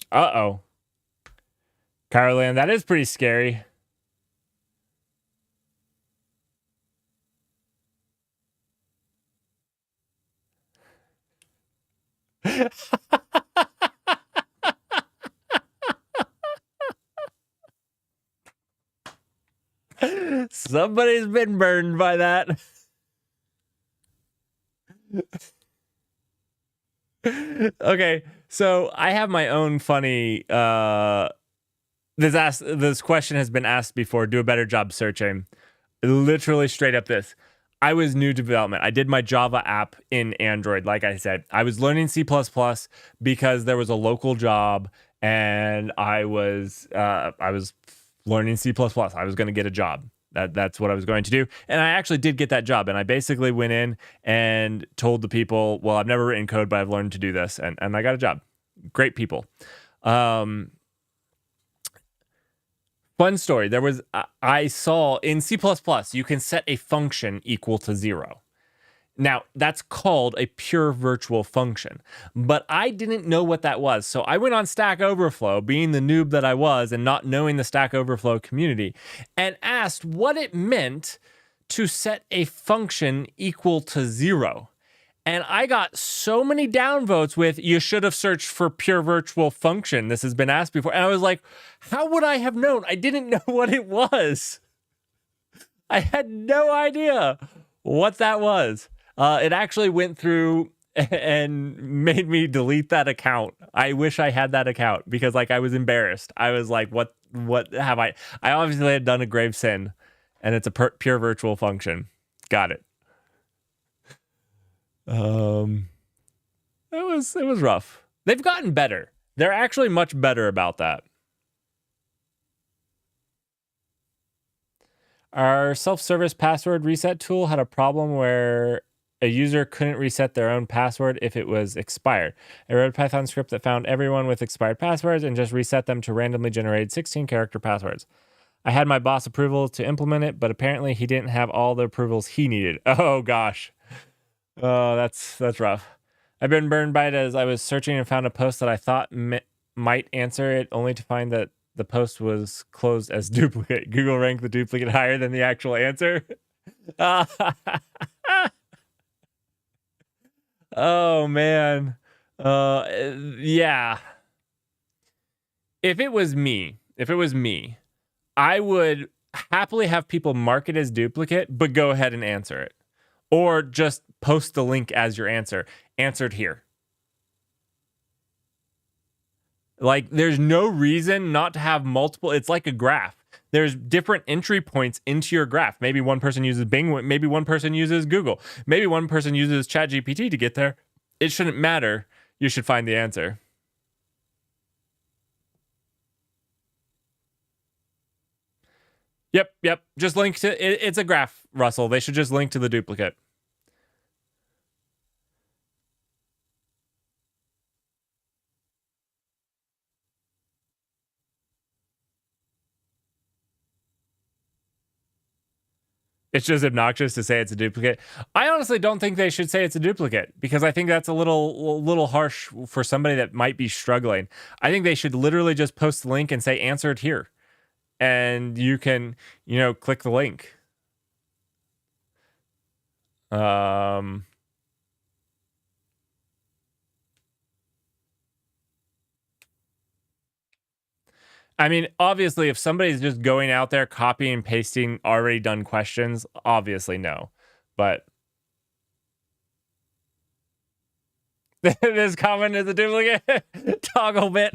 Uh-oh. Caroline, that is pretty scary. Somebody's been burned by that. Okay, so I have my own funny this question has been asked before. Do a better job searching. Literally straight up this. I was new to development. I did my Java app in Android. Like I said, I was learning C++ because there was a local job, and I was learning C++. I was going to get a job. That's what I was going to do. And I actually did get that job. And I basically went in and told the people, well, I've never written code, but I've learned to do this. And I got a job. Great people. Fun story. I saw in C++, you can set a function equal to 0. Now, that's called a pure virtual function, but I didn't know what that was. So I went on Stack Overflow, being the noob that I was and not knowing the Stack Overflow community, and asked what it meant to set a function equal to 0. And I got so many downvotes with, you should have searched for pure virtual function. This has been asked before. And I was like, how would I have known? I didn't know what it was. I had no idea what that was. It actually went through and made me delete that account. I wish I had that account because I was embarrassed. I was like, what have I obviously had done a grave sin, and it's a pure virtual function. Got it. It was rough. They've gotten better. They're actually much better about that. Our self-service password reset tool had a problem where a user couldn't reset their own password if it was expired. I wrote a Python script that found everyone with expired passwords and just reset them to randomly generate 16-character passwords. I had my boss approval to implement it, but apparently he didn't have all the approvals he needed. Oh gosh. Oh, that's rough. I've been burned by it as I was searching and found a post that I thought might answer it, only to find that the post was closed as duplicate. Google ranked the duplicate higher than the actual answer. Oh man. Yeah. If it was me, I would happily have people mark it as duplicate, but go ahead and answer it. Or just post the link as your answer. Answered here. Like, there's no reason not to have multiple. It's like a graph. There's different entry points into your graph. Maybe one person uses Bing. Maybe one person uses Google. Maybe one person uses ChatGPT to get there. It shouldn't matter. You should find the answer. Yep. Just link to it. It's a graph, Russell. They should just link to the duplicate. It's just obnoxious to say it's a duplicate. I honestly don't think they should say it's a duplicate because I think that's a little harsh for somebody that might be struggling. I think they should literally just post the link and say answered here. And you can, click the link. I mean, obviously, if somebody's just going out there copying and pasting already done questions, obviously no. But this comment is a duplicate. Toggle bit.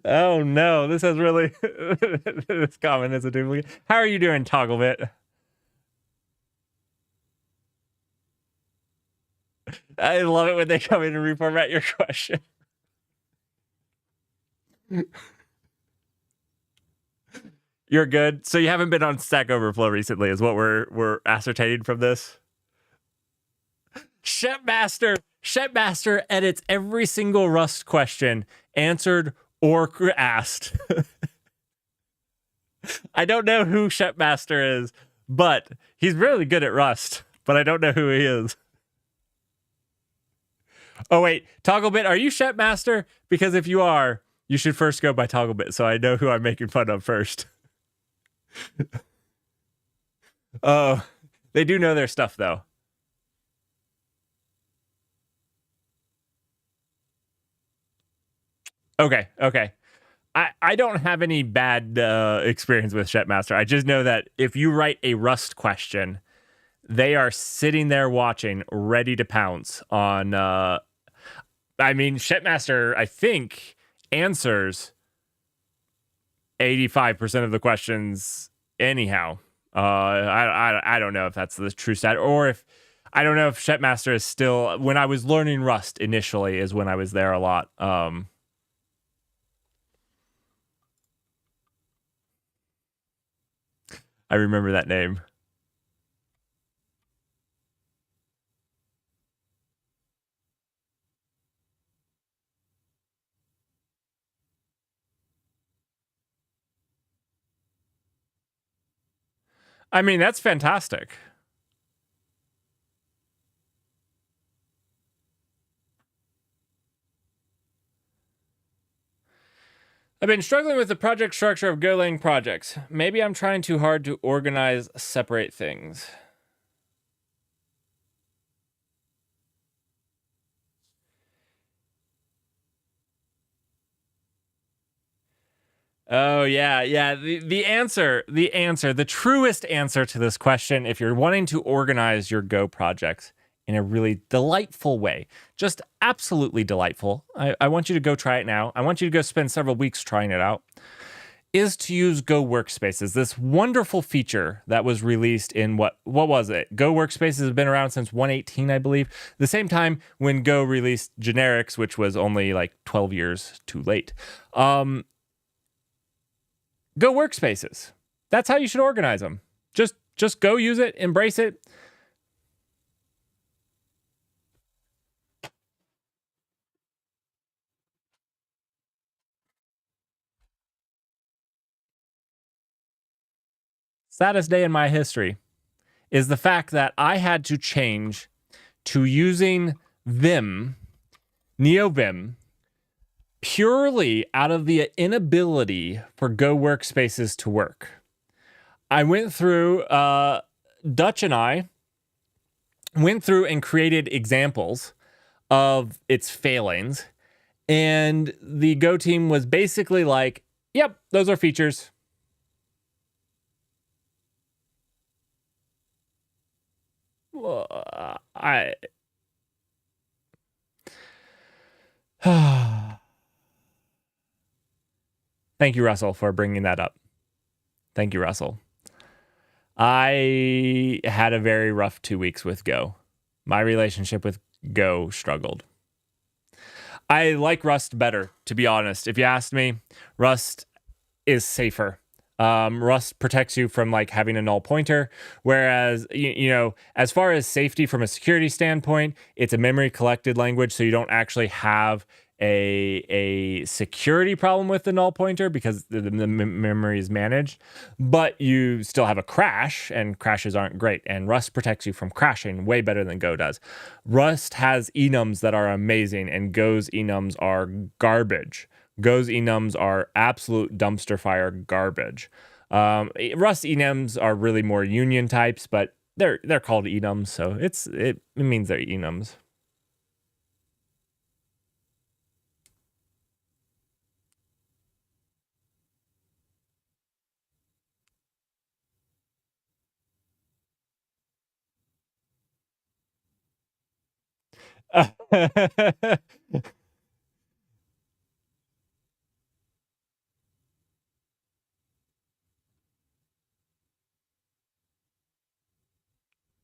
Oh no, this has really this comment is a duplicate. How are you doing, Togglebit? I love it when they come in and reformat your question. You're good. So you haven't been on Stack Overflow recently, is what we're ascertaining from this. Shepmaster edits every single Rust question answered or asked. I don't know who Shepmaster is, but he's really good at Rust, but I don't know who he is. Oh, wait, Togglebit, are you Shepmaster? Because if you are, you should first go by Togglebit so I know who I'm making fun of first. Oh, they do know their stuff, though. Okay. I don't have any bad experience with Shepmaster. I just know that if you write a Rust question, they are sitting there watching, ready to pounce on. Shepmaster, I think, answers 85% of the questions anyhow. I don't know if that's the true stat, or if I don't know if Shepmaster is still. When I was learning Rust initially, is when I was there a lot. I remember that name. I mean, that's fantastic. I've been struggling with the project structure of Golang projects. Maybe I'm trying too hard to organize, separate things. Oh, yeah. The truest answer to this question, if you're wanting to organize your Go projects in a really delightful way, just absolutely delightful, I want you to go try it now. I want you to go spend several weeks trying it out, is to use Go Workspaces, this wonderful feature that was released in what was it? Go Workspaces has been around since 1.18, I believe. The same time when Go released generics, which was only like 12 years too late. Go Workspaces. That's how you should organize them. Just go use it, embrace it. Saddest day in my history is the fact that I had to change to using Vim, NeoVim, purely out of the inability for Go Workspaces to work. I went through, Dutch and I went through and created examples of its failings, and the Go team was basically like, Yep, those are features. I Thank you, Russell, for bringing that up. Thank you, Russell. I had a very rough 2 weeks with Go. My relationship with Go struggled. I like Rust better, to be honest. If you asked me, Rust is safer. Rust protects you from like having a null pointer, whereas you know, as far as safety from a security standpoint, it's a memory collected language, so you don't actually have a security problem with the null pointer because the memory is managed, but you still have a crash, and crashes aren't great. And Rust protects you from crashing way better than Go does. Rust has enums that are amazing, and Go's enums are garbage. Go's enums are absolute dumpster fire garbage. Rust enums are really more union types, but they're called enums, so it means they're enums.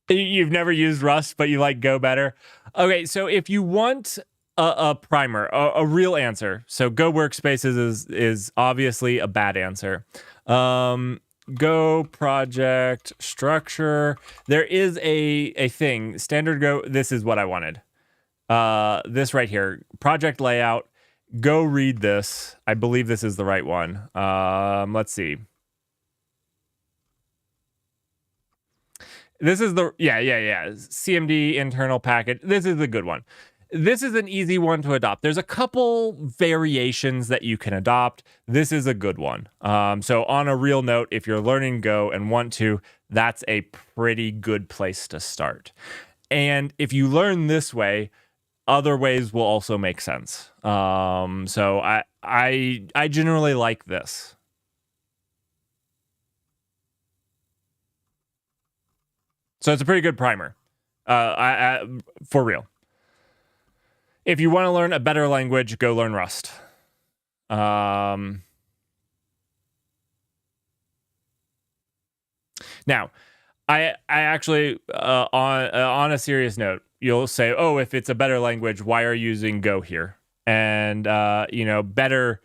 You've never used Rust, but you like Go better. Okay, so if you want a primer, a real answer, so Go workspaces is obviously a bad answer. Go project structure. There is a thing, standard Go. This is what I wanted. This right here, project layout. Go read this. I believe this is the right one. Let's see. This is the yeah. CMD internal package. This is the good one. This is an easy one to adopt. There's a couple variations that you can adopt. This is a good one. So on a real note, if you're learning Go and want to, that's a pretty good place to start. And if you learn this way, other ways will also make sense. So I generally like this. So it's a pretty good primer. For real. If you want to learn a better language, go learn Rust. Now, I actually on a serious note, you'll say, "Oh, if it's a better language, why are you using Go here?" And you know, better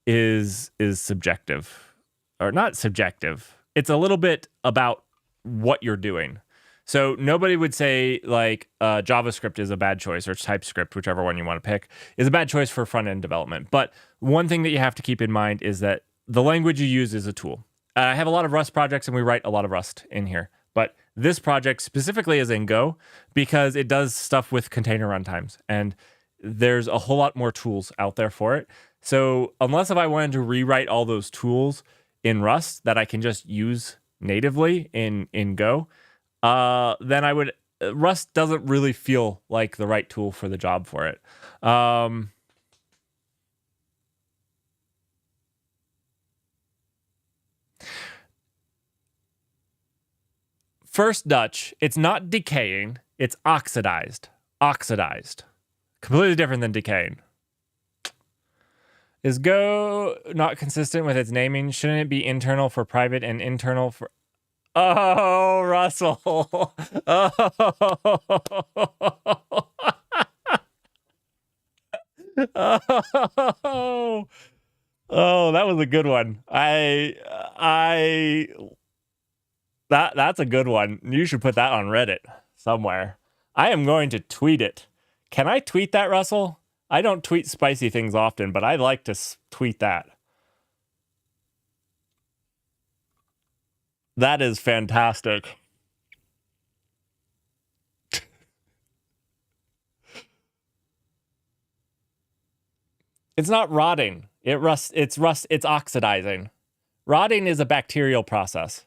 is subjective, or not subjective. It's a little bit about what you're doing. So nobody would say like JavaScript is a bad choice, or TypeScript, whichever one you want to pick, is a bad choice for front end development. But one thing that you have to keep in mind is that the language you use is a tool. I have a lot of Rust projects, and we write a lot of Rust in here. But this project specifically is in Go because it does stuff with container runtimes, and there's a whole lot more tools out there for it. So unless if I wanted to rewrite all those tools in Rust that I can just use natively in Go, then I would. Rust doesn't really feel like the right tool for the job for it. First Dutch, it's not decaying, it's oxidized. Oxidized. Completely different than decaying. Is Go not consistent with its naming? Shouldn't it be internal for private and internal for... Oh, Russell. Oh. Oh, that was a good one. That's a good one. You should put that on Reddit somewhere. I am going to tweet it. Can I tweet that, Russell? I don't tweet spicy things often, but I'd like to tweet that. That is fantastic. It's not rotting. It's oxidizing. Rotting is a bacterial process.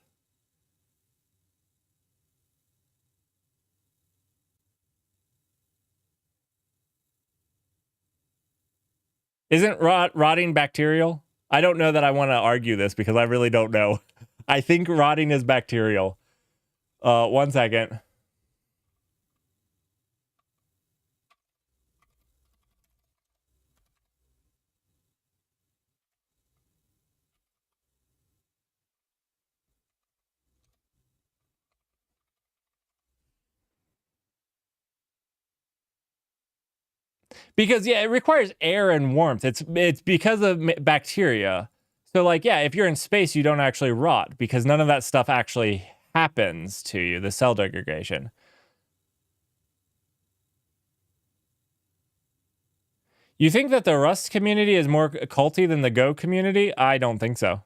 Isn't rotting bacterial? I don't know that I want to argue this because I really don't know. I think rotting is bacterial. 1 second. Because yeah, it requires air and warmth. It's because of bacteria. So like yeah, if you're in space, you don't actually rot because none of that stuff actually happens to you, the cell degradation. You think that the Rust community is more culty than the Go community? I don't think so.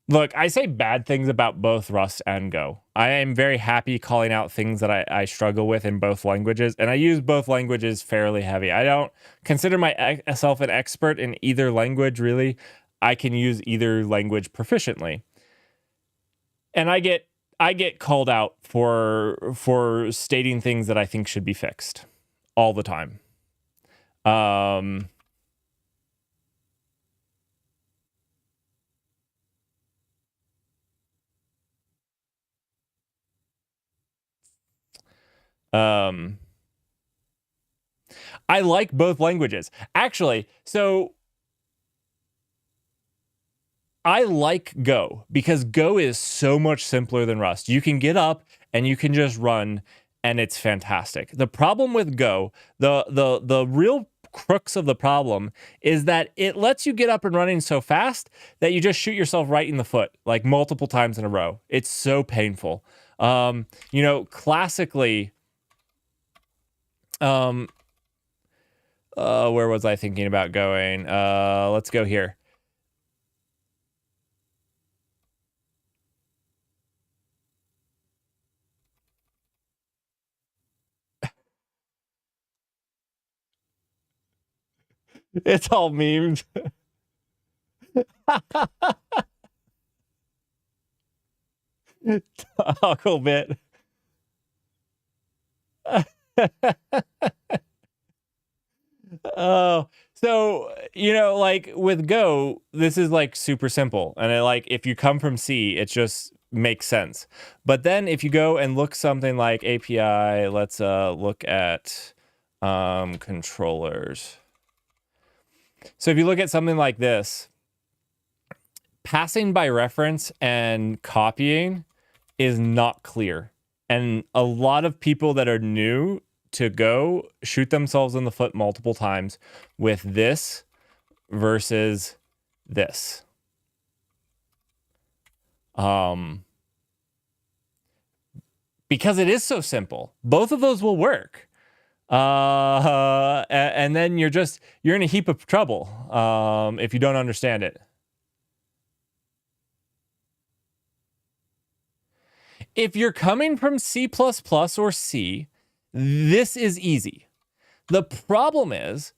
Look, I say bad things about both Rust and Go. I am very happy calling out things that I struggle with in both languages, and I use both languages fairly heavy. I don't consider myself an expert in either language, really. I can use either language proficiently. And I get called out for stating things that I think should be fixed all the time. I like both languages. Actually, so I like Go because Go is so much simpler than Rust. You can get up and you can just run and it's fantastic. The problem with Go, the real crux of the problem is that it lets you get up and running so fast that you just shoot yourself right in the foot like multiple times in a row. It's so painful. Classically, where was I thinking about going? Let's go here. It's all memes. Toggle bit. Oh, so like with Go, this is like super simple, and if you come from C, it just makes sense. But then if you go and look something like API, let's look at controllers. So if you look at something like this, passing by reference and copying is not clear. And a lot of people that are new to Go shoot themselves in the foot multiple times with this versus this. Because it is so simple. Both of those will work. And then you're in a heap of trouble if you don't understand it. If you're coming from C++ or C, this is easy. The problem is,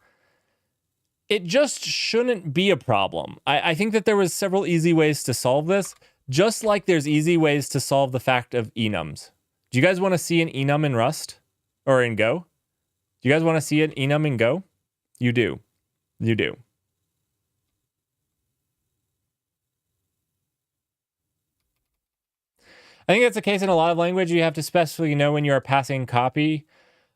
it just shouldn't be a problem. I think that there was several easy ways to solve this, just like there's easy ways to solve the fact of enums. Do you guys want to see an enum in Rust or in Go? Do you guys want to see an enum in Go? You do. You do. I think that's the case in a lot of language. You have to specifically know when you are passing copy.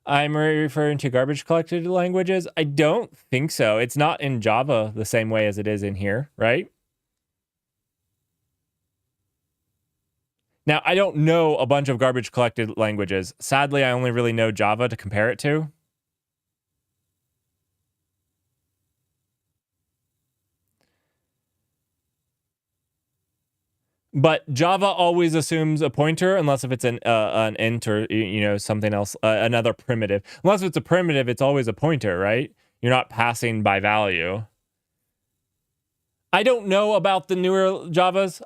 I'm referring to garbage collected languages. I don't think so. It's not in Java the same way as it is in here, right? Now, I don't know a bunch of garbage collected languages. Sadly, I only really know Java to compare it to. But Java always assumes a pointer unless if it's an int or something else, another primitive. Unless it's a primitive, it's always a pointer, right? You're not passing by value. I don't know about the newer Javas.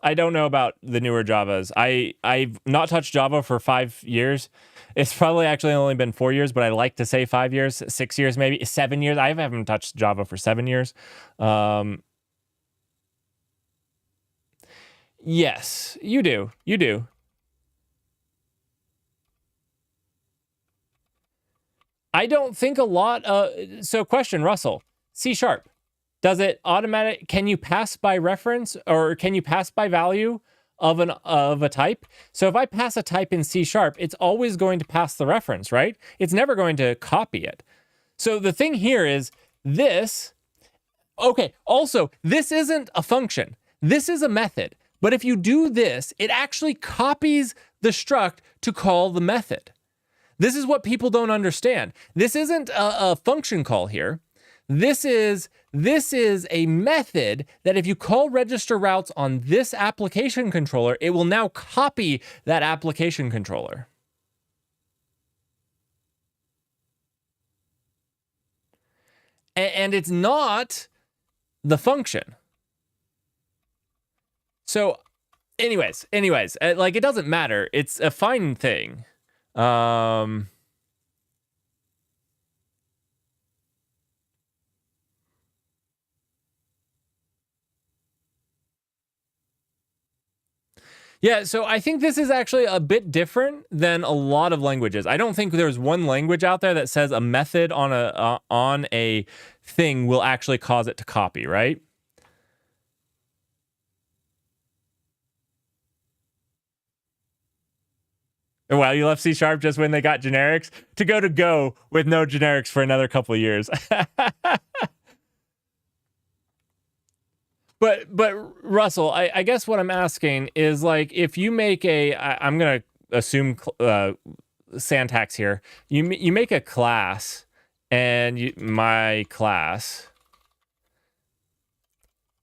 I've not touched Java for 5 years. It's probably actually only been 4 years, but I like to say 5 years, 6 years, maybe 7 years. I haven't touched Java for 7 years. Yes, you do. You do. I don't think a lot. So question, Russell, C#. Does it automatic? Can you pass by reference, or can you pass by value of a type? So if I pass a type in C#, it's always going to pass the reference, right? It's never going to copy it. So the thing here is this. Okay, also, this isn't a function. This is a method. But if you do this, it actually copies the struct to call the method. This is what people don't understand. This isn't a function call here. This is a method that if you call register routes on this application controller, it will now copy that application controller. And it's not the function. So anyways, like, it doesn't matter. It's a fine thing. Yeah, so I think this is actually a bit different than a lot of languages. I don't think there's one language out there that says a method on a thing will actually cause it to copy, right? Wow, you left C# just when they got generics to Go with no generics for another couple of years. But Russell, I guess what I'm asking is, like, if you make I'm gonna assume syntax here. You make a class, and my class.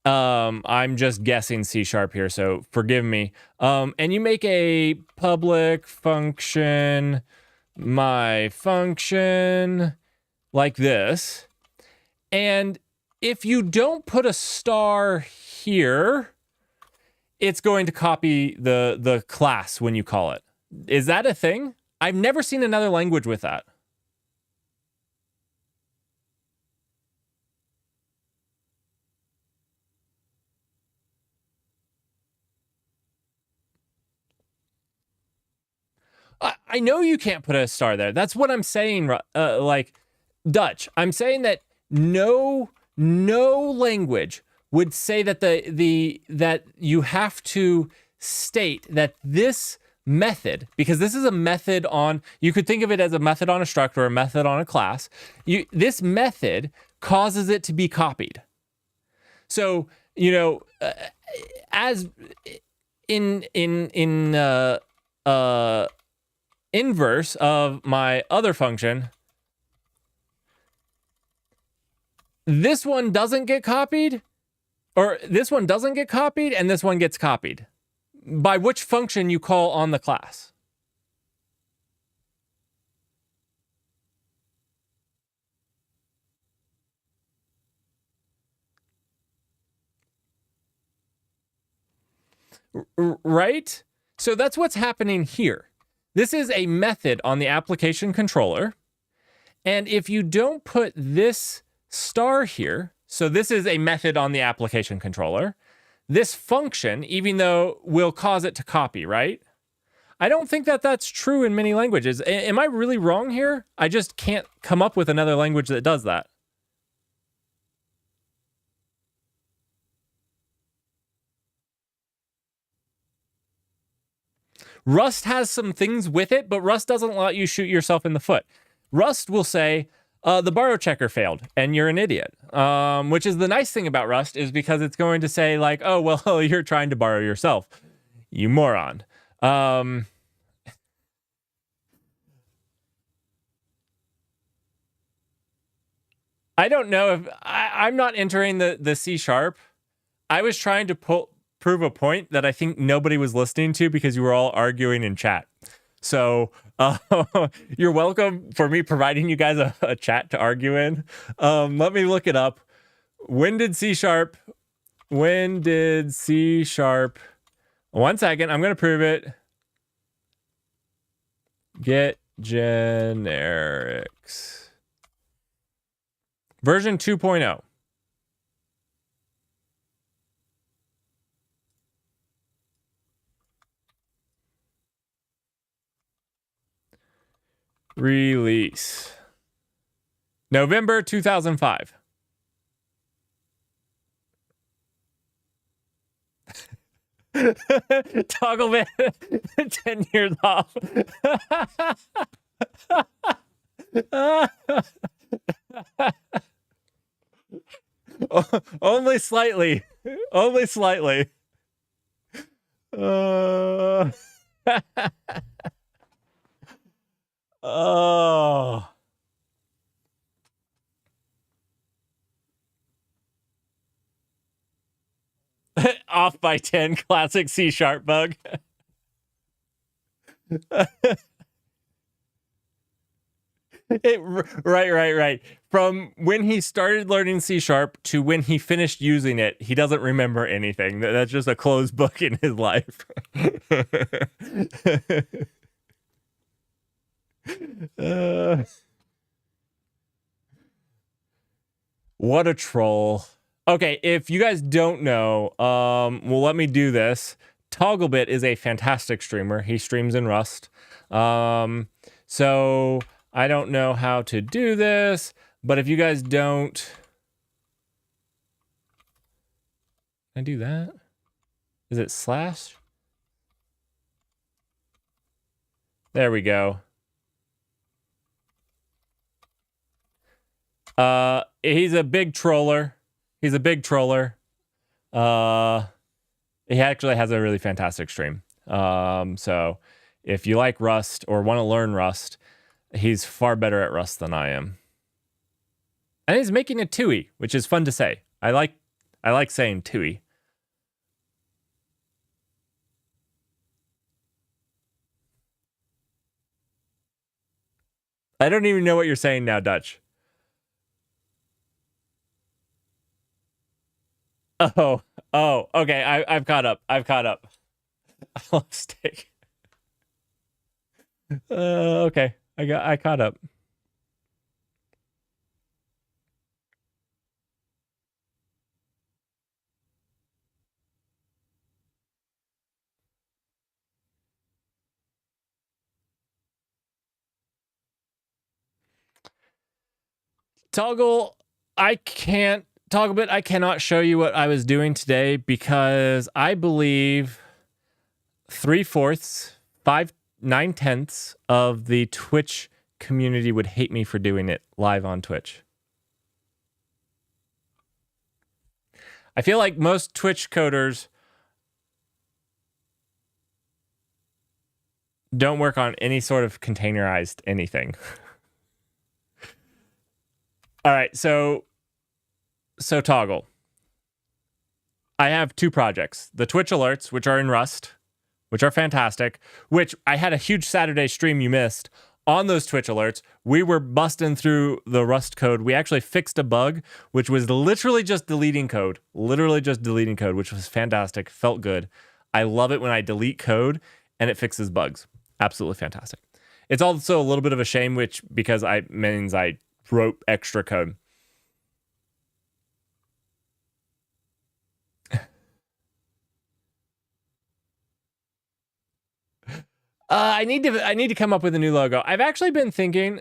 I'm just guessing C# here, so forgive me. And you make a public function, my function, like this. And if you don't put a star here, it's going to copy the class when you call it. Is that a thing? I've never seen another language with that. I know you can't put a star there. That's what I'm saying. Like, Dutch, I'm saying that no language would say that that you have to state that this method, because this is a method on, you could think of it as a method on a struct or a method on a class. This method causes it to be copied. So, as in inverse of my other function, this one doesn't get copied, or this one doesn't get copied, and this one gets copied by which function you call on the class. Right? So that's what's happening here. This is a method on the application controller. And if you don't put this star here, so this is a method on the application controller, this function, even though, will cause it to copy, right? I don't think that that's true in many languages. Am I really wrong here? I just can't come up with another language that does that. Rust has some things with it, but Rust doesn't let you shoot yourself in the foot. Rust will say, the borrow checker failed, and you're an idiot. Which is the nice thing about Rust, is because it's going to say, like, oh, well, you're trying to borrow yourself, you moron. I don't know if I'm not entering the C#. I was trying to prove a point that I think nobody was listening to because you were all arguing in chat. So you're welcome for me providing you guys a chat to argue in. Let me look it up. When did C#? One second, I'm going to prove it. Get generics. Version 2.0. Release. November 2005. Toggle bit 10 years off. Only slightly. Only slightly. Oh. Off by 10, classic C# bug. Right. From when he started learning C# to when he finished using it, he doesn't remember anything. That's just a closed book in his life. What a troll. Okay, if you guys don't know, well, let me do this. Togglebit is a fantastic streamer. He streams in Rust. So I don't know how to do this, but if you guys don't... Can I do that? Is it slash? There we go. He's a big troller. He actually has a really fantastic stream. So if you like Rust or want to learn Rust, he's far better at Rust than I am. And he's making a TUI, which is fun to say. I like saying TUI. I don't even know what you're saying now, Dutch. Oh, okay. I've caught up. I lost steak. Okay. I caught up. Togglebit, I cannot show you what I was doing today because I believe 3/4, 9/10 of the Twitch community would hate me for doing it live on Twitch. I feel like most Twitch coders don't work on any sort of containerized anything. All right, so Toggle. I have 2 projects. The Twitch alerts, which are in Rust, which are fantastic, which I had a huge Saturday stream you missed. On those Twitch alerts, we were busting through the Rust code. We actually fixed a bug, which was literally just deleting code, which was fantastic, felt good. I love it when I delete code and it fixes bugs. Absolutely fantastic. It's also a little bit of a shame, because I wrote extra code. I need to come up with a new logo. I've actually been thinking.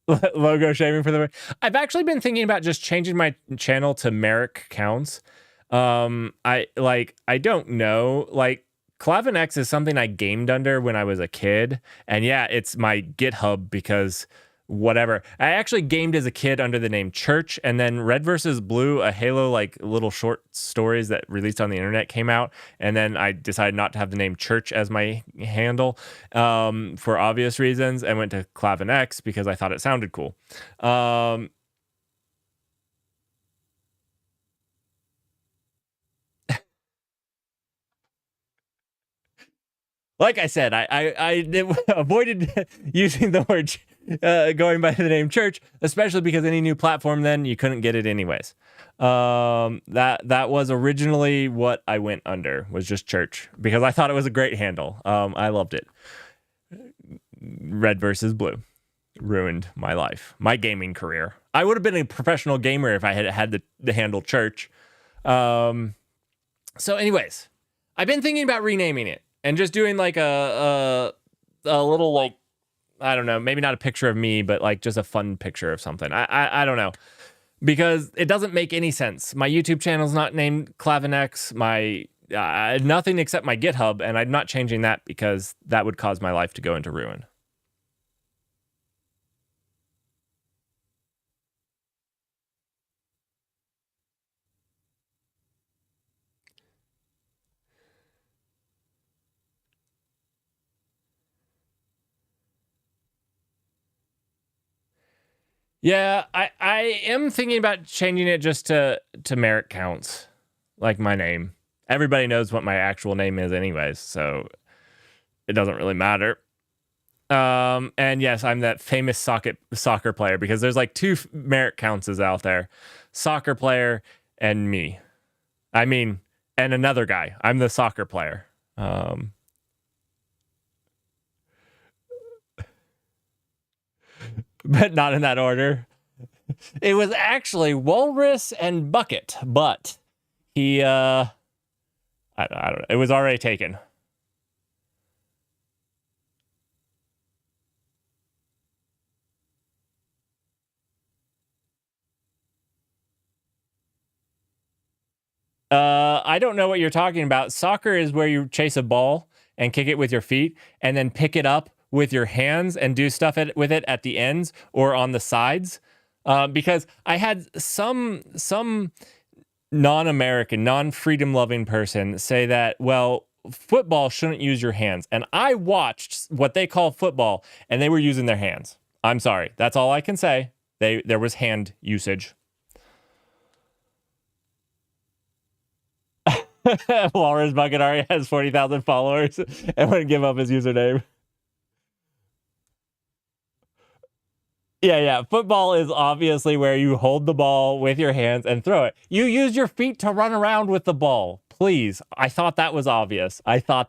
Logo shaming for the. I've actually been thinking about just changing my channel to Merrick Counts. I don't know. Like, Clavinex is something I gamed under when I was a kid, and yeah, it's my GitHub because whatever. I actually gamed as a kid under the name Church, and then Red vs. Blue, a Halo like little short stories that released on the internet came out, and then I decided not to have the name Church as my handle for obvious reasons, and went to Clavinex because I thought it sounded cool. Like I said, I avoided using the word going by the name Church, especially because any new platform, then you couldn't get it anyways. That was originally what I went under, was just Church, because I thought it was a great handle. I loved it. Red versus Blue ruined my life, my gaming career. I would have been a professional gamer if I had the handle Church. So anyways, I've been thinking about renaming it and just doing like a little, like, I don't know, maybe not a picture of me, but like just a fun picture of something. I don't know. because it doesn't make any sense. My YouTube channel's not named Clavinex. My nothing except my GitHub, and I'm not changing that because that would cause my life to go into ruin. Yeah, I am thinking about changing it just to merit counts, like my name. Everybody knows what my actual name is anyways, so it doesn't really matter. And yes, I'm that famous soccer player, because there's like two merit counts out there. Soccer player and me. I mean, and another guy. I'm the soccer player. But not in that order. It was actually Walrus and Bucket, but he I don't know. It was already taken. I don't know what you're talking about. Soccer is where you chase a ball and kick it with your feet and then pick it up with your hands and do stuff with it at the ends or on the sides. Because I had some non-American, non-freedom loving person say that, well, football shouldn't use your hands. And I watched what they call football, and they were using their hands. I'm sorry. That's all I can say. There was hand usage. Walrus Bucket already has 40,000 followers and wouldn't give up his username. Yeah. Football is obviously where you hold the ball with your hands and throw it. You use your feet to run around with the ball. Please. I thought that was obvious. It's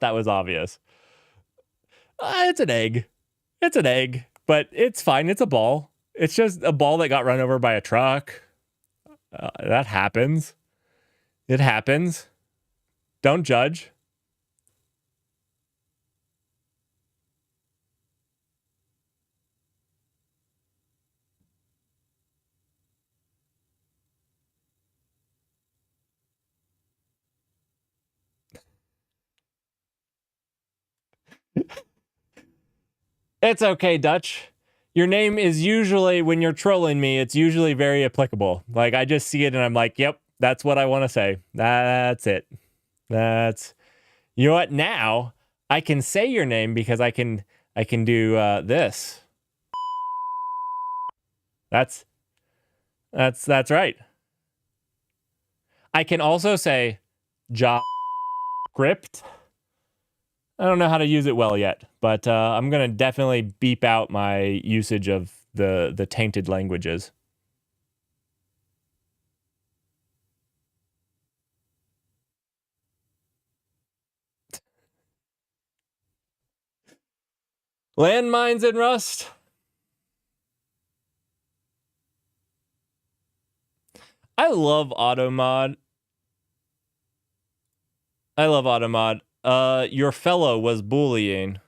an egg. But it's fine. It's a ball. It's just a ball that got run over by a truck. That happens. It happens. Don't judge. It's okay, Dutch. Your name is usually, when you're trolling me, it's usually very applicable. Like, I just see it and I'm like, yep, that's what I want to say. That's it. You know what? Now I can say your name because I can do this. That's right. I can also say JavaScript. I don't know how to use it well yet, but I'm gonna definitely beep out my usage of the tainted languages. Landmines in Rust. I love AutoMod. Your fellow was bullying.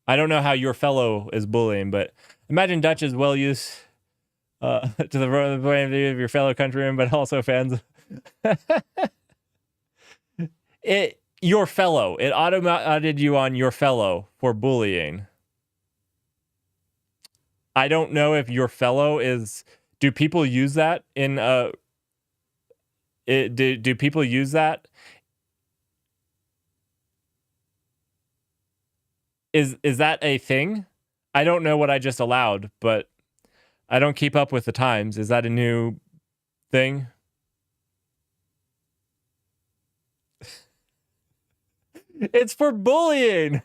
I don't know how your fellow is bullying, but imagine Dutch is well used to the point of view of your fellow countrymen, but also fans. Your fellow. It auto-modded you on your fellow for bullying. I don't know if your fellow is. Do people use that in do people use that? Is that a thing? I don't know what I just allowed, but I don't keep up with the times. Is that a new thing? It's for bullying.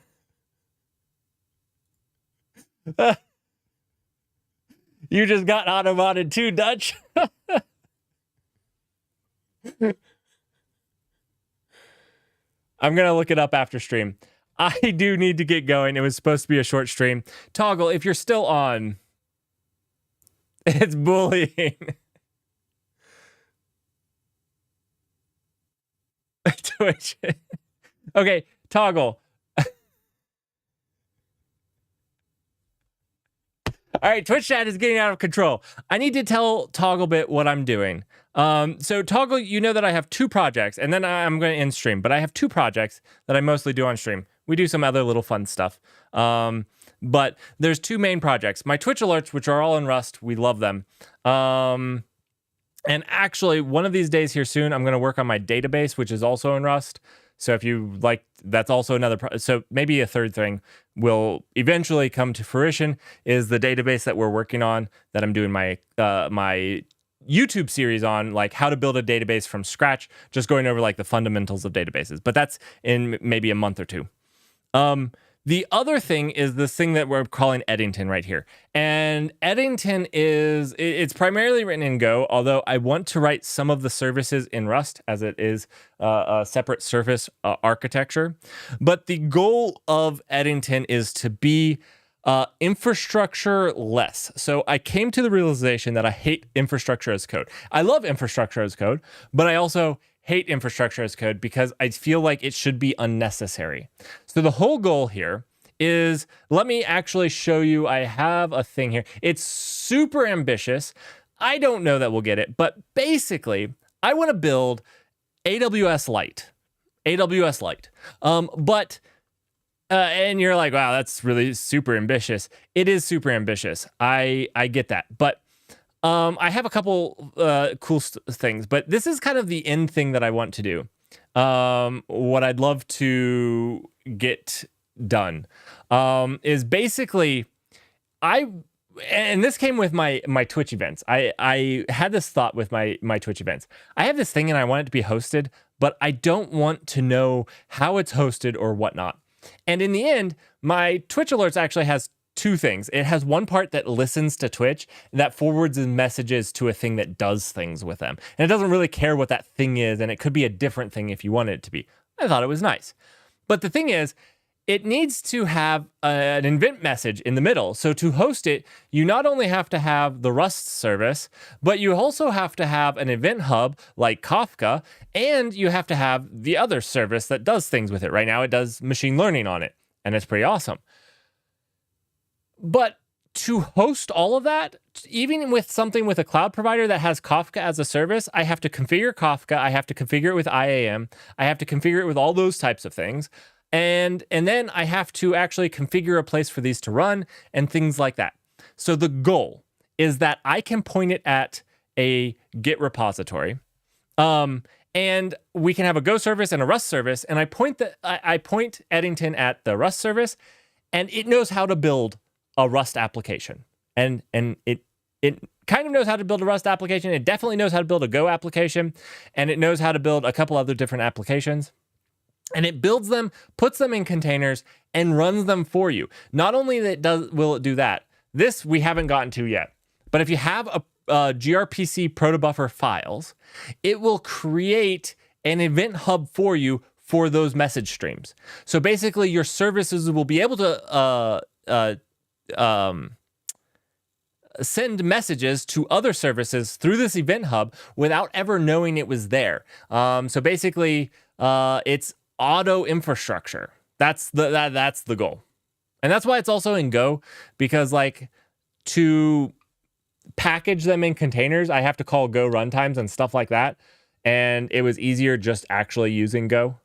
You just got auto-modded too, Dutch. I'm going to look it up after stream. I do need to get going. It was supposed to be a short stream. Toggle, if you're still on, it's bullying. Twitch. Okay, Toggle. All right, Twitch chat is getting out of control. I need to tell Togglebit what I'm doing. So Toggle, you know that I have 2 projects, and then I'm going to end stream, but I have 2 projects that I mostly do on stream. We do some other little fun stuff. But there's 2 main projects. My Twitch alerts, which are all in Rust. We love them. And actually, one of these days here soon, I'm going to work on my database, which is also in Rust. So if you like, that's also another. So maybe a third thing will eventually come to fruition is the database that we're working on, that I'm doing my my YouTube series on, like how to build a database from scratch, just going over like the fundamentals of databases. But that's in maybe a month or 2. The other thing is this thing that we're calling Eddington right here. And Eddington it's primarily written in Go, although I want to write some of the services in Rust, as it is a separate service architecture. But the goal of Eddington is to be infrastructure less. So I came to the realization that I hate infrastructure as code. I love infrastructure as code, but I also hate infrastructure as code because I feel like it should be unnecessary. So the whole goal here is, let me actually show you. I have a thing here. It's super ambitious. I don't know that we'll get it, but basically I want to build AWS Lite. AWS Lite. And you're like, wow, that's really super ambitious. It is super ambitious. I get that. But I have a couple cool things, but this is kind of the end thing that I want to do. What I'd love to get done is basically, and this came with my Twitch events. I had this thought with my Twitch events. I have this thing and I want it to be hosted, but I don't want to know how it's hosted or whatnot. And in the end, my Twitch alerts actually has 2 things. It has one part that listens to Twitch that forwards messages to a thing that does things with them. And it doesn't really care what that thing is, and it could be a different thing if you want it to be. I thought it was nice. But the thing is, it needs to have an event message in the middle. So to host it, you not only have to have the Rust service, but you also have to have an event hub like Kafka, and you have to have the other service that does things with it. Right now, it does machine learning on it, and it's pretty awesome. But to host all of that, even with something with a cloud provider that has Kafka as a service, I have to configure Kafka. I have to configure it with IAM. I have to configure it with all those types of things. And then I have to actually configure a place for these to run and things like that. So the goal is that I can point it at a Git repository. And we can have a Go service and a Rust service. And I point Eddington at the Rust service, and it knows how to build a Rust application. And it kind of knows how to build a Rust application. It definitely knows how to build a Go application, and it knows how to build a couple other different applications. And it builds them, puts them in containers, and runs them for you. Not only will it do that, this we haven't gotten to yet, but if you have a gRPC protobuffer files, it will create an event hub for you for those message streams. So basically, your services will be able to send messages to other services through this event hub without ever knowing it was there. So basically, it's auto infrastructure. That's the goal. And that's why it's also in Go, because like to package them in containers, I have to call Go runtimes and stuff like that. And it was easier just actually using Go.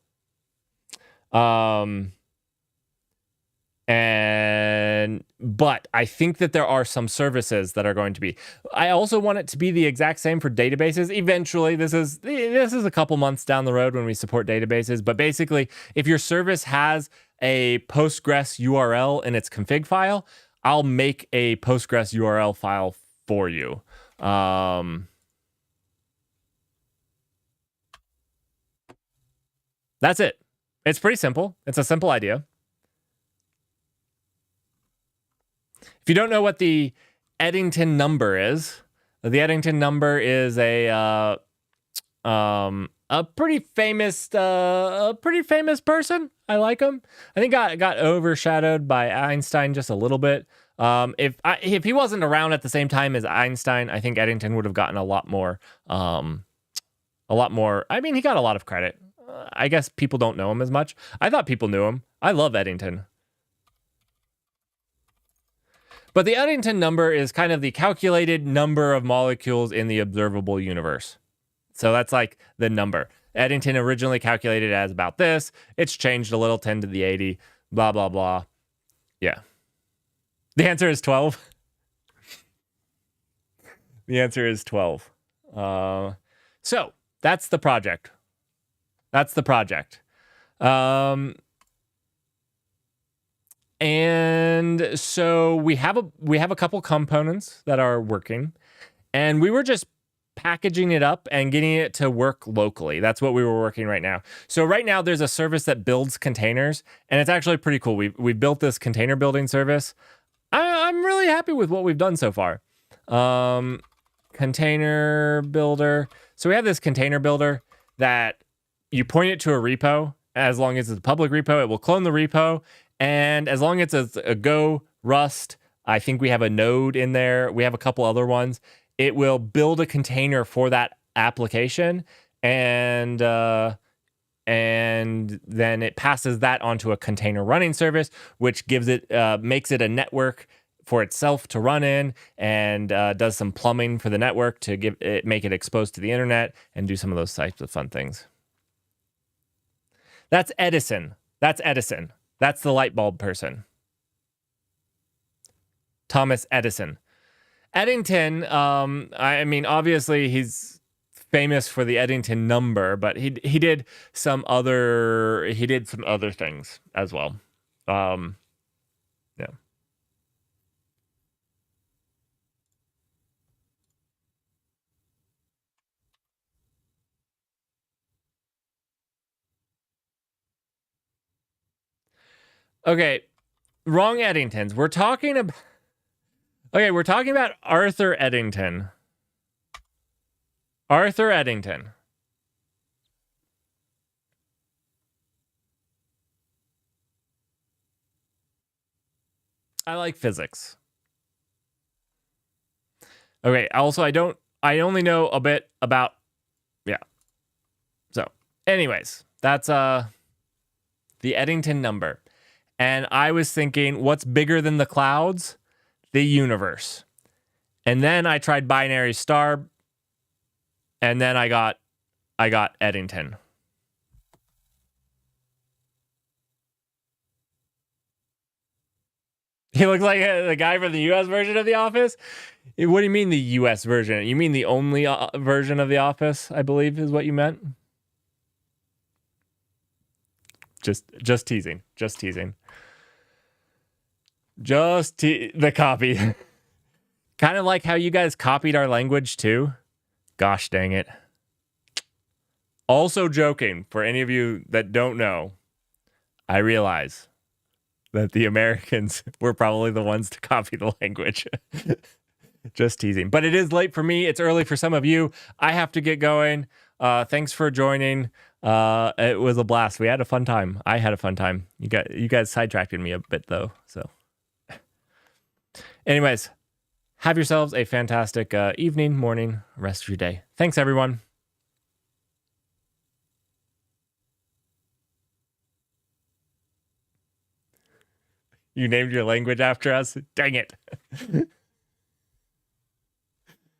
But I think that there are some services that are going to be. I also want it to be the exact same for databases. Eventually, this is a couple months down the road when we support databases. But basically, if your service has a Postgres URL in its config file, I'll make a Postgres URL file for you. That's it. It's pretty simple. It's a simple idea. If you don't know what the Eddington number is, the Eddington number is a pretty famous person. I like him. I think got overshadowed by Einstein just a little bit. If he wasn't around at the same time as Einstein, I think Eddington would have gotten a lot more. I mean, he got a lot of credit. I guess people don't know him as much. I thought people knew him. I love Eddington. But the Eddington number is kind of the calculated number of molecules in the observable universe. So that's like the number. Eddington originally calculated as about this. It's changed a little, 10 to the 80, blah, blah, blah. Yeah. The answer is 12. The answer is 12. So that's the project. That's the project. And so we have a couple components that are working, and we were just packaging it up and getting it to work locally. That's what we were working right now. So right now there's a service that builds containers, and it's actually pretty cool. We built this container building service. I'm really happy with what we've done so far. Container builder. So we have this container builder that you point it to a repo. As long as it's a public repo, it will clone the repo. And as long as it's a Go, Rust, I think we have a node in there. We have a couple other ones. It will build a container for that application, and then it passes that onto a container running service, which gives it makes it a network for itself to run in, and does some plumbing for the network to make it exposed to the internet and do some of those types of fun things. That's Edison. That's Edison. That's the light bulb person. Thomas Edison. Eddington, I mean, obviously he's famous for the Eddington number, but he did some other things as well. Yeah. Okay, wrong Eddingtons. We're talking about Arthur Eddington. Arthur Eddington. I like physics. Okay, also I only know a bit about, yeah. So, anyways, that's the Eddington number. And I was thinking, what's bigger than the clouds? The universe. And then I tried binary star, and then I got Eddington. He looks like the guy from the US version of The Office. What do you mean the US version? You mean the only version of The Office, I believe is what you meant? Just teasing. Just teasing. The copy. Kind of like how you guys copied our language too. Gosh dang it. Also joking, for any of you that don't know, I realize that the Americans were probably the ones to copy the language. Just teasing. But it is late for me. It's early for some of you. I have to get going. Thanks for joining. It was a blast. We had a fun time. I had a fun time. You guys sidetracked me a bit though. So anyways, have yourselves a fantastic evening, morning, rest of your day. Thanks, everyone. You named your language after us? Dang it.